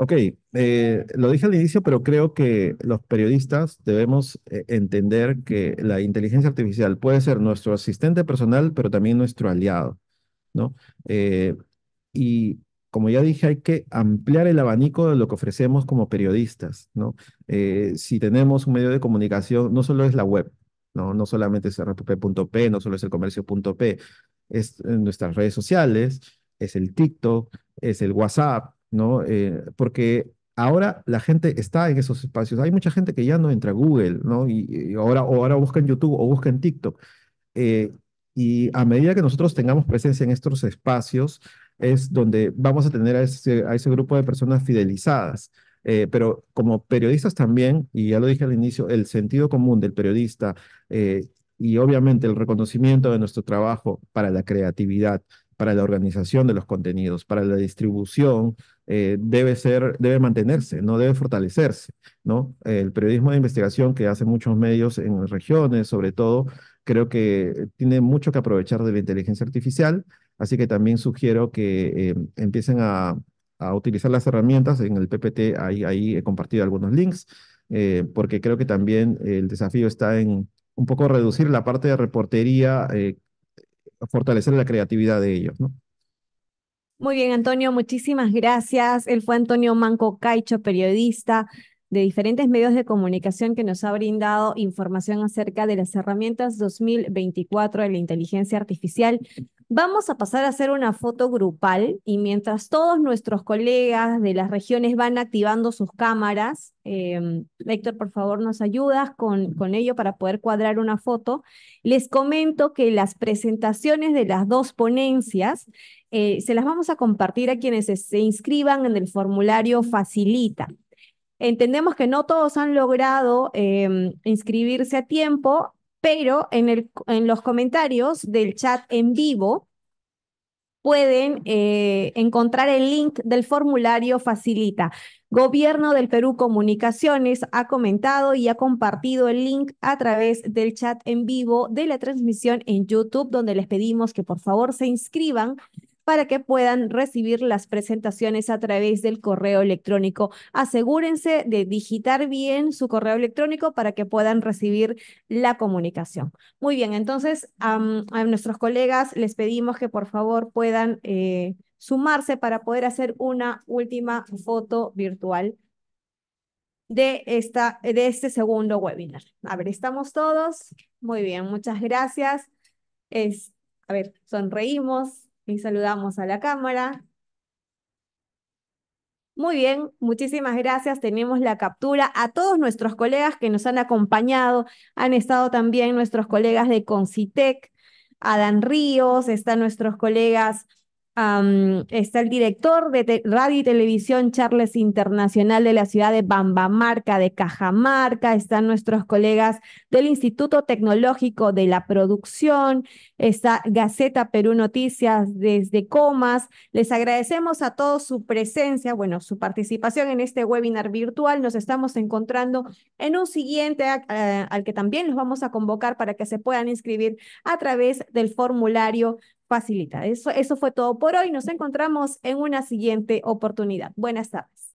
Ok, lo dije al inicio, pero creo que los periodistas debemos entender que la inteligencia artificial puede ser nuestro asistente personal, pero también nuestro aliado, ¿no? Eh, y como ya dije, hay que ampliar el abanico de lo que ofrecemos como periodistas, ¿no? Si tenemos un medio de comunicación, no solo es la web, ¿no? No solamente es rpp.p, no solo es el comercio.p, es nuestras redes sociales, es el TikTok, es el WhatsApp, ¿no? Porque ahora la gente está en esos espacios. Hay mucha gente que ya no entra a Google, ¿no? Y ahora busca en YouTube o busca en TikTok. Eh, y a medida que nosotros tengamos presencia en estos espacios, es donde vamos a tener a ese grupo de personas fidelizadas. Pero como periodistas también, y ya lo dije al inicio, el sentido común del periodista eh, y obviamente el reconocimiento de nuestro trabajo para la creatividad, para la organización de los contenidos, para la distribución, debe mantenerse, no debe fortalecerse, ¿no? El periodismo de investigación que hacen muchos medios en regiones, sobre todo, creo que tiene mucho que aprovechar de la inteligencia artificial, así que también sugiero que empiecen a utilizar las herramientas. En el PPT ahí he compartido algunos links, porque creo que también el desafío está en un poco reducir la parte de reportería, fortalecer la creatividad de ellos, ¿no? Muy bien, Antonio, muchísimas gracias. Él fue Antonio Manco Caicho, periodista de diferentes medios de comunicación que nos ha brindado información acerca de las herramientas 2024 de la inteligencia artificial Vamos a pasar a hacer una foto grupal y mientras todos nuestros colegas de las regiones van activando sus cámaras, Héctor, por favor, nos ayudas con ello para poder cuadrar una foto. Les comento que las presentaciones de las dos ponencias se las vamos a compartir a quienes se inscriban en el formulario Facilita. Entendemos que no todos han logrado inscribirse a tiempo, pero en los comentarios del chat en vivo pueden encontrar el link del formulario Facilita. Gobierno del Perú Comunicaciones ha comentado y ha compartido el link a través del chat en vivo de la transmisión en YouTube, donde les pedimos que por favor se inscriban para que puedan recibir las presentaciones a través del correo electrónico. Asegúrense de digitar bien su correo electrónico para que puedan recibir la comunicación. Muy bien, entonces a nuestros colegas les pedimos que por favor puedan sumarse para poder hacer una última foto virtual de este segundo webinar. A ver, ¿estamos todos? Muy bien, muchas gracias. A ver, sonreímos y saludamos a la cámara. Muy bien, muchísimas gracias. Tenemos la captura. A todos nuestros colegas que nos han acompañado, han estado también nuestros colegas de Concitec, Adán Ríos, están nuestros colegas, está el director de Radio y Televisión Charles Internacional de la ciudad de Bambamarca, de Cajamarca, están nuestros colegas del Instituto Tecnológico de la Producción, está Gaceta Perú Noticias desde Comas. Les agradecemos a todos su presencia, bueno, su participación en este webinar virtual. Nos estamos encontrando en un siguiente al que también los vamos a convocar para que se puedan inscribir a través del formulario Facilita. Eso fue todo por hoy. Nos encontramos en una siguiente oportunidad. Buenas tardes.